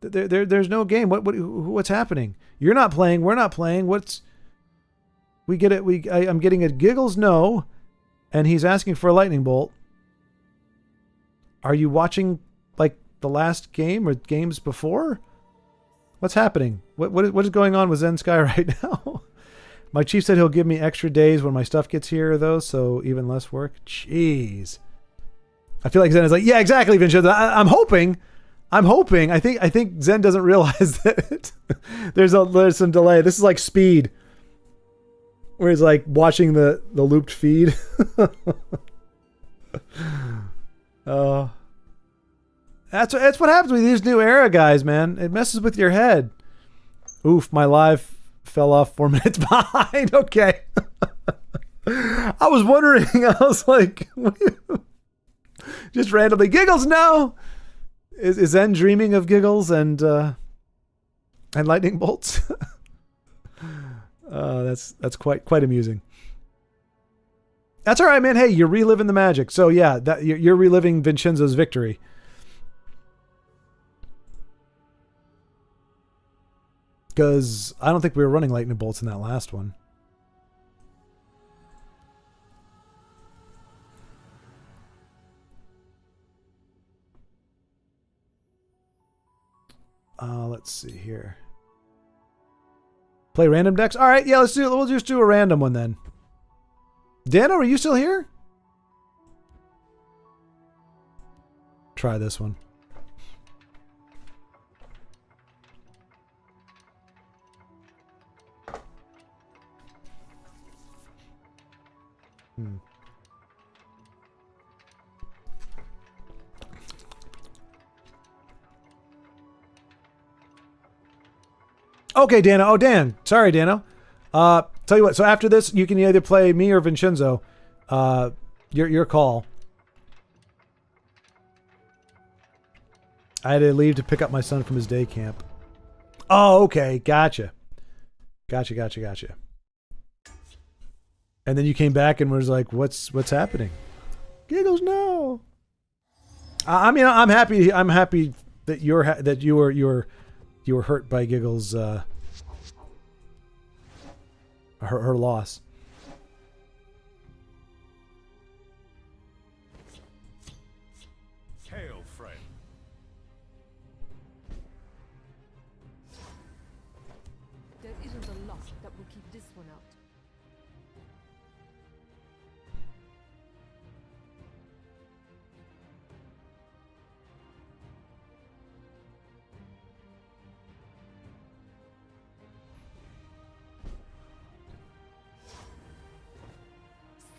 Speaker 1: There's no game. What's happening? You're not playing. We're not playing. We get it. I'm getting a giggles no, and he's asking for a lightning bolt. Are you watching like the last game or games before? What's happening? What is going on with Zen Sky right now? My chief said he'll give me extra days when my stuff gets here, though, so even less work. Jeez. I feel like Zen is like, yeah, exactly, Vincenzo. I'm hoping. I think Zen doesn't realize that there's some delay. This is like Speed, where he's like watching the looped feed. That's what happens with these new era guys, man. It messes with your head. Oof, my live fell off 4 minutes behind. Okay. I was wondering, I was like, just randomly, giggles no. Is Zen dreaming of giggles and lightning bolts? That's quite amusing. That's all right, man. Hey, you're reliving the magic. So yeah, that you're reliving Vincenzo's victory. Because I don't think we were running lightning bolts in that last one. Let's see here. Play random decks? All right, yeah, we'll just do a random one then. Dano, are you still here? Try this one. Okay, Dano. Oh, Dan. Sorry, Dano. Tell you what. So after this, you can either play me or Vincenzo. Your call. I had to leave to pick up my son from his day camp. Oh, okay. Gotcha. And then you came back and was like, "What's happening?" Giggles, no. I mean, I'm happy. I'm happy that you were hurt by Giggles. Her loss.
Speaker 5: Hail, friend.
Speaker 6: There isn't a lot that will keep this one out.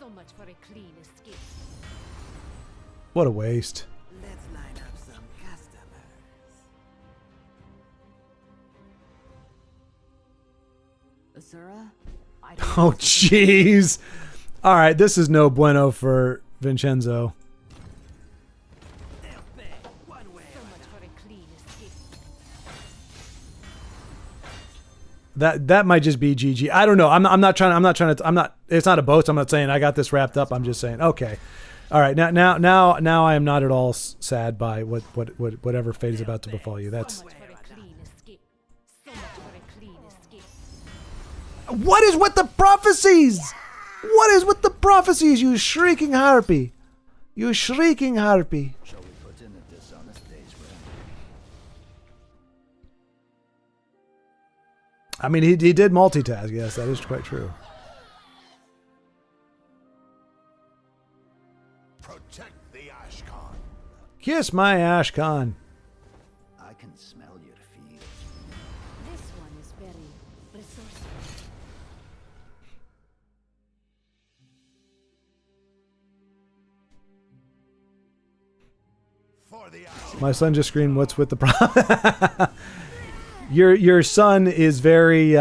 Speaker 6: So much for a clean escape.
Speaker 1: What a waste.
Speaker 7: Let's line up some customers.
Speaker 8: Azura? I don't
Speaker 1: Oh, jeez. All right, this is no bueno for Vincenzo.
Speaker 7: They'll pay one way
Speaker 6: So much for a clean escape.
Speaker 1: That might just be GG. I don't know. It's not a boast. I'm not saying I got this wrapped up. I'm just saying, okay. All right. Now I am not at all sad by whatever fate is about to befall you. That's
Speaker 6: So much for a clean escape. So much for a clean escape.
Speaker 1: what is with the prophecies? What is with the prophecies, you shrieking harpy? You shrieking harpy.
Speaker 7: Shall we put in a dishonest day's rent?
Speaker 1: I mean, he did multitask. Yes, that is quite true.
Speaker 3: Protect the Ashkan.
Speaker 1: Kiss my Ashkan.
Speaker 7: I can smell your feet.
Speaker 2: This one is very resourceful.
Speaker 3: For the Ashkan.
Speaker 1: My son just screamed, "What's with the problem?" Your son is very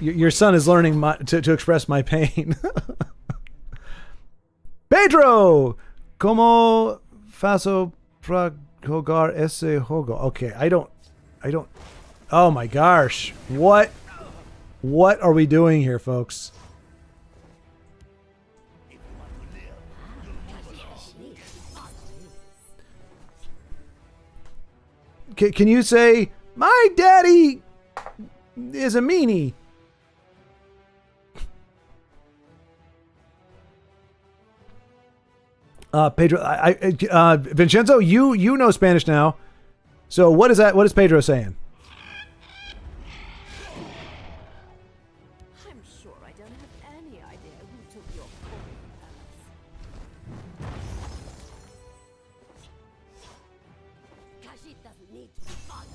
Speaker 1: your son is learning to express my pain. Pedro! Como faço para jogar esse jogo? Okay, I don't... Oh my gosh. What are we doing here, folks? Can you say, my daddy is a meanie? Pedro, Vincenzo, you know Spanish now. So what is that? What is Pedro saying?
Speaker 2: I'm sure I don't have any idea who took your coin, Khajiit doesn't need to be followed.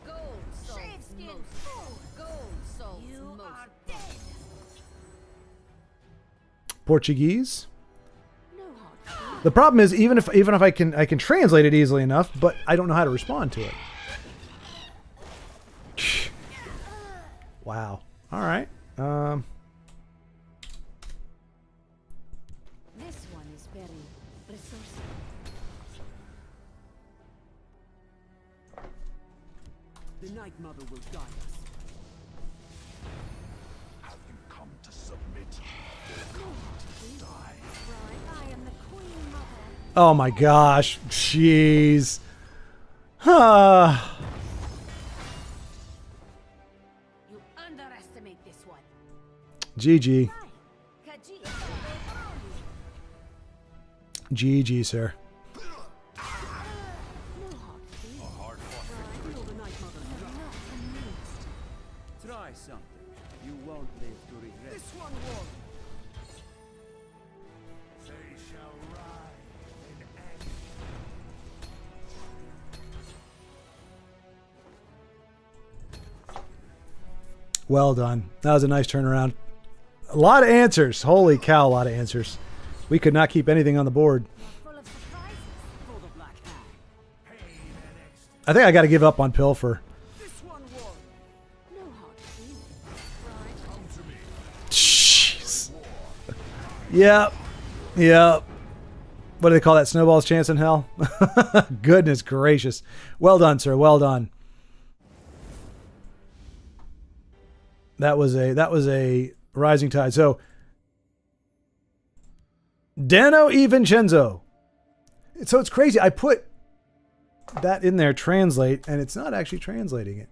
Speaker 4: Gold solves
Speaker 2: Sheepskin
Speaker 4: most.
Speaker 2: forward.
Speaker 4: Gold solves
Speaker 2: You
Speaker 4: most.
Speaker 2: are dead.
Speaker 1: Portuguese.
Speaker 2: No hard feelings.
Speaker 1: The problem is even if I can translate it easily enough, but I don't know how to respond to it. Wow. All right.
Speaker 2: This one is very resourceful.
Speaker 5: The Night Mother will guide us.
Speaker 3: Have you come to submit? Die.
Speaker 2: Right, I am the Queen Mother.
Speaker 1: Oh my gosh. Jeez. Ah.
Speaker 2: You underestimate this one.
Speaker 1: GG.
Speaker 2: Khajiit.
Speaker 1: GG, sir.
Speaker 2: No hard feelings.
Speaker 5: Feel the Night Mother's wrath. Try something. You won't live to regret. This one won't.
Speaker 3: They shall rise in anger.
Speaker 1: Well done. That was a nice turnaround. A lot of answers. Holy cow, a lot of answers. We could not keep anything on the board.
Speaker 2: Full of surprises.
Speaker 5: For the Black Hand.
Speaker 3: Pain and ecstasy.
Speaker 1: I think I got to give up on Pilfer.
Speaker 5: This one won't.
Speaker 2: No hard feelings. Right.
Speaker 3: Come to me.
Speaker 1: Jeez. Yep. Yep. What do they call that? Snowball's chance in hell? Goodness gracious. Well done, sir. Well done. That was a rising tide. So Dano e Vincenzo. So it's crazy. I put that in there, translate, and it's not actually translating it.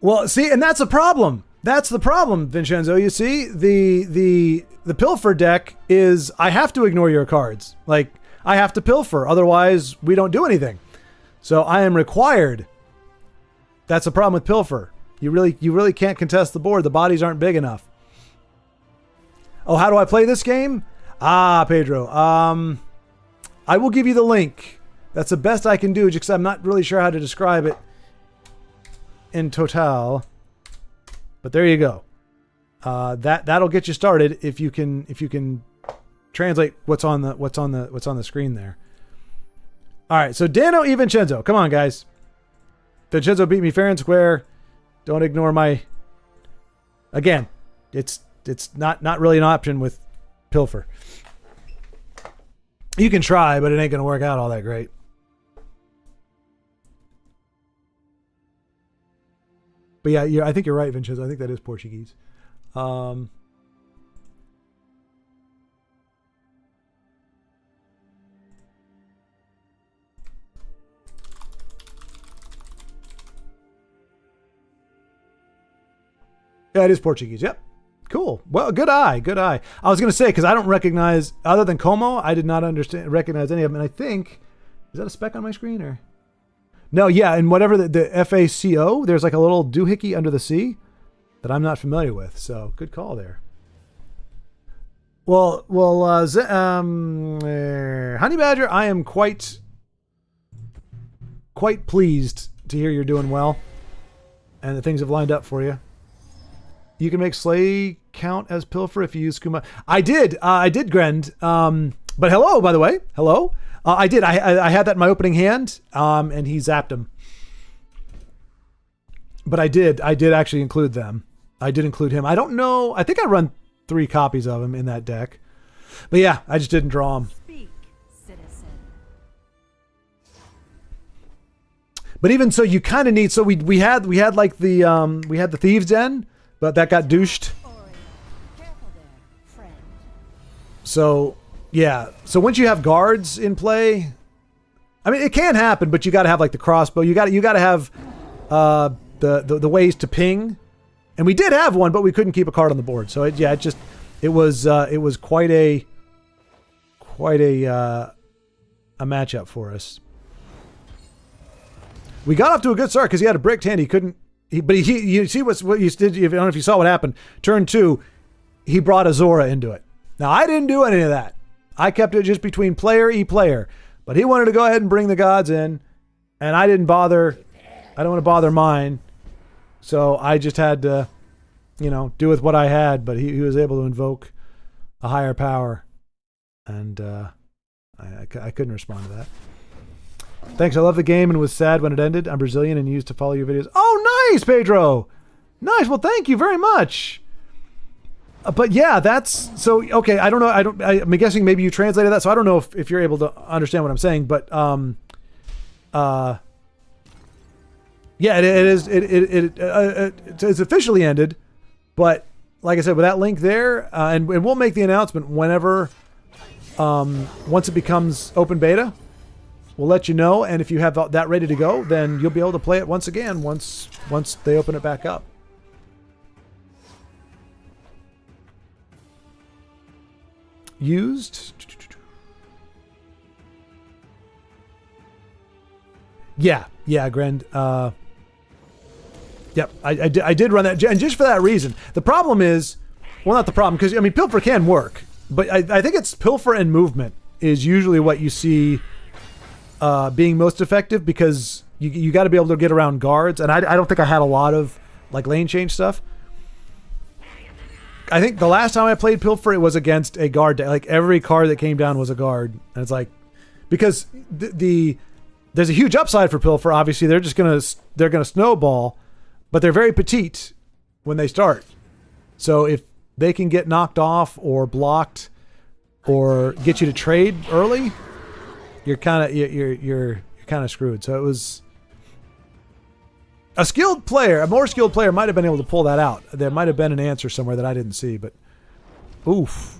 Speaker 1: Well, see, and that's a problem. That's the problem, Vincenzo. You see, the pilfer deck is I have to ignore your cards. Like I have to pilfer, otherwise we don't do anything. So I am required. That's the problem with pilfer. You really can't contest the board. The bodies aren't big enough. Oh, how do I play this game? Ah, Pedro. I will give you the link. That's the best I can do, just because I'm not really sure how to describe it in total. But there you go. That'll get you started if you can translate what's on the screen there. All right, so Dano e Vincenzo. Come on, guys. Vincenzo beat me fair and square. Don't ignore my. Again, it's not really an option with pilfer. You can try, but it ain't gonna work out all that great. But yeah, I think you're right, Vincenzo. I think that is Portuguese. Yeah, it is Portuguese. Yep. Cool. Well, good eye. Good eye. I was going to say, because I don't recognize, other than Como, I did not recognize any of them. And I think, is that a speck on my screen or? No, yeah. And whatever the FACO, there's like a little doohickey under the C that I'm not familiar with. So good call there. Well, Honey Badger, I am quite pleased to hear you're doing well and that things have lined up for you. You can make Slay count as Pilfer if you use Kuma. I did, Grend. But hello, by the way. Hello. I did. I had that in my opening hand, and he zapped him. But I did actually include them. I did include him. I don't know. I think I run 3 copies of him in that deck. But yeah, I just didn't draw him.
Speaker 6: Speak, citizen.
Speaker 1: But even so, you kind of need. So we had like the we had the Thieves' Den, but that got douched.
Speaker 6: Careful there, friend.
Speaker 1: So yeah. So once you have guards in play, I mean it can happen, but you got to have like the crossbow. You got to have the ways to ping, and we did have one, but we couldn't keep a card on the board. So it was quite a matchup for us. We got off to a good start because he had a bricked hand. He couldn't. You see what you did. I don't know if you saw what happened. Turn 2, he brought Azora into it. Now I didn't do any of that. I kept it just between player player. But he wanted to go ahead and bring the gods in, and I didn't bother. I don't want to bother mine, so I just had to, do with what I had. But he was able to invoke a higher power, and I couldn't respond to that. Thanks. I love the game and was sad when it ended. I'm Brazilian and used to follow your videos. Oh, nice, Pedro. Nice. Well, thank you very much. But yeah, that's so okay. I don't know. I'm guessing maybe you translated that, so I don't know if you're able to understand what I'm saying. But yeah, it is. It's officially ended. But like I said, with that link there, and we'll make the announcement whenever, once it becomes open beta. We'll let you know, and if you have that ready to go, then you'll be able to play it once again once they open it back up. Used. Yeah, Grand. Yep, I did run that, and just for that reason. The problem is, well, not the problem, because I mean, Pilfer can work, but I think it's Pilfer and movement is usually what you see being most effective, because you got to be able to get around guards, and I don't think I had a lot of like lane change stuff. I think the last time I played Pilfer, it was against a guard deck. Like every card that came down was a guard, and it's like because there's a huge upside for Pilfer. Obviously, they're gonna snowball, but they're very petite when they start. So if they can get knocked off or blocked or get you to trade early, you're kind of screwed. So it was a more skilled player might have been able to pull that out. There might have been an answer somewhere that I didn't see, but oof.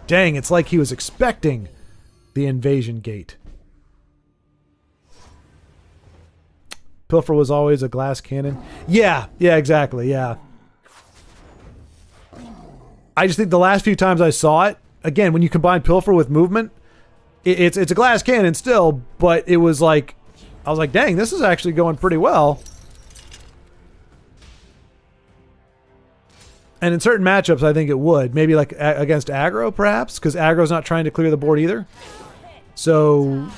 Speaker 1: Dang, it's like he was expecting the invasion gate. Pilfer was always a glass cannon. Yeah, exactly, yeah. I just think the last few times I saw it, again, when you combine Pilfer with movement, it's a glass cannon still, but it was like, I was like, dang, this is actually going pretty well. And in certain matchups, I think it would. Maybe like against aggro, perhaps, because aggro's not trying to clear the board either. So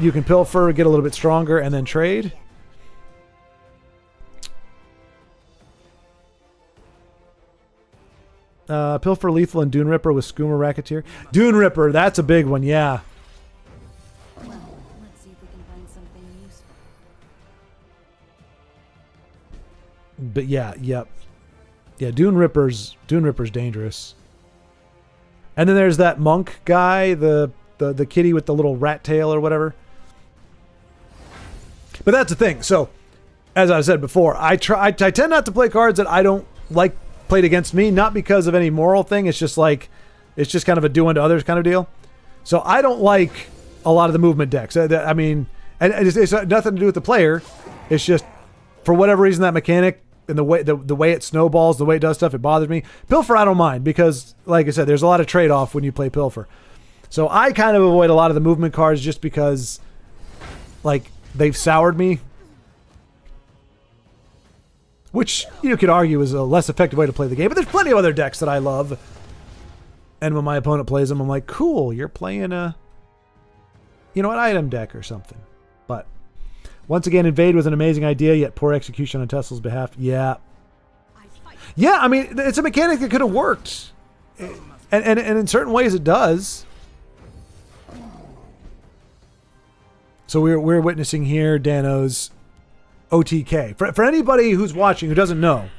Speaker 1: you can Pilfer, get a little bit stronger, and then trade. Pilfer, Lethal, and Dune Ripper with Skoomer Racketeer. Dune Ripper, that's a big one, yeah.
Speaker 6: Well, let's see if we can find something useful.
Speaker 1: But yeah, Dune Ripper's dangerous. And then there's that monk guy, the kitty with the little rat tail or whatever. But that's the thing. So, as I said before, I tend not to play cards that I don't like played against me, not because of any moral thing. It's just kind of a do unto others kind of deal. So I don't like a lot of the movement decks. I mean, and it's nothing to do with the player. It's just for whatever reason that mechanic and the way it snowballs, the way it does stuff, it bothers me. Pilfer, I don't mind because, like I said, there's a lot of trade-off when you play Pilfer. So I kind of avoid a lot of the movement cards just because, like, they've soured me. Which you could argue is a less effective way to play the game. But there's plenty of other decks that I love. And when my opponent plays them, I'm like, cool, you're playing an item deck or something. But once again, Invade was an amazing idea, yet poor execution on Tesla's behalf. Yeah.
Speaker 6: I
Speaker 1: Yeah, I mean, it's a mechanic that could have worked. And in certain ways it does. So we're witnessing here Dano's OTK. For anybody who's watching who doesn't know,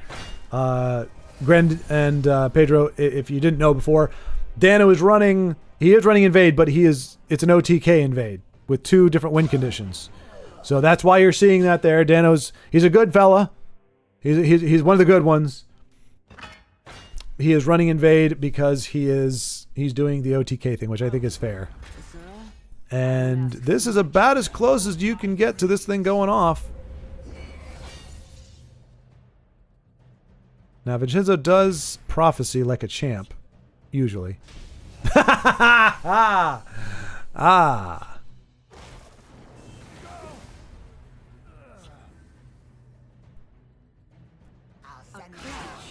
Speaker 1: Gren and Pedro, if you didn't know before, Dano is running. He is running invade, but it's an OTK invade with 2 different win conditions. So that's why you're seeing that there. He's a good fella. He's one of the good ones. He is running invade because he's doing the OTK thing, which I think is fair. And this is about as close as you can get to this thing going off. Now, Vincenzo does prophecy like a champ, usually. Ah.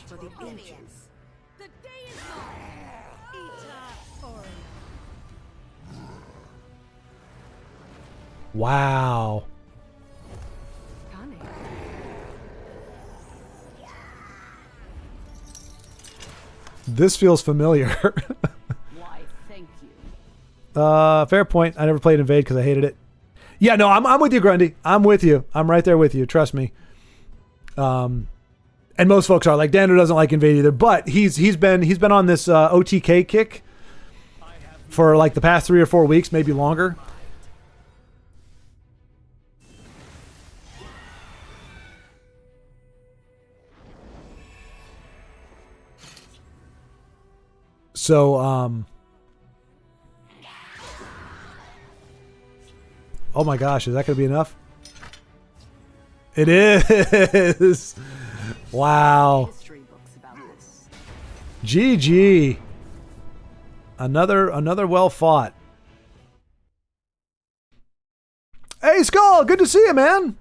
Speaker 6: For the ancients.
Speaker 4: The day is long.
Speaker 6: Ita Orion.
Speaker 1: Wow.
Speaker 6: Cunning.
Speaker 1: This feels familiar.
Speaker 8: Why, thank you.
Speaker 1: Fair point. I never played Invade because I hated it. Yeah, no, I'm with you, Grundy. I'm with you. I'm right there with you. Trust me. And most folks are like, Dano doesn't like Invade either, but he's been on this OTK kick for like the past 3 or 4 weeks, maybe longer. So, oh my gosh, is that going to be enough? It is. Wow.
Speaker 8: History books about this.
Speaker 1: GG. Another well fought. Hey Skull, good to see you, man.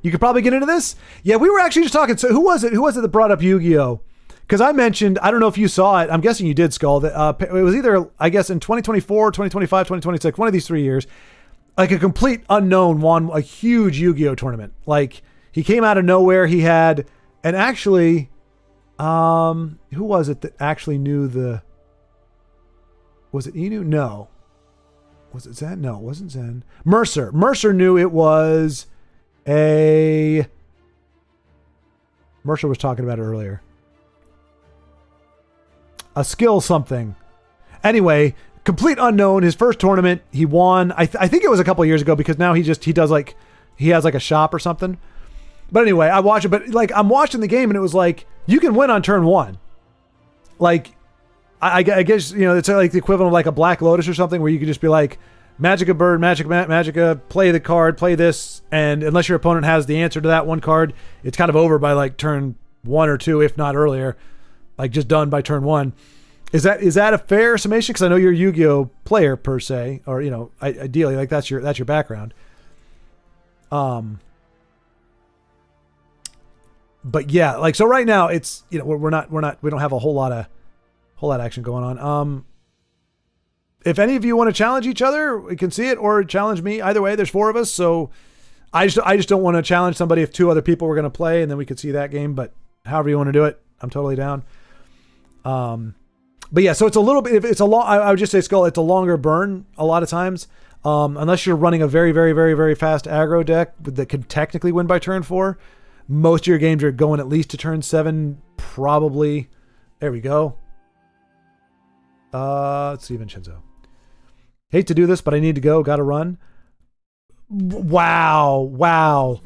Speaker 1: You could probably get into this. Yeah, we were actually just talking. So who was it that brought up Yu-Gi-Oh? Because I mentioned, I don't know if you saw it. I'm guessing you did, Skull. That it was either, I guess, in 2024, 2025, 2026, one of these 3 years, like a complete unknown won a huge Yu-Gi-Oh tournament. Like he came out of nowhere. He had, and actually, who was it that actually knew the? Was it Inu? No. Was it Zen? No, it wasn't Zen. Mercer. Mercer knew it was a. Mercer was talking about it earlier. A skill something. Anyway, complete unknown. His first tournament, he won. I think it was a couple of years ago because now he has like a shop or something. But anyway, I watch it. But like I'm watching the game and it was like you can win on turn 1. Like I guess it's like the equivalent of like a Black Lotus or something where you could just be like Magica Bird, Magica, play the card, play this, and unless your opponent has the answer to that one card, it's kind of over by like turn 1 or 2, if not earlier. Like just done by turn 1. Is that a fair summation? Because I know you're a Yu-Gi-Oh player per se, or ideally like that's your background. But yeah, like so right now it's we don't have a whole lot of action going on. If any of you want to challenge each other, we can see it, or challenge me. Either way, there's 4 of us, so I just don't want to challenge somebody if 2 other people were going to play, and then we could see that game. But however you want to do it, I'm totally down. But yeah, so it's a little bit, if it's a long, I would just say Skull, it's a longer burn a lot of times. Unless you're running a very, very, very, very fast aggro deck that could technically win by turn 4. Most of your games are going at least to turn 7, probably. There we go. Let's see, Vincenzo. Hate to do this, but I need to go. Got to run. Wow.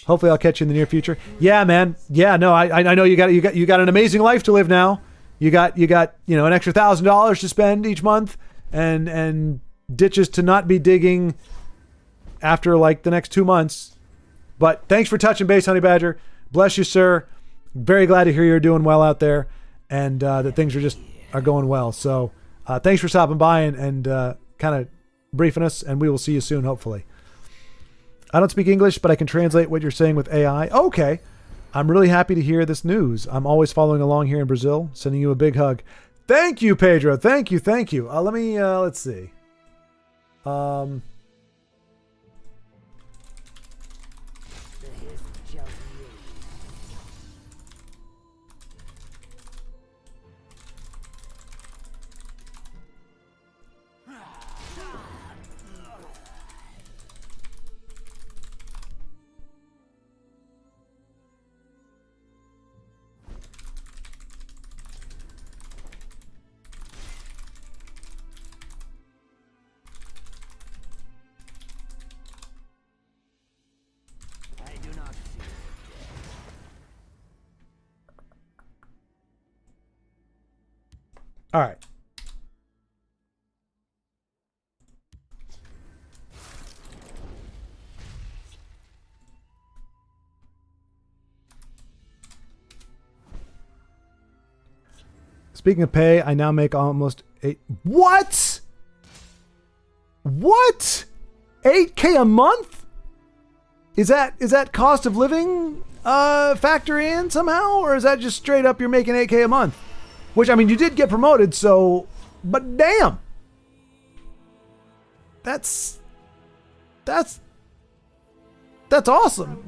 Speaker 1: Hopefully I'll catch you in the near future. Yeah, man. Yeah, no, I know you got an amazing life to live now. You got an extra $1,000 to spend each month and ditches to not be digging after like the next 2 months. But thanks for touching base, Honey Badger. Bless you, sir. Very glad to hear you're doing well out there and that things are going well. So thanks for stopping by and kind of briefing us, and we will see you soon, hopefully. I don't speak English, but I can translate what you're saying with AI. Okay. I'm really happy to hear this news. I'm always following along here in Brazil. Sending you a big hug. Thank you, Pedro. Thank you. Let's see. All right. Speaking of pay, I now make almost 8. What? What? 8K a month? Is that cost of living factor in somehow, or is that just straight up you're making 8K a month? Which, I mean, you did get promoted, so, but damn. That's awesome.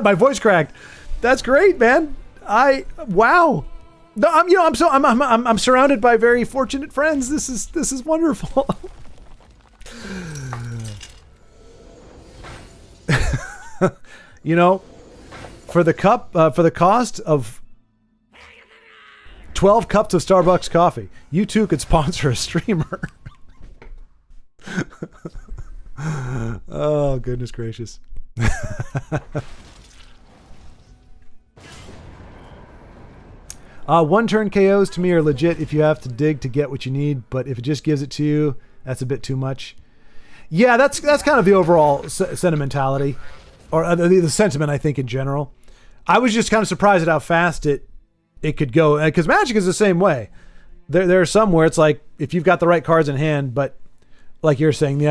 Speaker 1: My voice cracked. That's great, man. Wow. No, I'm surrounded by very fortunate friends. This is wonderful. You know, for the cost of 12 cups of Starbucks coffee, you too could sponsor a streamer. Oh, goodness gracious. One turn KOs to me are legit if you have to dig to get what you need, but if it just gives it to you, that's a bit too much. Yeah, that's kind of the overall sentimentality, or the sentiment, I think, in general. I was just kind of surprised at how fast it could go, because Magic is the same way. There are some where it's like, if you've got the right cards in hand, but like you're saying, the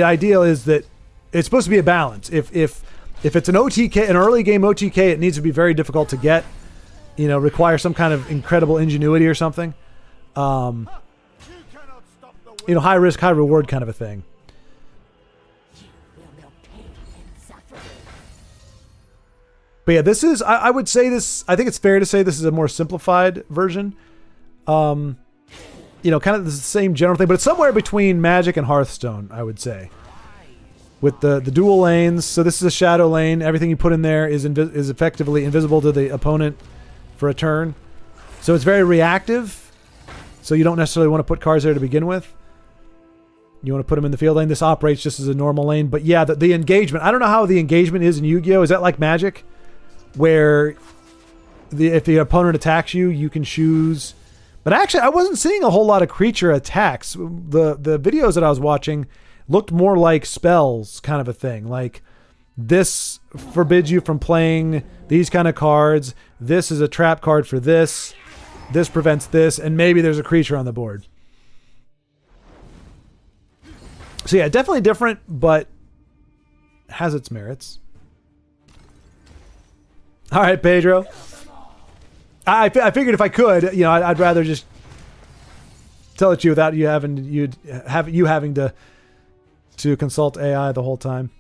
Speaker 1: ideal is that it's supposed to be a balance. If it's an OTK, an early game OTK, it needs to be very difficult to get. You know, require some kind of incredible ingenuity or something. You know, high risk, high reward kind of a thing. But yeah, this is, I would say this, I think it's fair to say this is a more simplified version. You know, kind of the same general thing, but it's somewhere between Magic and Hearthstone, I would say. With the dual lanes. So this is a shadow lane. Everything you put in there is effectively invisible to the opponent for a turn. So it's very reactive. So you don't necessarily want to put cards there to begin with. You want to put them in the field lane. This operates just as a normal lane. But yeah, the engagement. I don't know how the engagement is in Yu-Gi-Oh! Is that like Magic? Where if the opponent attacks you, you can choose. But actually, I wasn't seeing a whole lot of creature attacks. The videos that I was watching looked more like spells kind of a thing. Like, this forbids you from playing these kind of cards. This is a trap card for this. This prevents this. And maybe there's a creature on the board. So yeah, definitely different, but has its merits. All right, Pedro. I figured if I could, you know, I'd rather just tell it to you without you having to consult AI the whole time.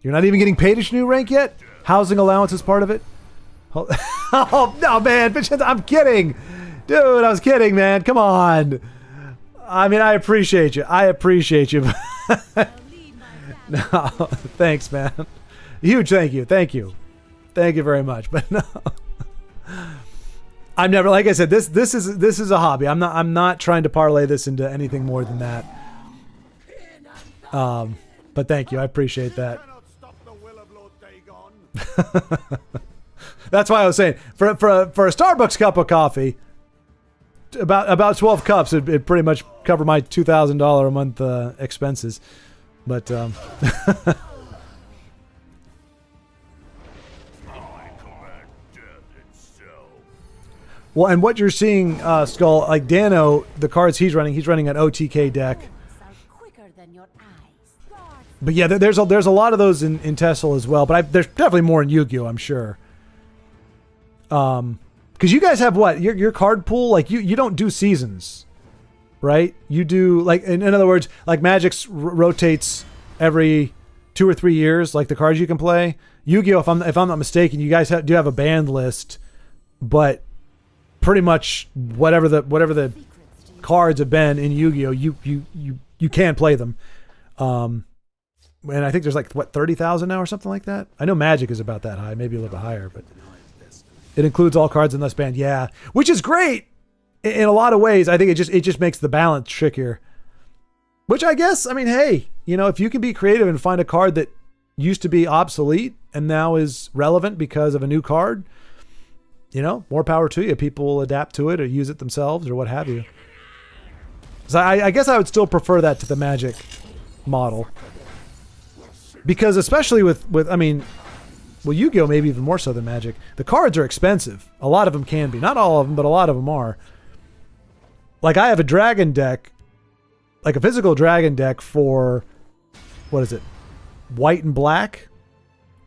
Speaker 1: You're not even getting paid a new rank yet? Housing allowance is part of it? Oh, no, man. I'm kidding. Dude, I was kidding, man. Come on. I mean, I appreciate you. No, thanks, man. Huge thank you. Thank you very much. But no. I'm never, like I said, this is a hobby. I'm not trying to parlay this into anything more than that. But thank you. I appreciate that. That's why I was saying for a Starbucks cup of coffee, about 12 cups, it'd pretty much cover my $2,000 a month expenses. But well, and what you're seeing, Skull, like Dano, the cards he's running an OTK deck. But yeah, there's a lot of those in Tessel as well. But there's definitely more in Yu-Gi-Oh! I'm sure. Because you guys have what? Your card pool, like you don't do seasons, right? You do, like, in other words, like Magic rotates every 2 or 3 years, like the cards you can play. Yu-Gi-Oh! If I'm not mistaken, you guys do have a banned list, but pretty much whatever the cards have been in Yu-Gi-Oh! You can play them. And I think there's like, what, 30,000 now or something like that? I know Magic is about that high, maybe a little bit higher, but it includes all cards unless banned. Yeah, which is great in a lot of ways. I think it just makes the balance trickier. Which I guess, I mean, hey, you know, if you can be creative and find a card that used to be obsolete and now is relevant because of a new card, more power to you. People will adapt to it or use it themselves or what have you. So I guess I would still prefer that to the Magic model. Because especially with Yu-Gi-Oh! Maybe even more so than Magic. The cards are expensive. A lot of them can be. Not all of them, but a lot of them are. Like, I have a dragon deck, like a physical dragon deck for, what is it? White and black?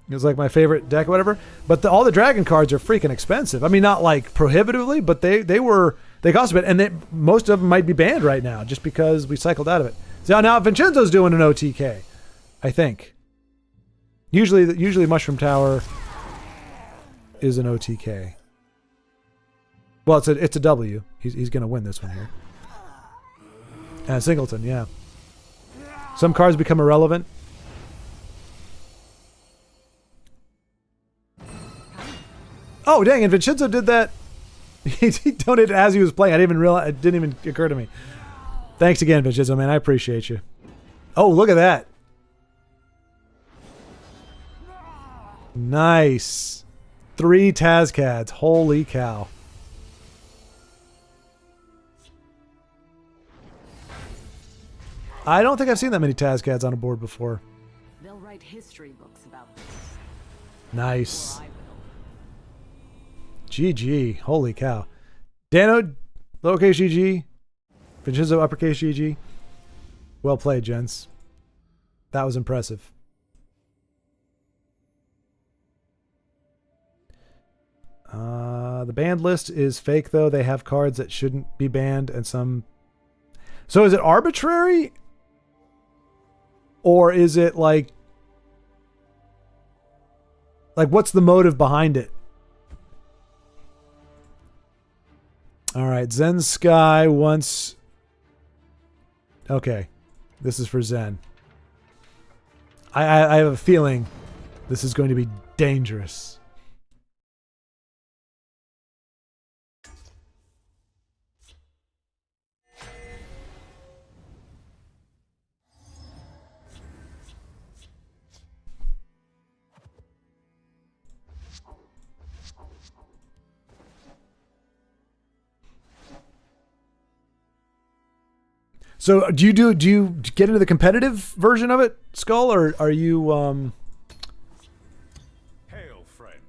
Speaker 1: It was like my favorite deck or whatever. But all the dragon cards are freaking expensive. I mean, not like prohibitively, but they cost a bit. And most of them might be banned right now just because we cycled out of it. So now Vincenzo's doing an OTK, I think. Usually Mushroom Tower is an OTK. Well, it's a W. He's going to win this one here. And Singleton, yeah. Some cards become irrelevant. Oh, dang, and Vincenzo did that. He donated as he was playing. I didn't even realize. It didn't even occur to me. Thanks again, Vincenzo, man. I appreciate you. Oh, look at that. Nice. 3 Tazcads. Holy cow. I don't think I've seen that many Tazcads on a board before.
Speaker 8: They'll write history books about this.
Speaker 1: Nice. GG. Holy cow. Dano, lowercase GG. Vincenzo, uppercase GG. Well played, gents. That was impressive. The banned list is fake, though. They have cards that shouldn't be banned and some... So is it arbitrary? Or is it like what's the motive behind it? All right, Zen Sky wants... Okay, this is for Zen. I have a feeling this is going to be dangerous. So do you get into the competitive version of it, Skull, or are you
Speaker 3: Hail, friend.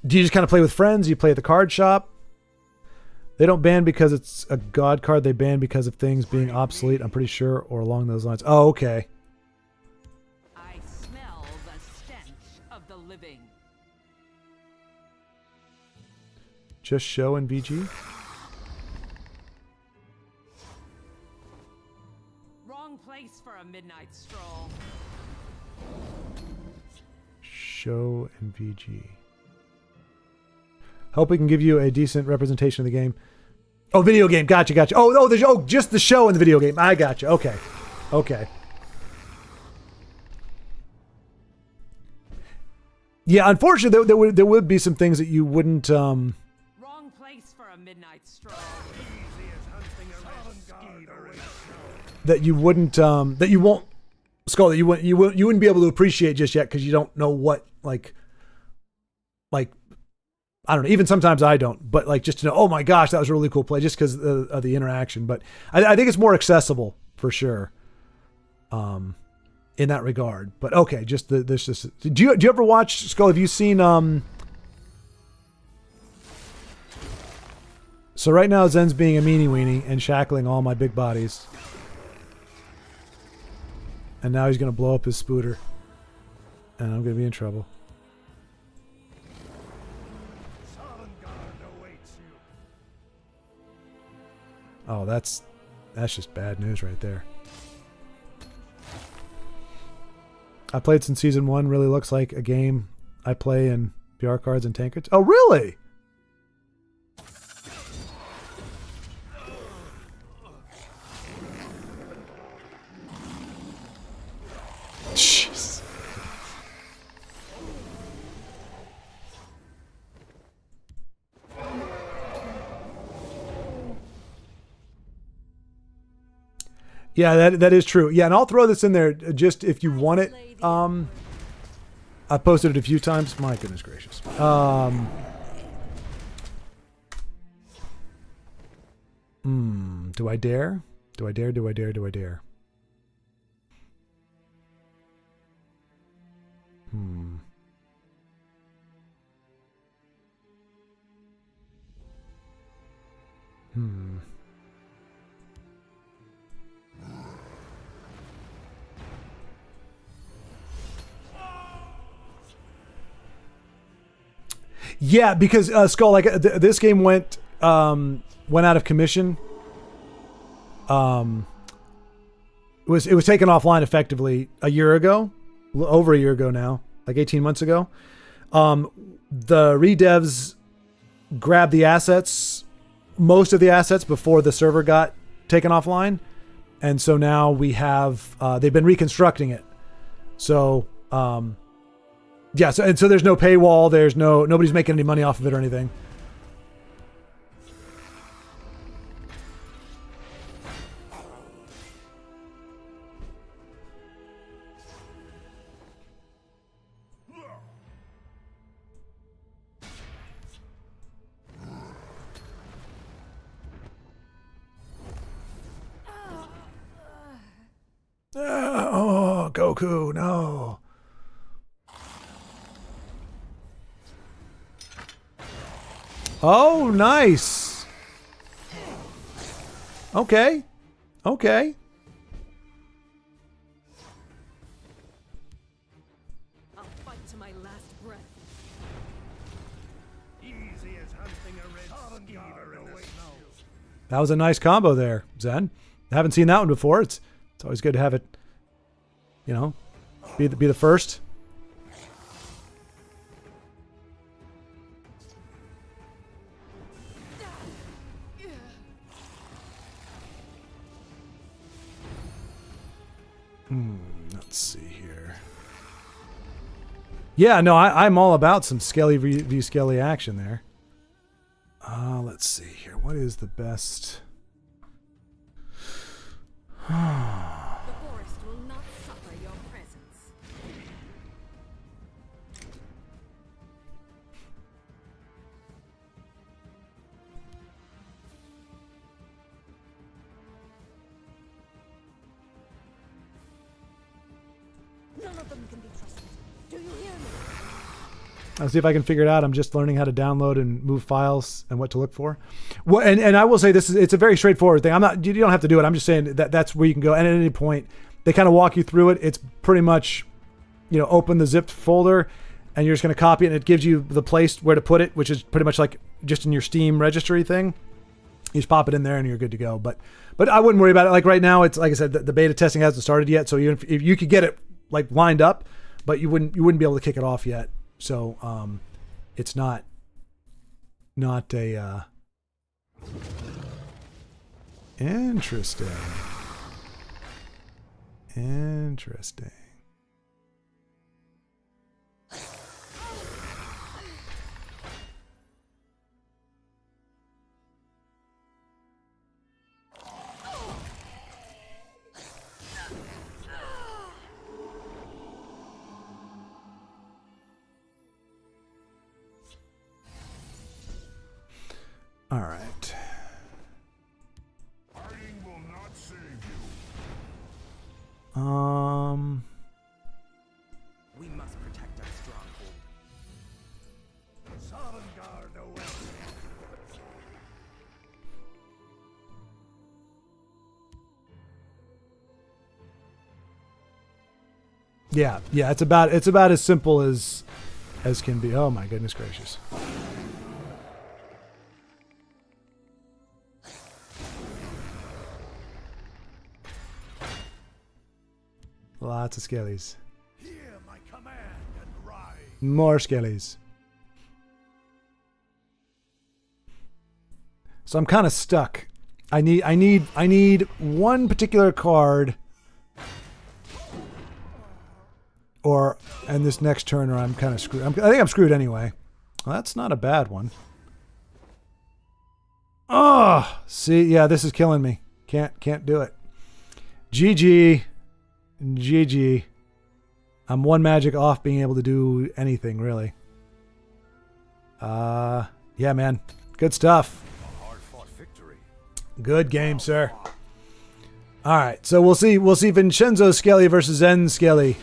Speaker 1: do you just kind of play with friends? You play at the card shop? They don't ban because it's a god card. They ban because of things being obsolete, I'm pretty sure, or along those lines. Oh, okay.
Speaker 6: I smell the stench of the living.
Speaker 1: Just show in VG?
Speaker 6: Wrong place for a midnight stroll.
Speaker 1: Show in VG. Hope we can give you a decent representation of the game. Oh, video game. Gotcha. Oh, just the show in the video game. I gotcha. Okay. Yeah, unfortunately, there would be some things that you wouldn't.
Speaker 6: Wrong place for a midnight stroll.
Speaker 1: That you wouldn't. That you won't. Skull. That you wouldn't be able to appreciate just yet because you don't know what like. I don't know. Even sometimes I don't, but like just to know, oh my gosh, that was a really cool play, just because of the interaction. But I think it's more accessible for sure, in that regard. But okay, just this. Do you ever watch Skull? Have you seen So right now Zen's being a meanie weenie and shackling all my big bodies, and now he's gonna blow up his spooter, and I'm gonna be in trouble. Oh, that's just bad news right there. I played since season 1. Really looks like a game I play in VR cards and tankards. Oh, really? Jeez. Yeah, that is true. Yeah, and I'll throw this in there just if you want it. I posted it a few times. My goodness gracious. Do I dare? Do I dare? Do I dare? Do I dare? Hmm. Yeah, because Skull, like this game went out of commission. It was taken offline effectively a year ago, over a year ago now, like 18 months ago. The redevs grabbed the assets, most of the assets, before the server got taken offline, and so now we have they've been reconstructing it. So yeah, so there's no paywall, there's nobody's making any money off of it or anything. Oh, Goku, no. Oh, nice. Okay. Okay.
Speaker 6: I'll fight to my last breath.
Speaker 3: Easy as hunting a red skeever in the snow.
Speaker 1: That was a nice combo there, Zen. I haven't seen that one before. It's always good to have it, you know, be the first. Let's see here. Yeah, no, I'm all about some Skelly v Skelly action there. Let's see here. What is the best?
Speaker 6: The forest will not suffer your presence.
Speaker 2: None of them can be trusted. Do you hear me?
Speaker 1: I'll see if I can figure it out. I'm just learning how to download and move files and what to look for. Well, and I will say it's a very straightforward thing. You don't have to do it. I'm just saying that's where you can go. And at any point, they kind of walk you through it. It's pretty much, open the zipped folder and you're just going to copy it and it gives you the place where to put it, which is pretty much like just in your Steam registry thing. You just pop it in there and you're good to go. But I wouldn't worry about it. Like right now, it's like I said, the beta testing hasn't started yet. So even if you could get it like lined up, but you wouldn't be able to kick it off yet. So it's not a interesting. All right.
Speaker 3: Hiding will not save you.
Speaker 5: We must protect our stronghold.
Speaker 3: Sovngarde awaits.
Speaker 1: Yeah. It's about as simple as can be. Oh my goodness gracious. Lots of skellies.
Speaker 3: Hear my command and ride.
Speaker 1: More skellies. So I'm kind of stuck. I need one particular card, and this next turn, or I'm kind of screwed. I think I'm screwed anyway. Well, that's not a bad one. Oh, see, yeah, this is killing me. Can't do it. GG. I'm one magic off being able to do anything, really. Yeah, man. Good stuff.
Speaker 3: A hard-fought victory.
Speaker 1: Good game, sir. All right, so we'll see Vincenzo Skelly versus Zen Skelly.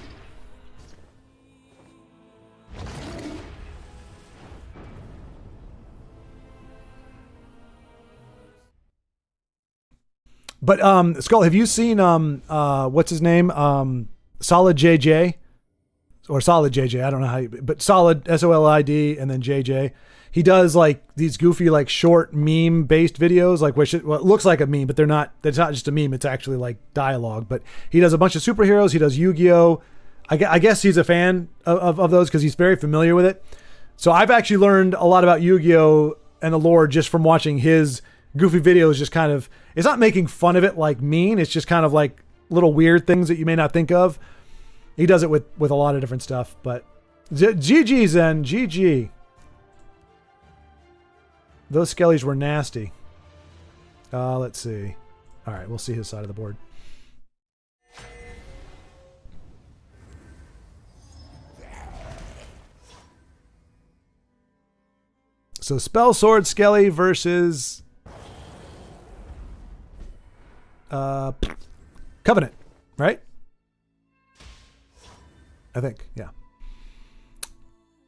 Speaker 1: But Skull, have you seen what's his name? Solid JJ or Solid JJ, I don't know how you, but Solid SOLID and then JJ. He does like these goofy like short meme based videos, like which it looks like a meme, but they're not. It's not just a meme. It's actually like dialogue. But he does a bunch of superheroes. He does Yu-Gi-Oh. I guess he's a fan of those because he's very familiar with it. So I've actually learned a lot about Yu-Gi-Oh and the lore just from watching his goofy videos. Just kind of, it's not making fun of it like mean. It's just kind of like little weird things that you may not think of. He does it with a lot of different stuff. But GG Zen, GG. Those Skellies were nasty. Let's see. All right, we'll see his side of the board. So Spell Sword Skelly versus Covenant, right? I think, yeah.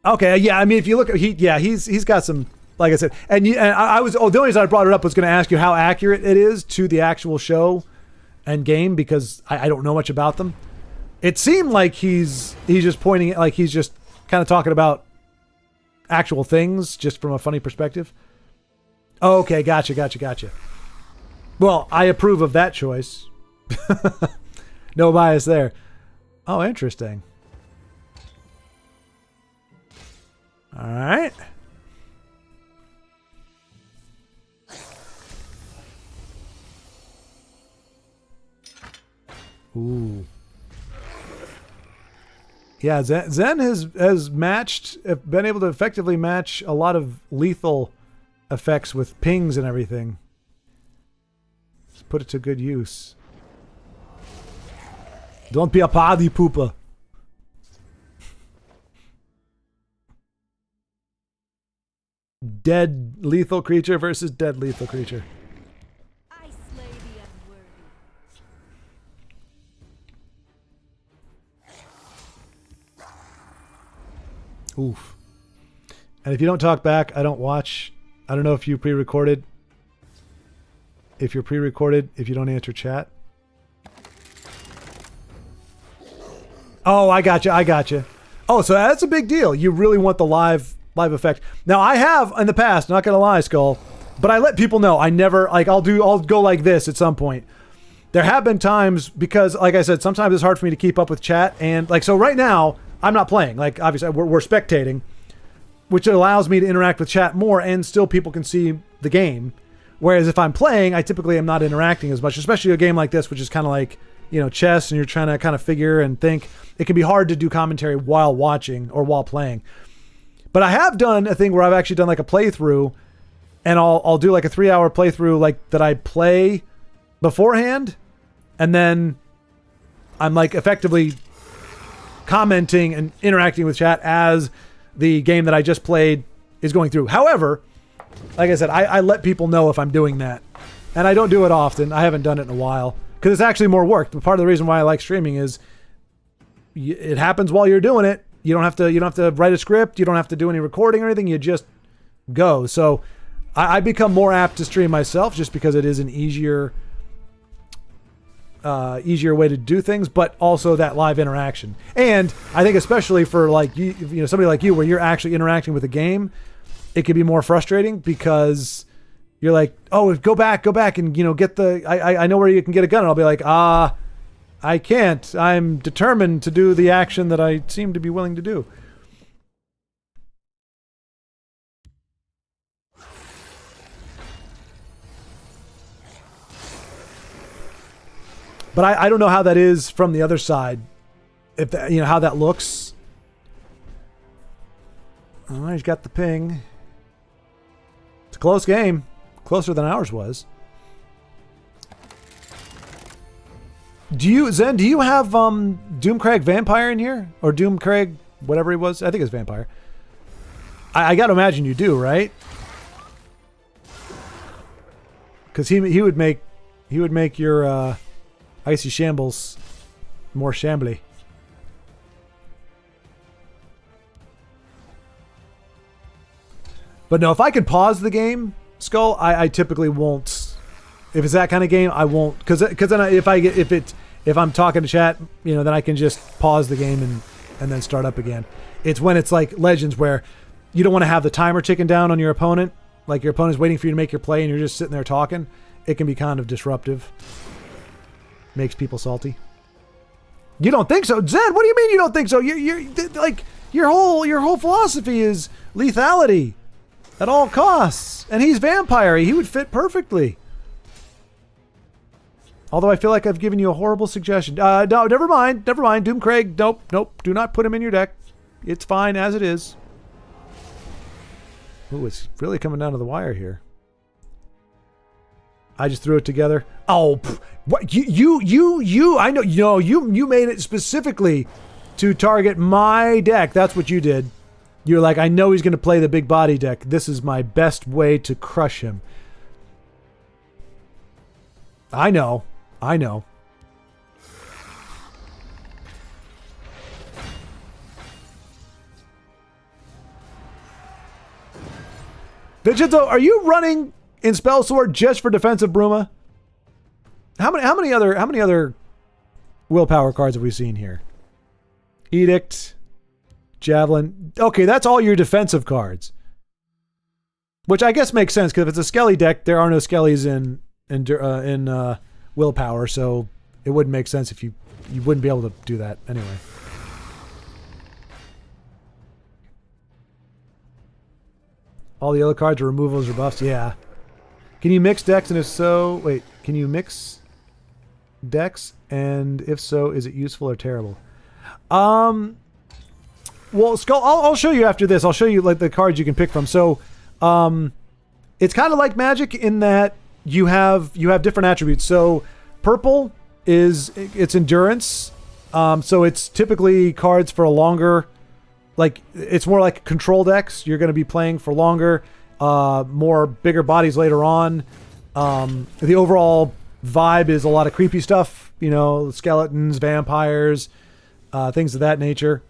Speaker 1: Okay, yeah. I mean, if you look at he's got some. Like I said, and I was the only reason I brought it up was going to ask you how accurate it is to the actual show and game because I don't know much about them. It seemed like he's just pointing, like he's just kind of talking about actual things just from a funny perspective. Oh, okay, gotcha. Well, I approve of that choice. No bias there. Oh, interesting. All right. Ooh. Yeah, Zen has matched, been able to effectively match a lot of lethal effects with pings and everything. Let's put it to good use. Don't be a party pooper. Dead lethal creature versus dead lethal creature.
Speaker 4: I slay the unworthy.
Speaker 1: Oof. And if you don't talk back, I don't watch. I don't know if you pre-recorded. If you're pre-recorded, if you don't answer chat. Oh, I gotcha. Oh, so that's a big deal. You really want the live effect. Now, I have in the past, not gonna lie, Skull, but I let people know. I never, like, I'll go like this at some point. There have been times because, like I said, sometimes it's hard for me to keep up with chat. And, like, so right now, I'm not playing. Like, obviously, we're spectating, which allows me to interact with chat more, and still people can see the game. Whereas if I'm playing, I typically am not interacting as much, especially a game like this, which is kind of like, you know, chess, and you're trying to kind of figure and think. It can be hard to do commentary while watching or while playing. But I have done a thing where I've actually done like a playthrough, and I'll do like a 3-hour playthrough, like that I play beforehand, and then I'm like effectively commenting and interacting with chat as the game that I just played is going through. However, like I said, I let people know if I'm doing that, and I don't do it often. I haven't done it in a while because it's actually more work. But part of the reason why I like streaming is it happens while you're doing it. You don't have to write a script. You don't have to do any recording or anything. You just go. So I become more apt to stream myself just because it is an easier way to do things, but also that live interaction. And I think especially for like you know, somebody like you where you're actually interacting with a game, it can be more frustrating because you're like, oh, go back and, you know, get the I know where you can get a gun, and I'll be like, I can't. I'm determined to do the action that I seem to be willing to do. But I don't know how that is from the other side. If that, you know, how that looks. Oh, he's got the ping. It's a close game. Closer than ours was. Do you have Doomcrag Vampire in here? Or Doomcrag, whatever he was? I think it's Vampire. I gotta imagine you do, right? because he would make your Icy Shambles more shambly. But no, if I could pause the game, Skull, I typically won't. If it's that kind of game, I won't, because then if I'm talking to chat, then I can just pause the game and then start up again. It's when it's like Legends where you don't want to have the timer ticking down on your opponent, like your opponent's waiting for you to make your play and you're just sitting there talking. It can be kind of disruptive. Makes people salty. You don't think so, Zen? What do you mean you don't think so? You're like your whole philosophy is lethality at all costs, and he's vampire-y. He would fit perfectly. Although I feel like I've given you a horrible suggestion. No, never mind. Doom Craig, nope. Do not put him in your deck. It's fine as it is. Ooh, it's really coming down to the wire here. I just threw it together. Oh, what? You, I know, you made it specifically to target my deck. That's what you did. You're like, I know he's going to play the big body deck. This is my best way to crush him. I know. Vincenzo, are you running in Spell Sword just for defensive Bruma? How many other willpower cards have we seen here? Edict, Javelin. Okay, that's all your defensive cards. Which I guess makes sense, because if it's a Skelly deck, there are no Skellies in willpower, so it wouldn't make sense if you wouldn't be able to do that anyway. All the other cards are removals or buffs. Yeah. Can you mix decks, and if so, wait, can you mix decks, and if so, is it useful or terrible? Well, Skull, I'll show you after this. I'll show you like the cards you can pick from. So, it's kind of like Magic in that you have different attributes. So, purple it's endurance. So it's typically cards for a longer, like it's more like control decks. You're going to be playing for longer, more bigger bodies later on. The overall vibe is a lot of creepy stuff. Skeletons, vampires, things of that nature.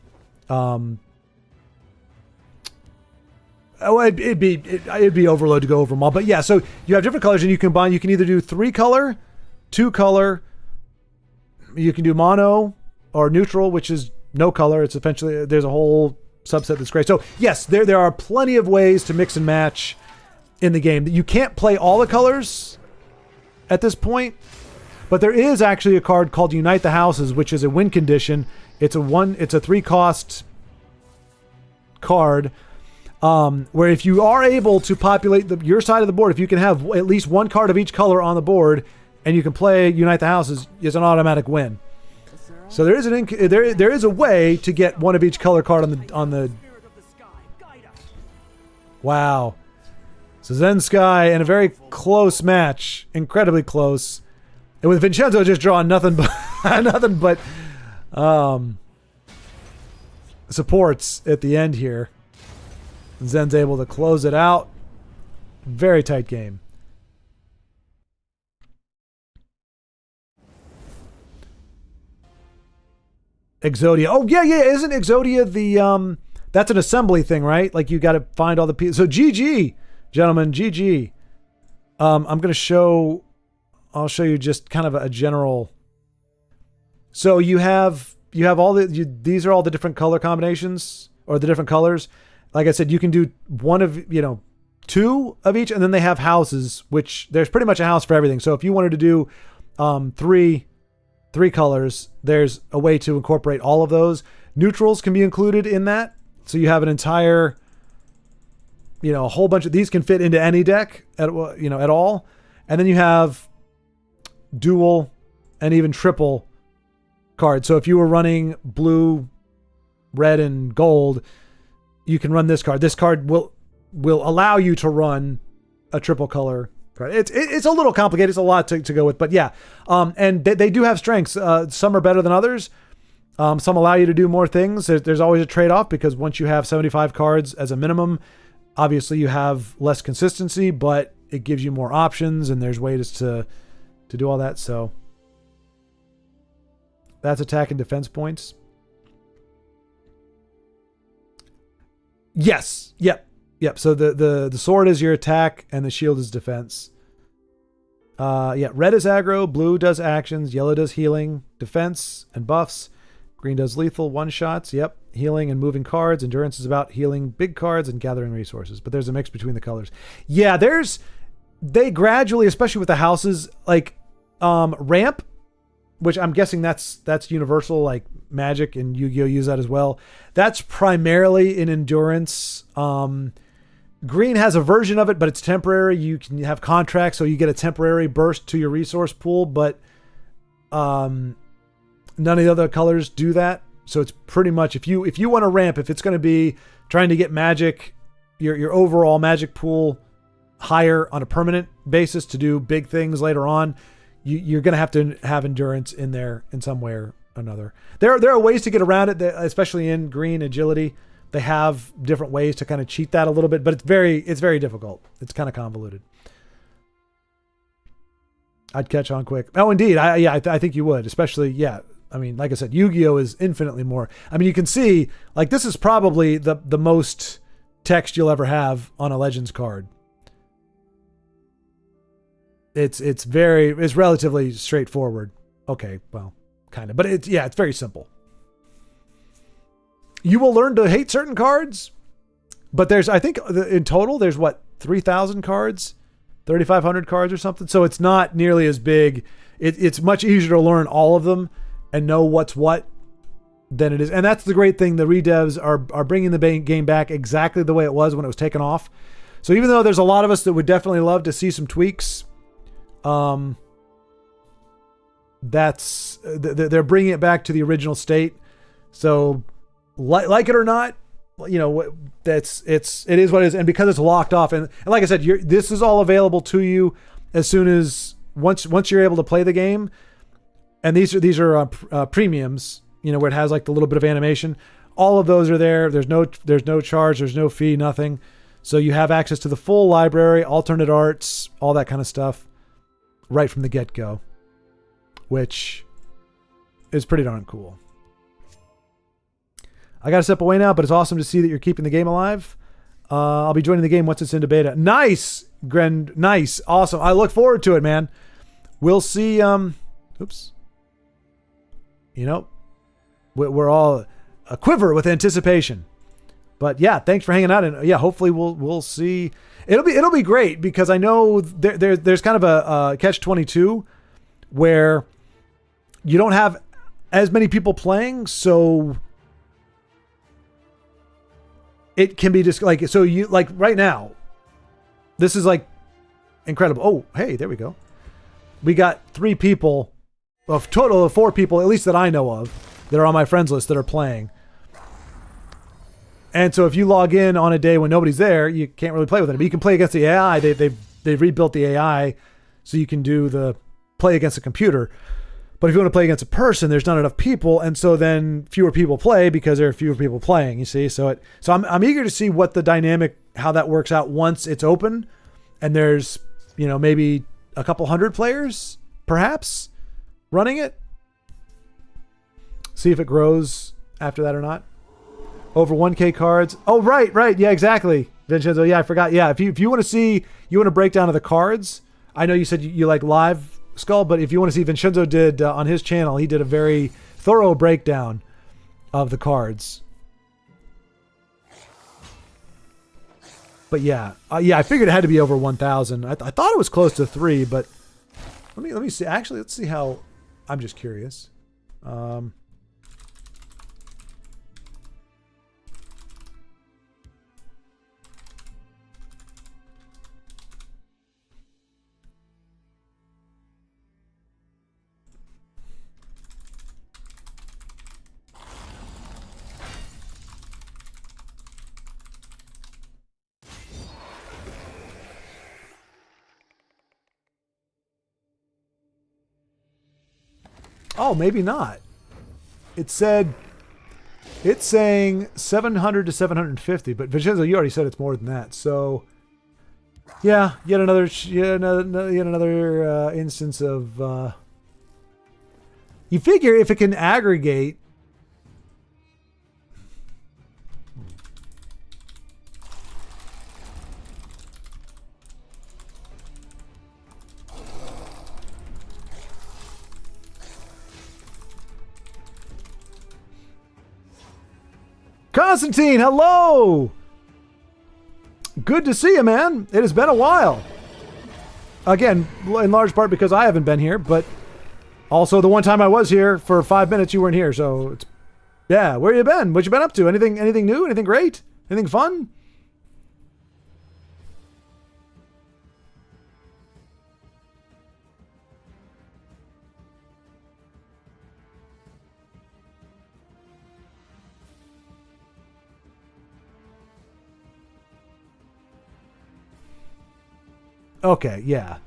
Speaker 1: It'd be overload to go over them all, but yeah. So you have different colors, and you combine. You can either do 3-color, 2-color. You can do mono or neutral, which is no color. It's essentially there's a whole subset that's great. So yes, there are plenty of ways to mix and match in the game. You can't play all the colors at this point, but there is actually a card called Unite the Houses, which is a win condition. It's a 3-cost card, where if you are able to populate your side of the board, if you can have at least one card of each color on the board, and you can play Unite the Houses, it's an automatic win. So there is a way to get one of each color card on the. Wow. So Zen Sky in a very close match, incredibly close, and with Vincenzo just drawing nothing but supports at the end here. Zen's able to close it out. Very tight game. Exodia. Oh, yeah. Isn't Exodia the, that's an assembly thing, right? Like you got to find all the pieces. So GG, gentlemen, GG. I'll show you just kind of a general. So you have all these are all the different color combinations or the different colors. Like I said, you can do one of, 2 of each, and then they have houses, which there's pretty much a house for everything. So if you wanted to do, 3 colors, there's a way to incorporate all of those. Neutrals can be included in that. So you have an entire, a whole bunch of these can fit into any deck at all. And then you have dual and even triple cards. So if you were running blue, red, and gold, you can run this card. This card will allow you to run a triple color card. It's a little complicated. It's a lot to go with, but yeah. And they do have strengths. Some are better than others. Some allow you to do more things. There's always a trade-off, because once you have 75 cards as a minimum, obviously you have less consistency, but it gives you more options, and there's ways to do all that. So that's attack and defense points. Yes. Yep. So the sword is your attack and the shield is defense. Red is aggro, blue does actions, yellow does healing, defense, and buffs. Green does lethal, one-shots, yep. Healing and moving cards. Endurance is about healing big cards and gathering resources. But there's a mix between the colors. Yeah, they gradually, especially with the houses, like ramp, which I'm guessing that's universal, like Magic and Yu-Gi-Oh! Use that as well. That's primarily in endurance. Green has a version of it, but it's temporary. You can have contracts, so you get a temporary burst to your resource pool, but none of the other colors do that. So it's pretty much, if you want to ramp, if it's going to be trying to get Magic, your overall Magic pool higher on a permanent basis to do big things later on, you're going to have endurance in there in some way or another. There are ways to get around it, especially in Green agility. They have different ways to kind of cheat that a little bit, but it's very difficult. It's kind of convoluted. I'd catch on quick. Oh, indeed. I think you would, especially, yeah. I mean, like I said, Yu-Gi-Oh! Is infinitely more. I mean, you can see, like, this is probably the most text you'll ever have on a Legends card. It's relatively straightforward. Okay, well, kind of. But it's very simple. You will learn to hate certain cards, but I think in total, there's 3,000 cards, 3,500 cards or something. So it's not nearly as big. It's much easier to learn all of them and know what's what than it is. And that's the great thing. The redevs are bringing the game back exactly the way it was when it was taken off. So even though there's a lot of us that would definitely love to see some tweaks, they're bringing it back to the original state. So like it or not, you know, it is what it is. And because it's locked off, and like I said, this is all available to you as soon as once you're able to play the game. And these are premiums, you know, where it has like the little bit of animation. All of those are there. There's no charge. There's no fee, nothing. So you have access to the full library, alternate arts, all that kind of stuff right from the get-go, which is pretty darn cool. I got to step away now, but it's awesome to see that you're keeping the game alive. I'll be joining the game once it's into beta. Nice, Gren. Nice. Awesome. I look forward to it, man. We'll see. Oops. You know, we're all a quiver with anticipation. But yeah, thanks for hanging out, and yeah, hopefully we'll see. It'll be great because I know there's kind of a catch-22 where you don't have as many people playing, so it can be just like, so you, like right now, this is like incredible. Oh, hey, there we go. We got 3 people, a total of 4 people, at least that I know of, that are on my friends list that are playing. And so if you log in on a day when nobody's there, you can't really play with it. But you can play against the AI. They've rebuilt the AI so you can do the play against a computer. But if you want to play against a person, there's not enough people, and so then fewer people play because there are fewer people playing. You see, so I'm eager to see what the dynamic, how that works out once it's open, and there's, you know, maybe a couple hundred players perhaps running it. See if it grows after that or not. Over 1K cards. Oh, right. Yeah, exactly. Vincenzo, yeah, I forgot. Yeah, if you want to break down of the cards, I know you said you like live Skull, but if you want to see, Vincenzo did on his channel, he did a very thorough breakdown of the cards. But yeah, I figured it had to be over 1,000. I thought it was close to 3, but let me see. Actually, let's see how. I'm just curious. Oh, maybe not. It's saying 700 to 750, but Vincenzo, you already said it's more than that. So Yeah, yet another instance of. You figure if it can aggregate. Constantine, hello! Good to see you, man. It has been a while. Again, in large part because I haven't been here, but also the one time I was here for 5 minutes, you weren't here. So, it's, yeah, where you been? What you been up to? Anything new? Anything great? Anything fun? Okay, yeah.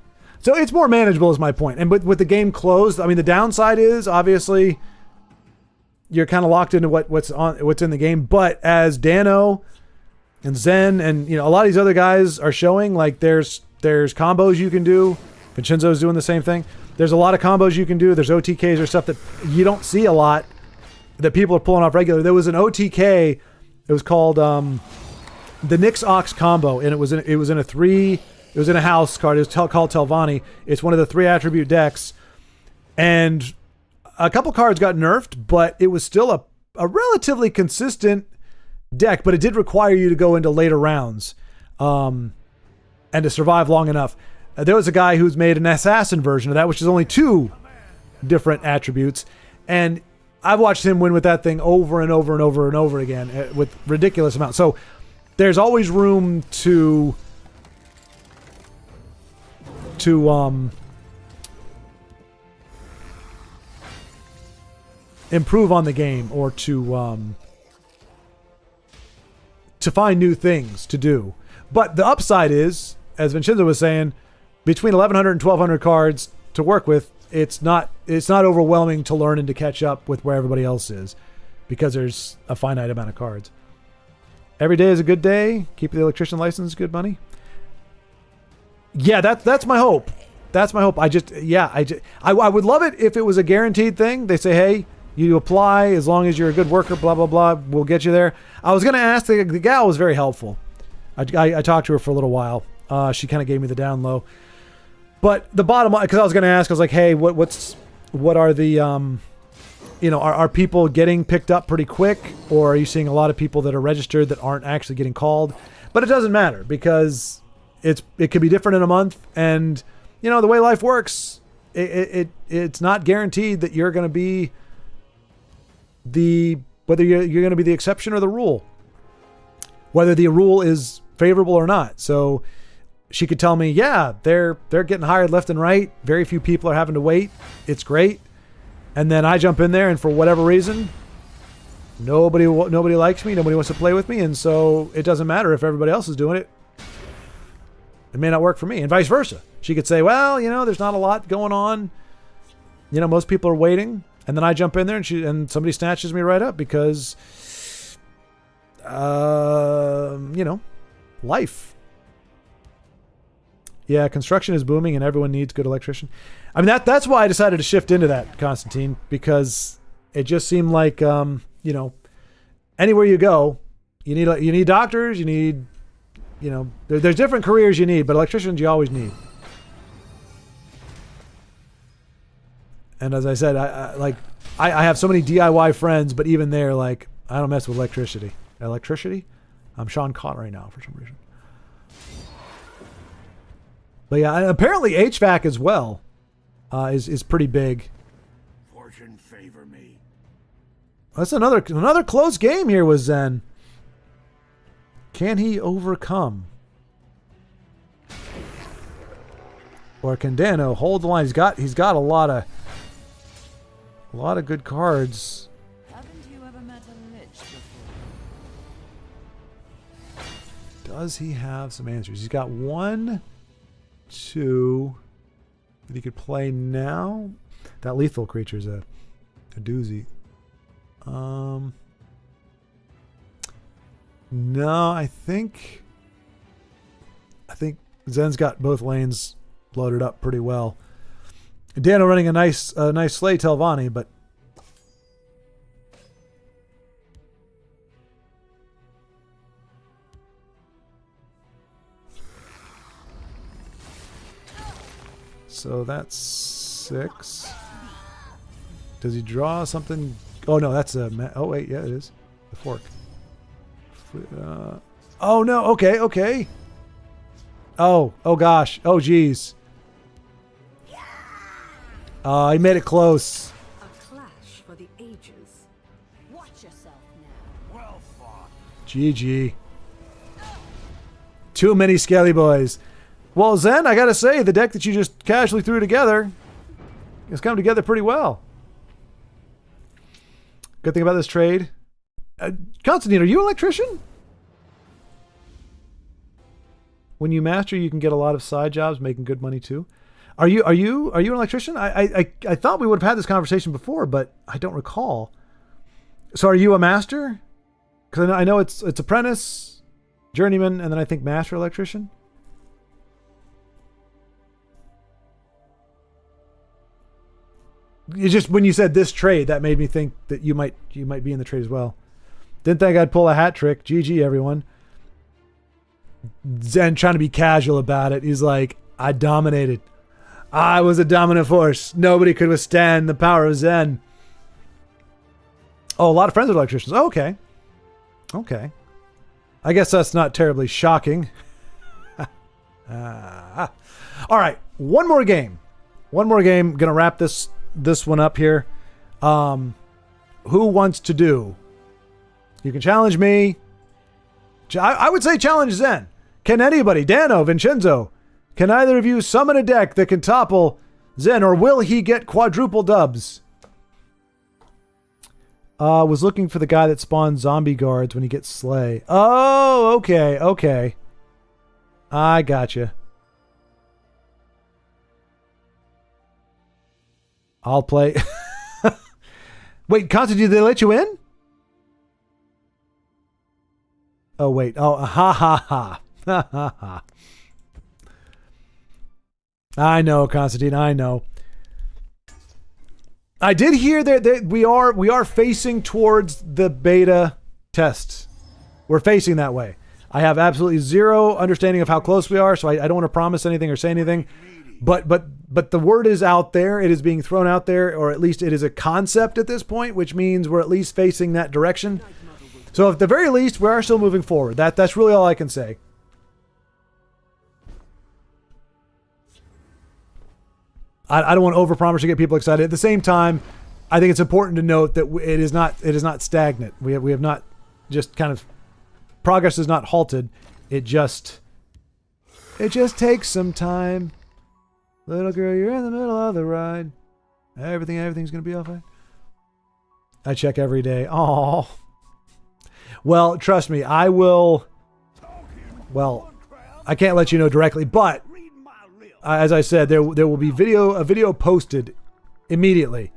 Speaker 1: So it's more manageable is my point. And with the game closed, I mean, the downside is obviously you're kind of locked into what's in the game. But as Dano and Zen and a lot of these other guys are showing, like there's combos you can do. Vincenzo's doing the same thing. There's a lot of combos you can do. There's OTKs or stuff that you don't see a lot that people are pulling off regularly. There was an OTK. It was called the Nyx Ox combo, and it was in a house card. It was called Telvanni. It's one of the 3 attribute decks. And a couple cards got nerfed, but it was still a relatively consistent deck, but it did require you to go into later rounds and to survive long enough. There was a guy who's made an assassin version of that, which is only 2 different attributes. And I've watched him win with that thing over and over and over and over again with ridiculous amounts. So there's always room to improve on the game or to find new things to do. But the upside is, as Vincenzo was saying, between 1,100 and 1,200 cards to work with, it's not overwhelming to learn and to catch up with where everybody else is because there's a finite amount of cards. Every day is a good day. Keep the electrician license, good money. Yeah, that's my hope. That's my hope. I would love it if it was a guaranteed thing. They say, hey, you apply as long as you're a good worker, blah, blah, blah. We'll get you there. I was going to ask, the gal was very helpful. I talked to her for a little while. She kind of gave me the down low. But the bottom line, because I was going to ask, I was like, hey, what are the, are people getting picked up pretty quick? Or are you seeing a lot of people that are registered that aren't actually getting called? But it doesn't matter because it could be different in a month. And, the way life works, it's not guaranteed that you're going to be whether you're going to be the exception or the rule, whether the rule is favorable or not. So she could tell me, yeah, they're getting hired left and right. Very few people are having to wait. It's great. And then I jump in there and for whatever reason, nobody likes me. Nobody wants to play with me. And so it doesn't matter if everybody else is doing it. It may not work for me, and vice versa. She could say, well, there's not a lot going on. Most people are waiting. And then I jump in there and somebody snatches me right up because, life. Yeah, construction is booming and everyone needs good electrician. I mean, that's why I decided to shift into that, Constantine, because it just seemed like, anywhere you go, you need doctors, you need, there's different careers you need, but electricians you always need. And as I said, I have so many DIY friends, but even there, like, I don't mess with electricity. Electricity? I'm Sean Cott right now for some reason. But yeah, apparently HVAC as well is pretty big.
Speaker 3: Fortune favor me.
Speaker 1: That's another close game here with Zen. Can he overcome? Or can Dano hold the line? He's got a lot of good cards.
Speaker 6: Haven't you ever met a lich before?
Speaker 1: Does he have some answers? He's got 1, 2 that he could play now. That lethal creature is a doozy. No, I think Zen's got both lanes loaded up pretty well. Dano running a nice Slay Telvanni, but so that's 6. Does he draw something? Oh no, that's a. Oh wait, yeah, it is the fork. Oh no. Okay. Okay. Oh gosh. Oh geez. He made it close.
Speaker 6: A clash for the ages. Watch yourself now.
Speaker 3: Well fought.
Speaker 1: GG. Too many Skelly boys. Well, Zen, I gotta say, the deck that you just casually threw together has come together pretty well. Good thing about this trade. Constantine, are you an electrician? When you master, you can get a lot of side jobs, making good money too. Are you an electrician? I thought we would have had this conversation before, but I don't recall. So are you a master? Because I know it's apprentice, journeyman, and then I think master electrician. It's just when you said this trade, that made me think that you might be in the trade as well. Didn't think I'd pull a hat trick. GG, everyone. Zen trying to be casual about it. He's like, I dominated. I was a dominant force. Nobody could withstand the power of Zen. Oh, a lot of friends are electricians. Oh, okay. Okay. I guess that's not terribly shocking. All right. One more game. Gonna wrap this one up here. Who wants to do? You can challenge me. I would say challenge Zen. Can anybody, Dano, Vincenzo, can either of you summon a deck that can topple Zen, or will he get quadruple dubs? Was looking for the guy that spawns zombie guards when he gets Slay. Oh, okay. I gotcha. I'll play. Wait, Constantine, did they let you in? Oh, wait. Oh, ha ha ha. Ha ha ha. I know, Constantine, I know. I did hear that we are facing towards the beta test. We're facing that way. I have absolutely zero understanding of how close we are, so I don't want to promise anything or say anything. But the word is out there. It is being thrown out there, or at least it is a concept at this point, which means we're at least facing that direction. So at the very least, we are still moving forward. That's really all I can say. I don't want to overpromise to get people excited. At the same time, I think it's important to note that it is not stagnant. We have not just kind of, progress is not halted. It just takes some time. Little girl, you're in the middle of the ride. Everything's gonna be all fine. I check every day. Oh. Well, trust me, I will. Well, I can't let you know directly, but as I said, there will be a video posted immediately.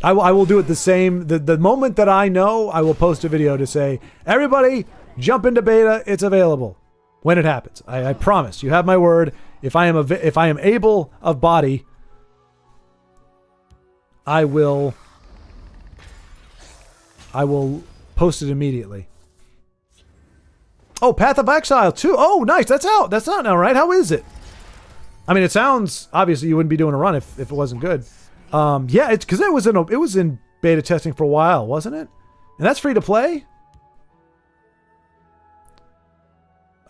Speaker 1: I will do it the same. The moment that I know, I will post a video to say, everybody, jump into beta. It's available when it happens. I promise. You have my word. If I am able of body, I will post it immediately. Oh, Path of Exile 2. Oh, nice. That's out. That's out now, right? How is it? I mean, it sounds, obviously you wouldn't be doing a run if it wasn't good. Yeah, it's because it was in beta testing for a while, wasn't it? And that's free to play.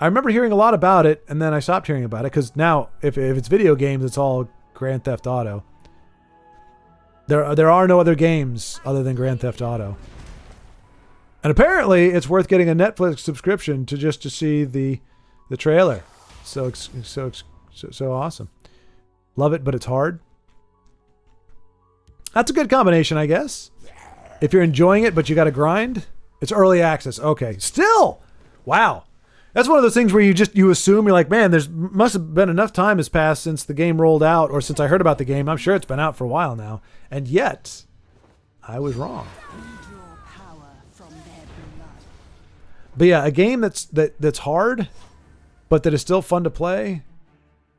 Speaker 1: I remember hearing a lot about it, and then I stopped hearing about it because now, if it's video games, it's all Grand Theft Auto. There are no other games other than Grand Theft Auto. And apparently, it's worth getting a Netflix subscription to see the trailer. So awesome. Love it, but it's hard. That's a good combination, I guess. If you're enjoying it, but you got to grind. It's early access. Okay. Still. Wow. That's one of those things where you assume, you're like, man, must have been enough time has passed since the game rolled out, or since I heard about the game. I'm sure it's been out for a while now. And yet, I was wrong. But yeah, a game that's hard. but that is still fun to play,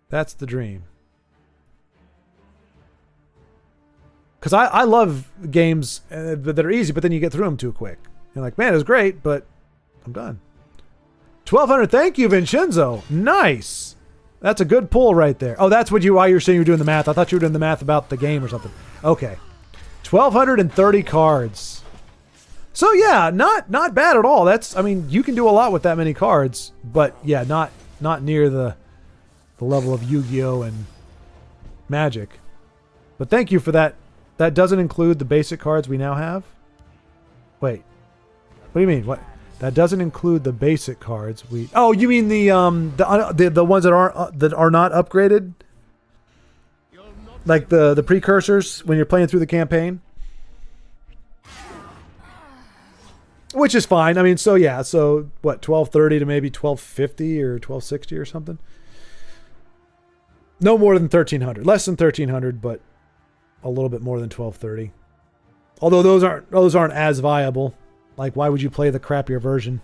Speaker 1: that's the dream. Because I love games that are easy, but then you get through them too quick. You're like, man, it was great, but I'm done. 1,200. Thank you, Vincenzo. Nice. That's a good pull right there. Oh, that's why you're saying you're doing the math. I thought you were doing the math about the game or something. Okay. 1,230 cards. So yeah, not bad at all. You can do a lot with that many cards, but yeah, not near the level of Yu-Gi-Oh and Magic. But thank you for that. That doesn't include the basic cards we now have? Wait. What do you mean? What? That doesn't include the basic cards we... Oh, you mean the ones that are not upgraded? Like the precursors when you're playing through the campaign? Which is fine. I mean, so yeah, so what, 1,230 to maybe 1,250 or 1,260 or something? No more than 1,300. Less than 1,300, but a little bit more than 1,230. Although those aren't as viable. Like, why would you play the crappier version?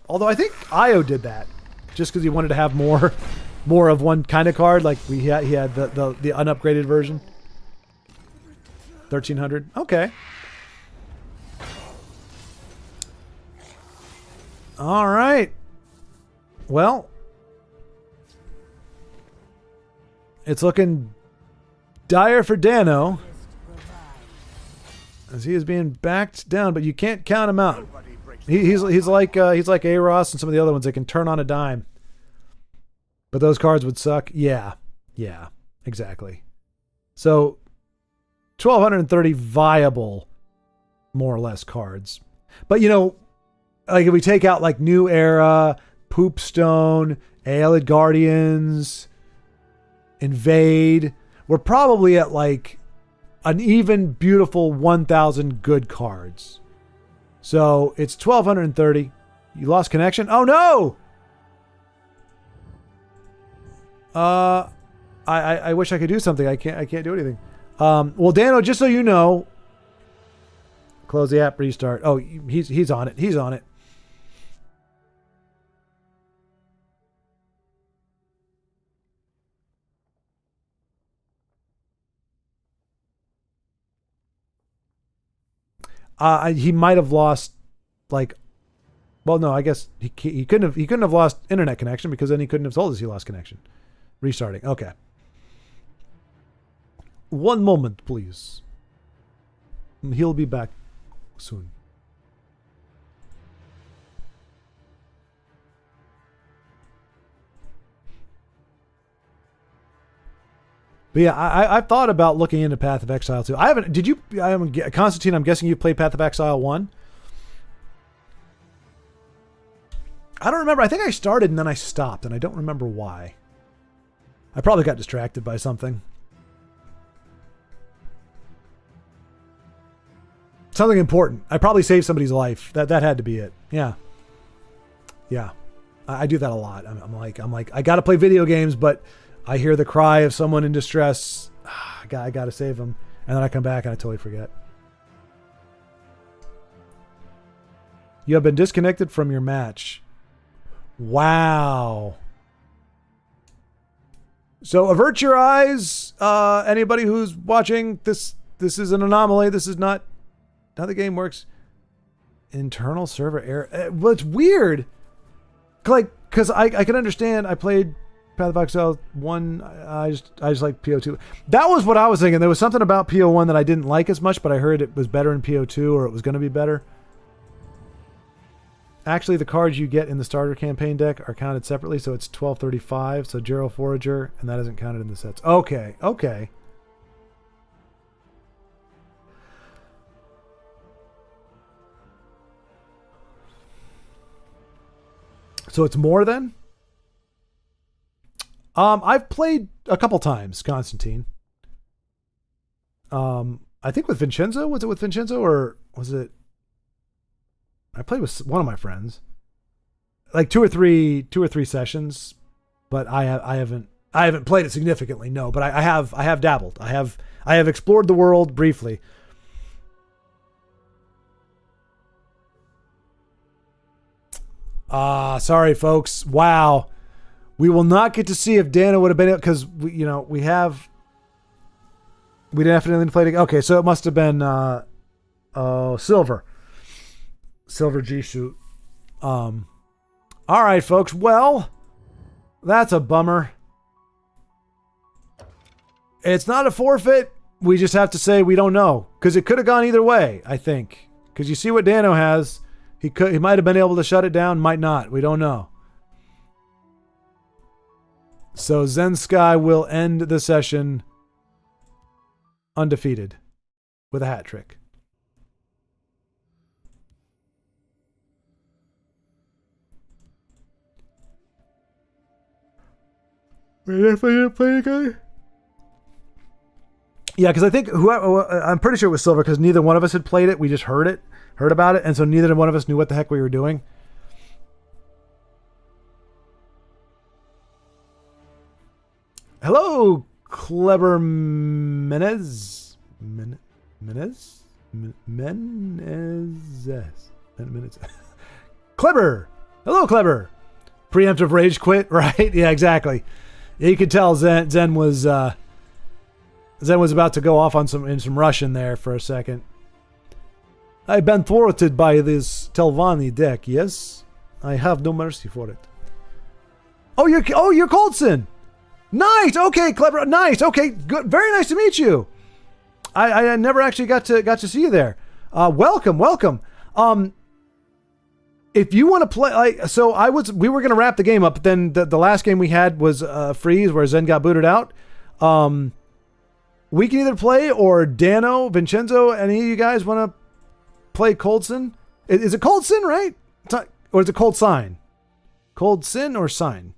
Speaker 1: Although I think Io did that just because he wanted to have more of one kind of card. Like he had the unupgraded version. 1,300. Okay. All right. Well, it's looking dire for Dano, as he is being backed down, but you can't count him out. He's like Aros and some of the other ones that can turn on a dime. But those cards would suck. Yeah, exactly. So 1,230 viable, more or less, cards. But like if we take out like New Era, Poopstone, Aelid Guardians, Invade, we're probably at like an even beautiful 1,000 good cards. So it's 1,230. You lost connection? Oh no! I wish I could do something. I can't do anything. Well, Dano, just so you know, close the app, restart. Oh, he's on it. He's on it. He might have lost, like, well, no, I guess he couldn't have lost internet connection, because then he couldn't have told us he lost connection. Restarting. Okay. One moment, please. He'll be back soon. But yeah, I've thought about looking into Path of Exile too. I haven't. Did you? Constantine, I'm guessing you played Path of Exile 1. I don't remember. I think I started and then I stopped, and I don't remember why. I probably got distracted by something. Something important. I probably saved somebody's life. That had to be it. Yeah. Yeah. I do that a lot. I'm like, I got to play video games, but I hear the cry of someone in distress. I got to save them. And then I come back and I totally forget. You have been disconnected from your match. Wow. So avert your eyes. Anybody who's watching, this is an anomaly. This is not how the game works. Internal server error. Well, it's weird. Like, because I can understand. I played Path of Exile 1. I just like PO2. That was what I was thinking. There was something about PO1 that I didn't like as much, but I heard it was better in PO2, or it was going to be better. Actually, the cards you get in the starter campaign deck are counted separately, so it's 1,235. So Gerald Forager, and that isn't counted in the sets. Okay. So it's more then? I've played a couple times, Constantine. I think with Vincenzo. Was it with Vincenzo, or was it? I played with one of my friends, like two or three sessions, but I haven't played it significantly. No, but I have dabbled. I have explored the world briefly. Sorry, folks. Wow. We will not get to see if Dana would have been, because we definitely played it. Okay, so it must have been Silver G shoot. All right, folks. Well, that's a bummer. It's not a forfeit. We just have to say we don't know, because it could have gone either way, I think. Because you see what Dano has. He might have been able to shut it down, might not. We don't know. So Zen Sky will end the session undefeated with a hat trick. We definitely didn't play a guy. Yeah, because I think I'm pretty sure it was Silver, because neither one of us had played it. We just heard about it, and so neither one of us knew what the heck we were doing. Hello, Clever Menez. Menez? Clever. Hello, Clever. Preemptive rage quit, right? Yeah, exactly. Yeah, you could tell Zen was about to go off on some Russian there for a second. I've been thwarted by this Telvanni deck. Yes, I have no mercy for it. Oh, you're Coldson. Nice. Okay, Clever. Nice. Okay, good. Very nice to meet you. I never actually got to see you there. Welcome. If you want to play, we were gonna wrap the game up, but then the last game we had was freeze where Zen got booted out. We can either play, or Dano, Vincenzo, any of you guys want to play Coldson? Is it Coldson, right? Or is it Cold Sign? Coldson or Sign?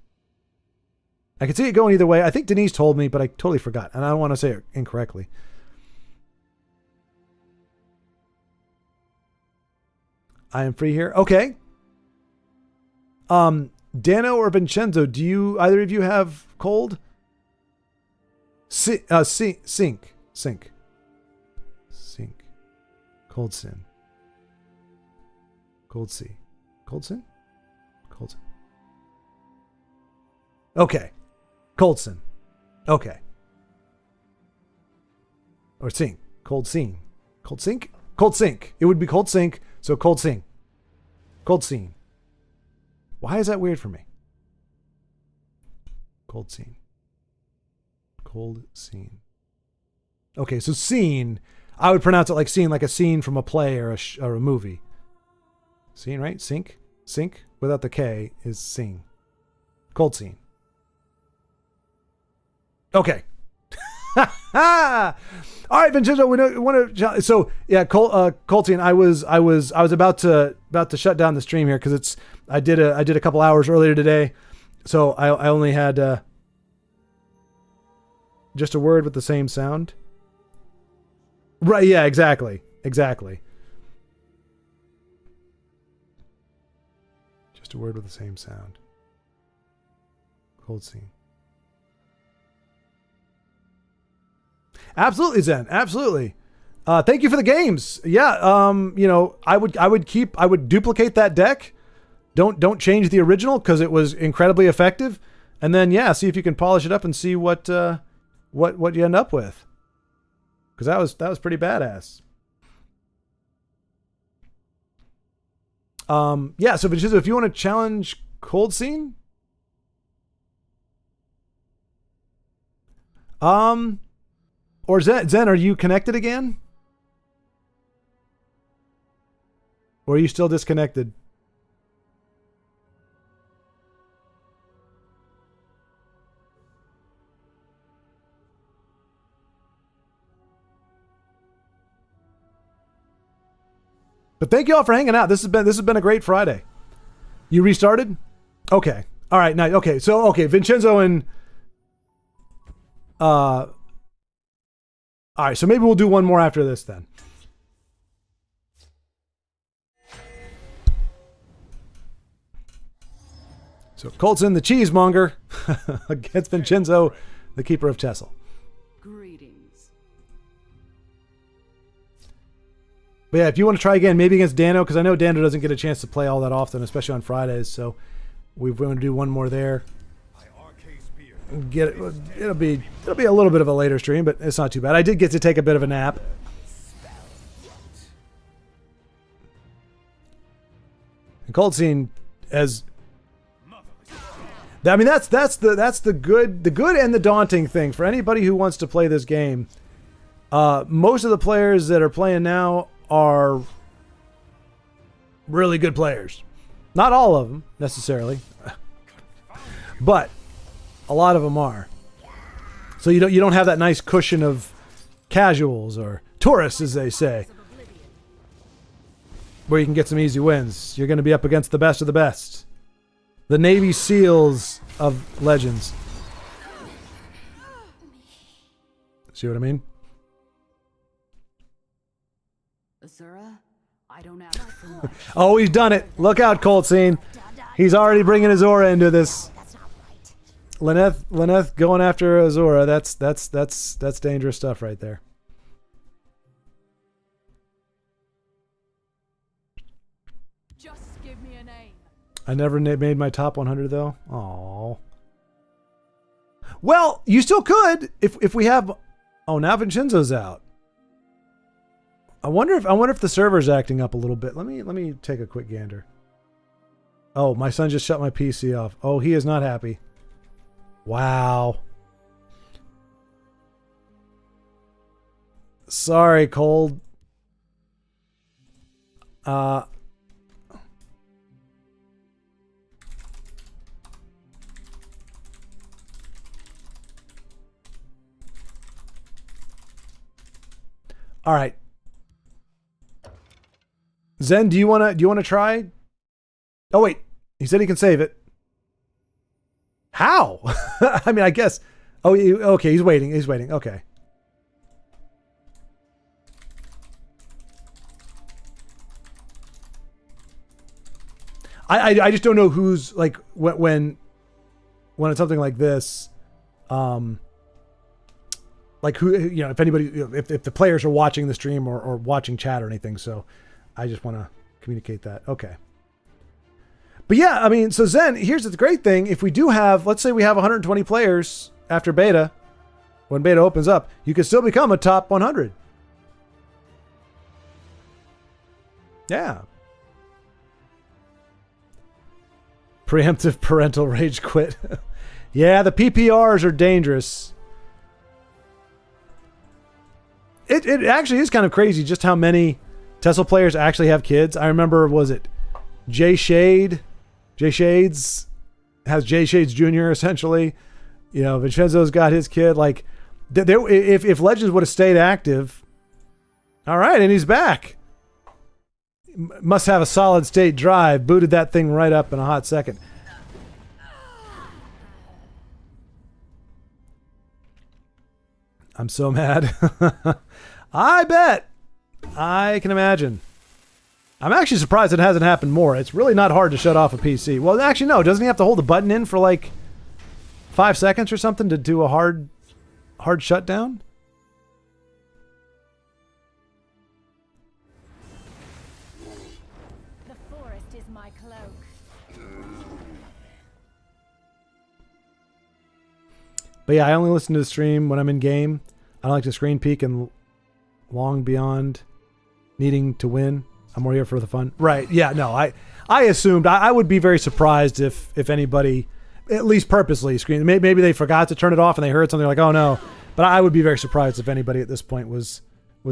Speaker 1: I can see it going either way. I think Denise told me, but I totally forgot, and I don't want to say it incorrectly. I am free here. Okay. Dano or Vincenzo, do either of you have cold? Sink. Cold Sin. Cold Sea. Cold Sin? Cold Sin. Okay. Cold Sin. Okay. Or Sink. Cold Scene. Cold Sink? Cold Sink. It would be Cold Sink, so Cold Sink. Cold Scene. Why is that weird for me? Cold Scene. Cold Scene. Okay, so scene, I would pronounce it like scene, like a scene from a play or a movie. Scene, right? Sink? Sink without the K is scene. Cold Scene. Okay. All right, Vincenzo. We want to. So yeah, Coltine. I was about to shut down the stream here because I did a couple hours earlier today, so I only had just a word with the same sound. Right. Yeah. Exactly. Just a word with the same sound. Cold scene. Absolutely, Zen. Absolutely. Thank you for the games. Yeah. I would duplicate that deck. Don't change the original because it was incredibly effective. And then see if you can polish it up and see what you end up with. Because that was pretty badass. So if you want to challenge Cold Scene, or Zen, are you connected again? Or are you still disconnected? But thank you all for hanging out. This has been a great Friday. You restarted? Okay. All right. Nice. Okay. So Vincenzo and all right. So maybe we'll do one more after this then. So Colton, the cheesemonger, against Vincenzo, the keeper of Tessel.
Speaker 8: Greetings.
Speaker 1: But yeah, if you want to try again, maybe against Dano, because I know Dano doesn't get a chance to play all that often, especially on Fridays. So we're going to do one more there. It'll be a little bit of a later stream, but it's not too bad. I did get to take a bit of a nap. And Cold Scene as I mean that's the good and the daunting thing for anybody who wants to play this game. Most of the players that are playing now are really good players. Not all of them necessarily, but a lot of them are. So you don't have that nice cushion of casuals or tourists, as they say, where you can get some easy wins. You're going to be up against the best of the best, the Navy SEALs of Legends. See what I mean?
Speaker 8: Azura, I don't ask for much.
Speaker 1: Oh, he's done it. Look out, Cold Scene. He's already bringing Azura into this. Lyneth going after Azura. That's dangerous stuff right there.
Speaker 6: Just give me a name.
Speaker 1: I never made my top 100 though. Oh. Well, you still could if we have. Oh, now Vincenzo's out. I wonder if the server's acting up a little bit. Let me take a quick gander. Oh, my son just shut my PC off. Oh, he is not happy. Wow. Sorry, Cold. All right. Zen, do you want to try? Oh wait, he said he can save it. How? I mean, I guess. Oh, okay. He's waiting. He's waiting. Okay. I just don't know who's like when it's something like this, like who, you know, if anybody, you know, if the players are watching the stream or watching chat or anything. So I just want to communicate that. Okay. But yeah, I mean, so Zen, here's the great thing. If we do have, let's say we have 120 players after beta, when beta opens up, you can still become a top 100. Yeah. Preemptive parental rage quit. Yeah, the PPRs are dangerous. It actually is kind of crazy just how many Tesla players actually have kids. I remember, was it Jay Shades has Jay Shades Jr. essentially. You know, Vincenzo's got his kid. Like, if Legends would have stayed active, all right, and he's back. Must have a solid state drive. Booted that thing right up in a hot second. I'm so mad. I bet. I can imagine. I'm actually surprised it hasn't happened more. It's really not hard to shut off a PC. Well, actually, no. Doesn't he have to hold the button in for like 5 seconds or something to do a hard shutdown?
Speaker 4: The forest is my cloak.
Speaker 1: But yeah, I only listen to the stream when I'm in game. I don't like to screen peek and long beyond needing to win. I'm more here for the fun. Right. Yeah, no, I assumed I would be very surprised if anybody, at least purposely, screened. Maybe they forgot to turn it off and they heard something like, oh no. But I would be very surprised if anybody at this point was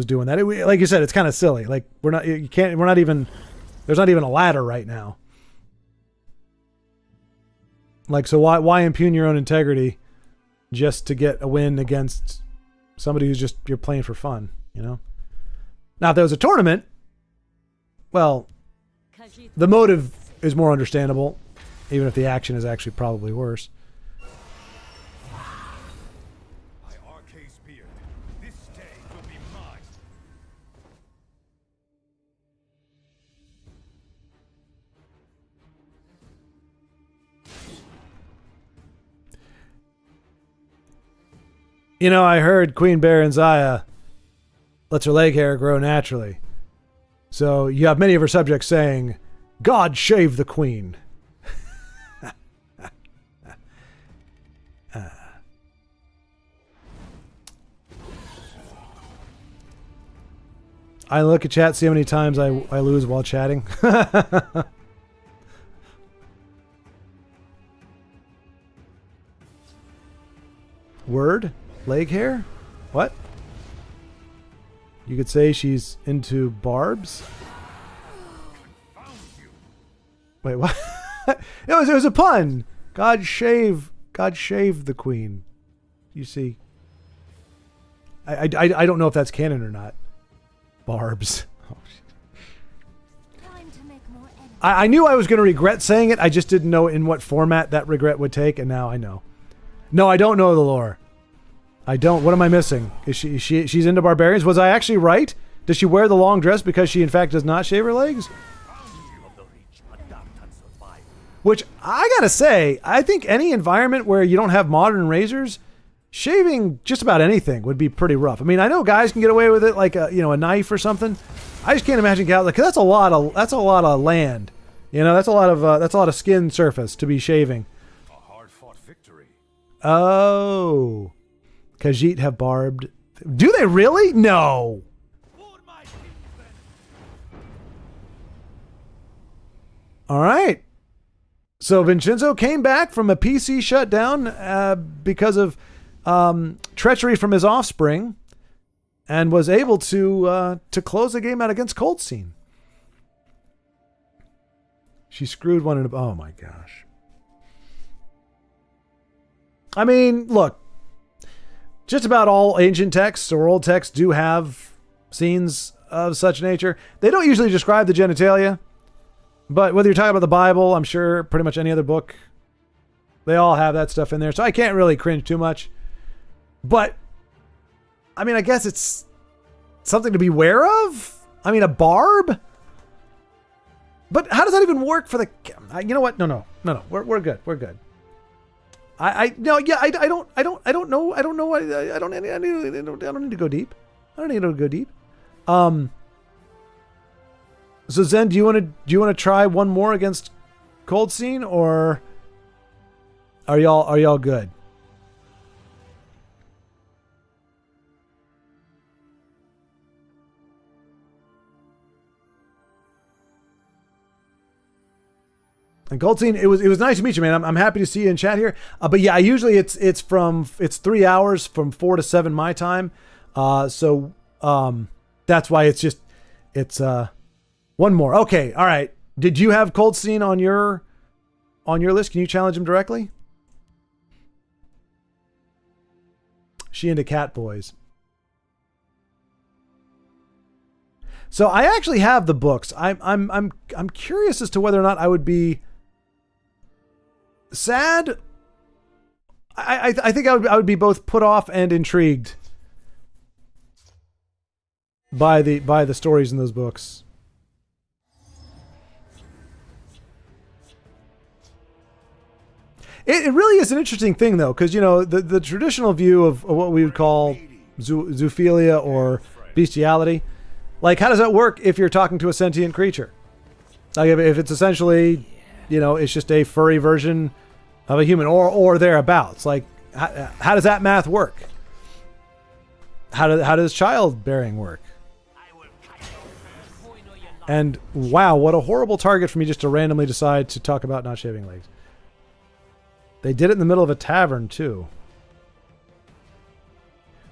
Speaker 1: doing that. Like you said, it's kind of silly. Like there's not even a ladder right now. Like, so why impugn your own integrity just to get a win against somebody who's just, you're playing for fun, you know? Now, if there was a tournament, well, the motive is more understandable, even if the action is actually probably worse.
Speaker 3: My Arcase beard, this day will be mine.
Speaker 1: You know, I heard Queen Bear and Zaya lets her leg hair grow naturally. So you have many of her subjects saying, "God shave the queen." I look at chat, see how many times I lose while chatting. Word? Leg hair? What? You could say she's into barbs? Wait, what? it was a pun. God shave the queen. You see. I don't know if that's canon or not. Barbs. Oh,
Speaker 4: Time to make more enemies.
Speaker 1: I knew I was going to regret saying it. I just didn't know in what format that regret would take, and now I know. No, I don't know the lore. I don't. What am I missing? Is she's into barbarians? Was I actually right? Does she wear the long dress because she in fact does not shave her legs? Which I gotta say, I think any environment where you don't have modern razors, shaving just about anything would be pretty rough. I mean, I know guys can get away with it, like a knife or something. I just can't imagine guys, because that's a lot of land. That's a lot of skin surface to be shaving.
Speaker 3: A hard-fought victory.
Speaker 1: Oh, Khajiit have barbed. Do they really? No. All right. So Vincenzo came back from a PC shutdown because of treachery from his offspring, and was able to close the game out against Cold Scene. She screwed one in. Oh my gosh. I mean, look. Just about all ancient texts or old texts do have scenes of such nature. They don't usually describe the genitalia, but whether you're talking about the Bible, I'm sure pretty much any other book, they all have that stuff in there. So I can't really cringe too much. But, I mean, I guess it's something to be aware of. I mean, a barb? But how does that even work for the... You know what? No. We're good. We're good. I don't know. I don't need to go deep. I don't need to go deep. So Zen, do you want to try one more against Cold Scene, or are y'all good? And Cold Scene, it was nice to meet you, man. I'm happy to see you in chat here. But yeah, usually it's 3 hours from 4 to 7 my time. So that's why it's one more. Okay, all right. Did you have Cold Scene on your list? Can you challenge him directly? She into cat boys. So I actually have the books. I'm curious as to whether or not I would be sad. I think I would be both put off and intrigued by the stories in those books. It really is an interesting thing, though, because the traditional view of what we would call zoophilia or bestiality, like, how does that work if you're talking to a sentient creature? Like, if it's essentially, it's just a furry version of a human or thereabouts. Like, how does that math work? How does childbearing work? And wow, what a horrible target for me just to randomly decide to talk about not shaving legs. They did it in the middle of a tavern too.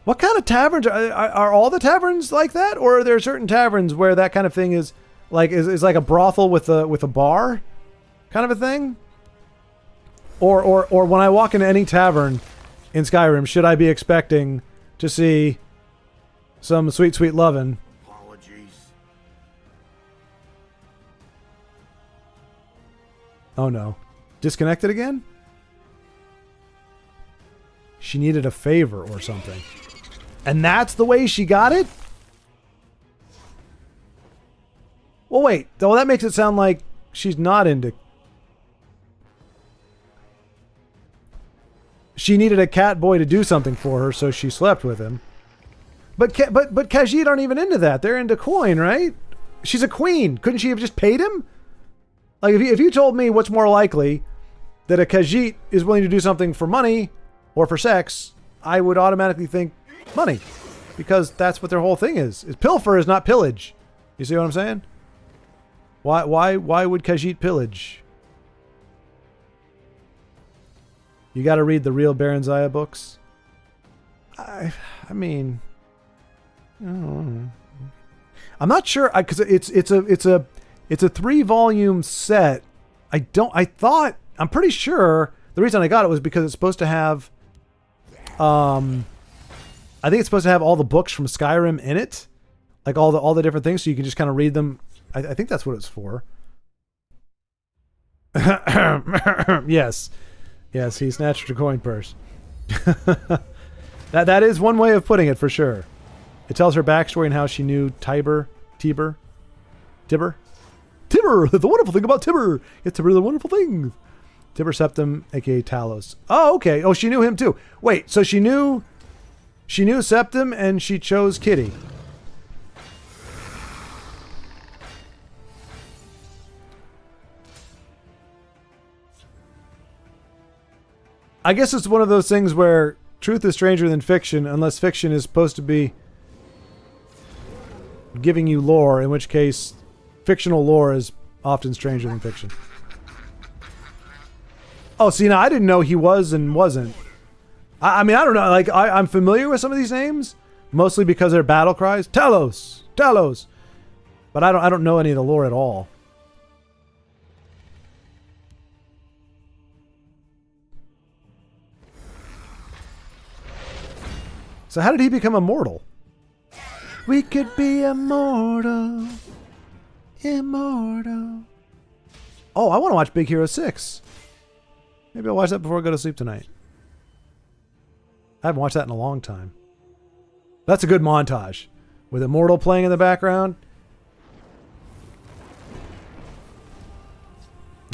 Speaker 1: What kind of taverns are all the taverns like that, or are there certain taverns where that kind of thing is like like a brothel with a bar kind of a thing? Or when I walk into any tavern in Skyrim, should I be expecting to see some sweet lovin'?
Speaker 3: Apologies.
Speaker 1: Oh no. Disconnected again? She needed a favor or something. And that's the way she got it? Well, wait. Well, that makes it sound like she's not into... She needed a cat boy to do something for her, so she slept with him. But Khajiit aren't even into that. They're into coin, right? she's a queen. Couldn't she have just paid him? Like, if you told me what's more likely, that a Khajiit is willing to do something for money or for sex, I would automatically think money. Because that's what their whole thing is. Pilfer is not pillage. You see what I'm saying? Why would Khajiit pillage? You got to read the real Baron Zaya books. I mean, I don't know. I'm not sure because it's a 3-volume set. I'm pretty sure the reason I got it was because it's supposed to have I think it's supposed to have all the books from Skyrim in it, like all the different things, so you can just kind of read them. I think that's what it's for. Yes, he snatched a coin purse. That is one way of putting it for sure. It tells her backstory and how she knew Tibur. The wonderful thing about Tibur. It's Tibur, the wonderful thing. Tibur Septim, aka Talos. Oh, okay. Oh, she knew him too. Wait, so she knew Septim and she chose Kitty. I guess it's one of those things where truth is stranger than fiction, unless fiction is supposed to be giving you lore, in which case fictional lore is often stranger than fiction. Oh, see, now I didn't know he was and wasn't. I mean, I don't know. Like, I'm familiar with some of these names, mostly because they're battle cries. Talos! Talos! But I don't know any of the lore at all. So how did he become immortal? We could be immortal. Immortal. Oh, I want to watch Big Hero 6. Maybe I'll watch that before I go to sleep tonight. I haven't watched that in a long time. That's a good montage. With Immortal playing in the background.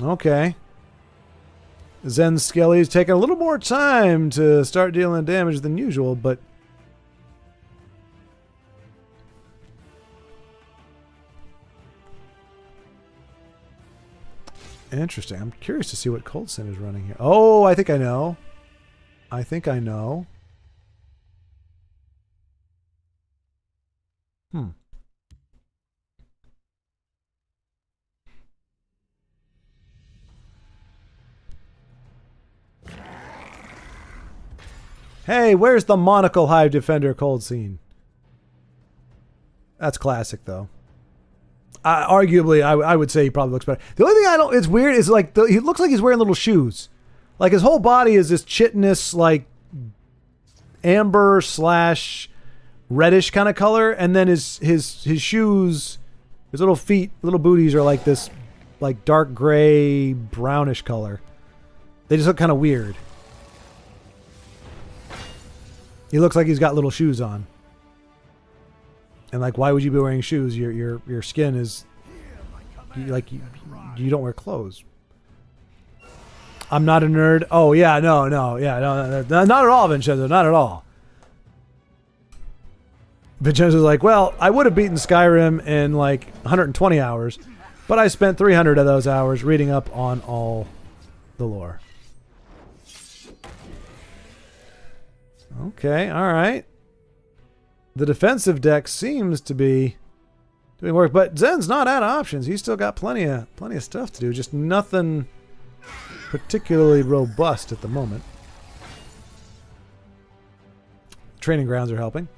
Speaker 1: Okay. Zen Skelly's taking a little more time to start dealing damage than usual, but interesting. I'm curious to see what Cold Sin is running here. Oh, I think I know. Hey, where's the Monocle Hive Defender Cold Scene? That's classic, though. Arguably, I would say he probably looks better. The only thing it's weird is like he looks like he's wearing little shoes. Like his whole body is this chitinous, like amber / reddish kind of color, and then his shoes, his little feet, little booties are like this, like dark gray brownish color. They just look kind of weird. He looks like he's got little shoes on. And like, why would you be wearing shoes? Your skin is you don't wear clothes. I'm not a nerd. Oh yeah, no, not at all, Vincenzo, not at all. Vincenzo's like, well, I would have beaten Skyrim in like 120 hours, but I spent 300 of those hours reading up on all the lore. Okay, all right. The defensive deck seems to be doing work, but Zen's not out of options. He's still got plenty of stuff to do. Just nothing particularly robust at the moment. Training grounds are helping,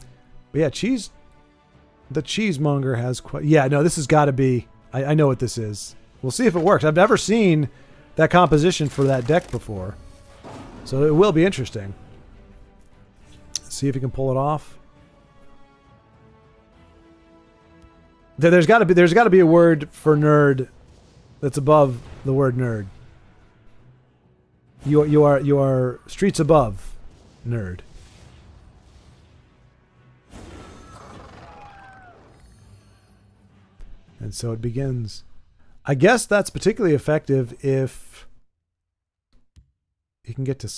Speaker 1: but yeah, the cheesemonger has quite. Yeah, no, this has got to be. I know what this is. We'll see if it works. I've never seen that composition for that deck before, so it will be interesting. See if he can pull it off. There's got to be a word for nerd that's above the word nerd. You are streets above nerd. And so it begins. I guess that's particularly effective if he can get to.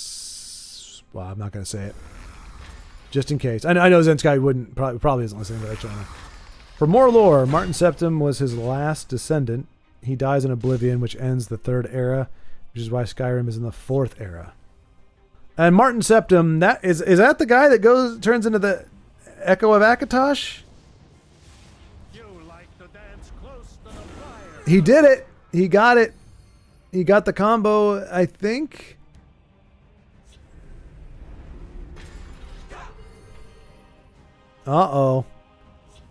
Speaker 1: Well, I'm not going to say it. Just in case. I know Zen Sky wouldn't probably isn't listening, but actually, For more lore, Martin Septim was his last descendant. He dies in Oblivion, which ends the 3rd era, which is why Skyrim is in the 4th era. And Martin Septim, is that the guy that turns into the Echo of Akatosh?
Speaker 3: You like to dance close to the fire.
Speaker 1: He did it. He got it. He got the combo, I think. Uh-oh.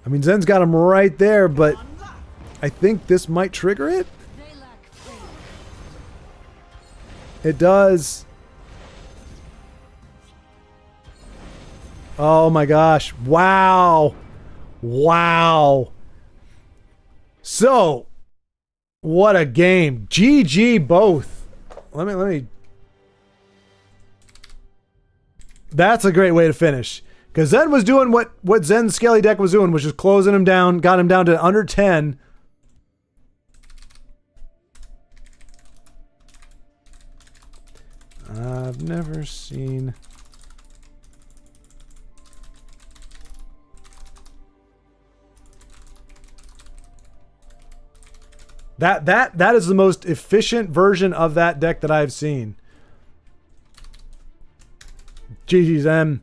Speaker 1: I mean, Zen's got him right there, but I think this might trigger it.
Speaker 4: They lack faith.
Speaker 1: It does. Oh my gosh. Wow. Wow. So, what a game. GG both. Let me. That's a great way to finish. Because Zen was doing what Zen's Skelly deck was doing, which is closing him down, got him down to under 10. I've never seen... That is the most efficient version of that deck that I've seen. GG Zen.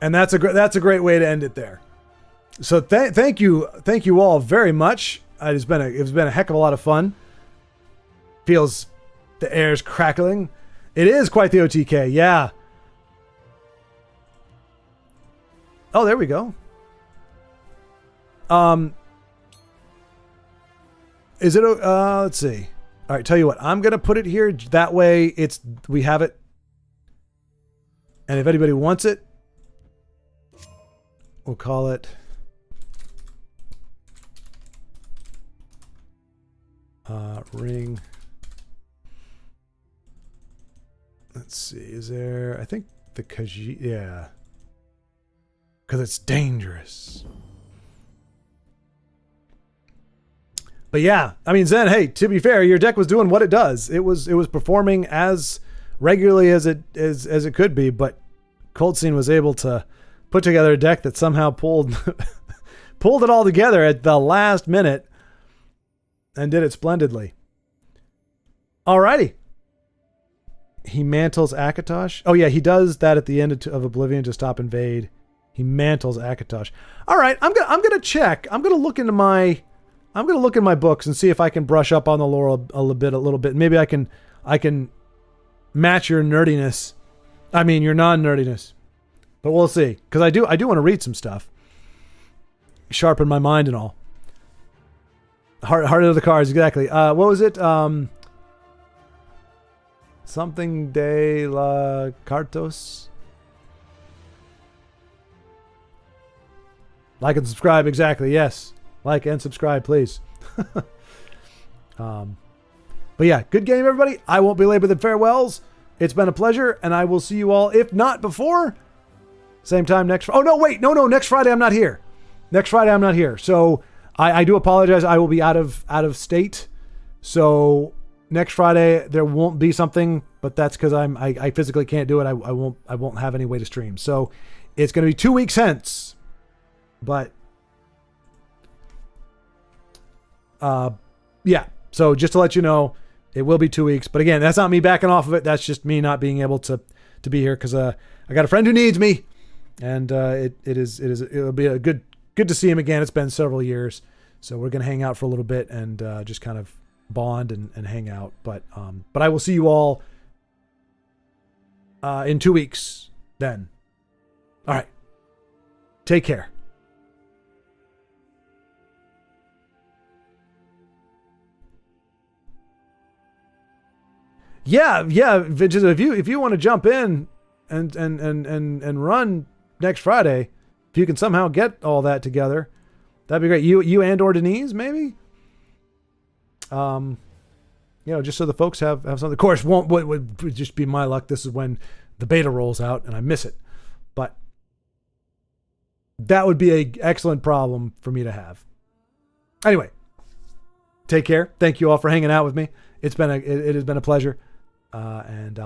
Speaker 1: And that's a great way to end it there. So thank you all very much. It's been a heck of a lot of fun. Feels the air's crackling. It is quite the OTK, yeah. Oh, there we go. Is it let's see. All right, tell you what. I'm going to put it here that way we have it. And if anybody wants it, we'll call it ring. Let's see. Is there, I think the Kaji, yeah. Because it's dangerous. But yeah, I mean, Zen, hey, to be fair, your deck was doing what it does. It was performing as regularly as it could be, but Cold Scene was able to put together a deck that somehow pulled it all together at the last minute and did it splendidly. Alrighty. He mantles Akatosh. Oh yeah, he does that at the end of Oblivion to stop invade. He mantles Akatosh. All right, I'm gonna check. I'm gonna look in my books and see if I can brush up on the lore a little bit. Maybe I can match your nerdiness. I mean your non-nerdiness. But we'll see, because I do want to read some stuff, sharpen my mind and all. Heart of the cards, exactly. What was it? Something de la Cartos. Like and subscribe, exactly. Yes, like and subscribe, please. But yeah, good game, everybody. I won't belabor the farewells. It's been a pleasure, and I will see you all, if not before, same time next. Oh no, wait, no. Next Friday I'm not here. So I do apologize. I will be out of state. So next Friday there won't be something, but that's because I physically can't do it. I won't have any way to stream. So it's going to be 2 weeks hence. But yeah. So just to let you know, it will be 2 weeks. But again, that's not me backing off of it. That's just me not being able to be here because I got a friend who needs me, and it'll be a good to see him again. It's been several years, so we're gonna hang out for a little bit and just kind of bond and hang out. But I will see you all in 2 weeks then. All right, take care. Yeah, if you want to jump in and run next Friday, if you can somehow get all that together, that'd be great. You and or Denise, maybe. Just so the folks have something. Of course, would just be my luck. This is when the beta rolls out and I miss it, but that would be an excellent problem for me to have. Anyway, take care. Thank you all for hanging out with me. It has been a pleasure. And I'll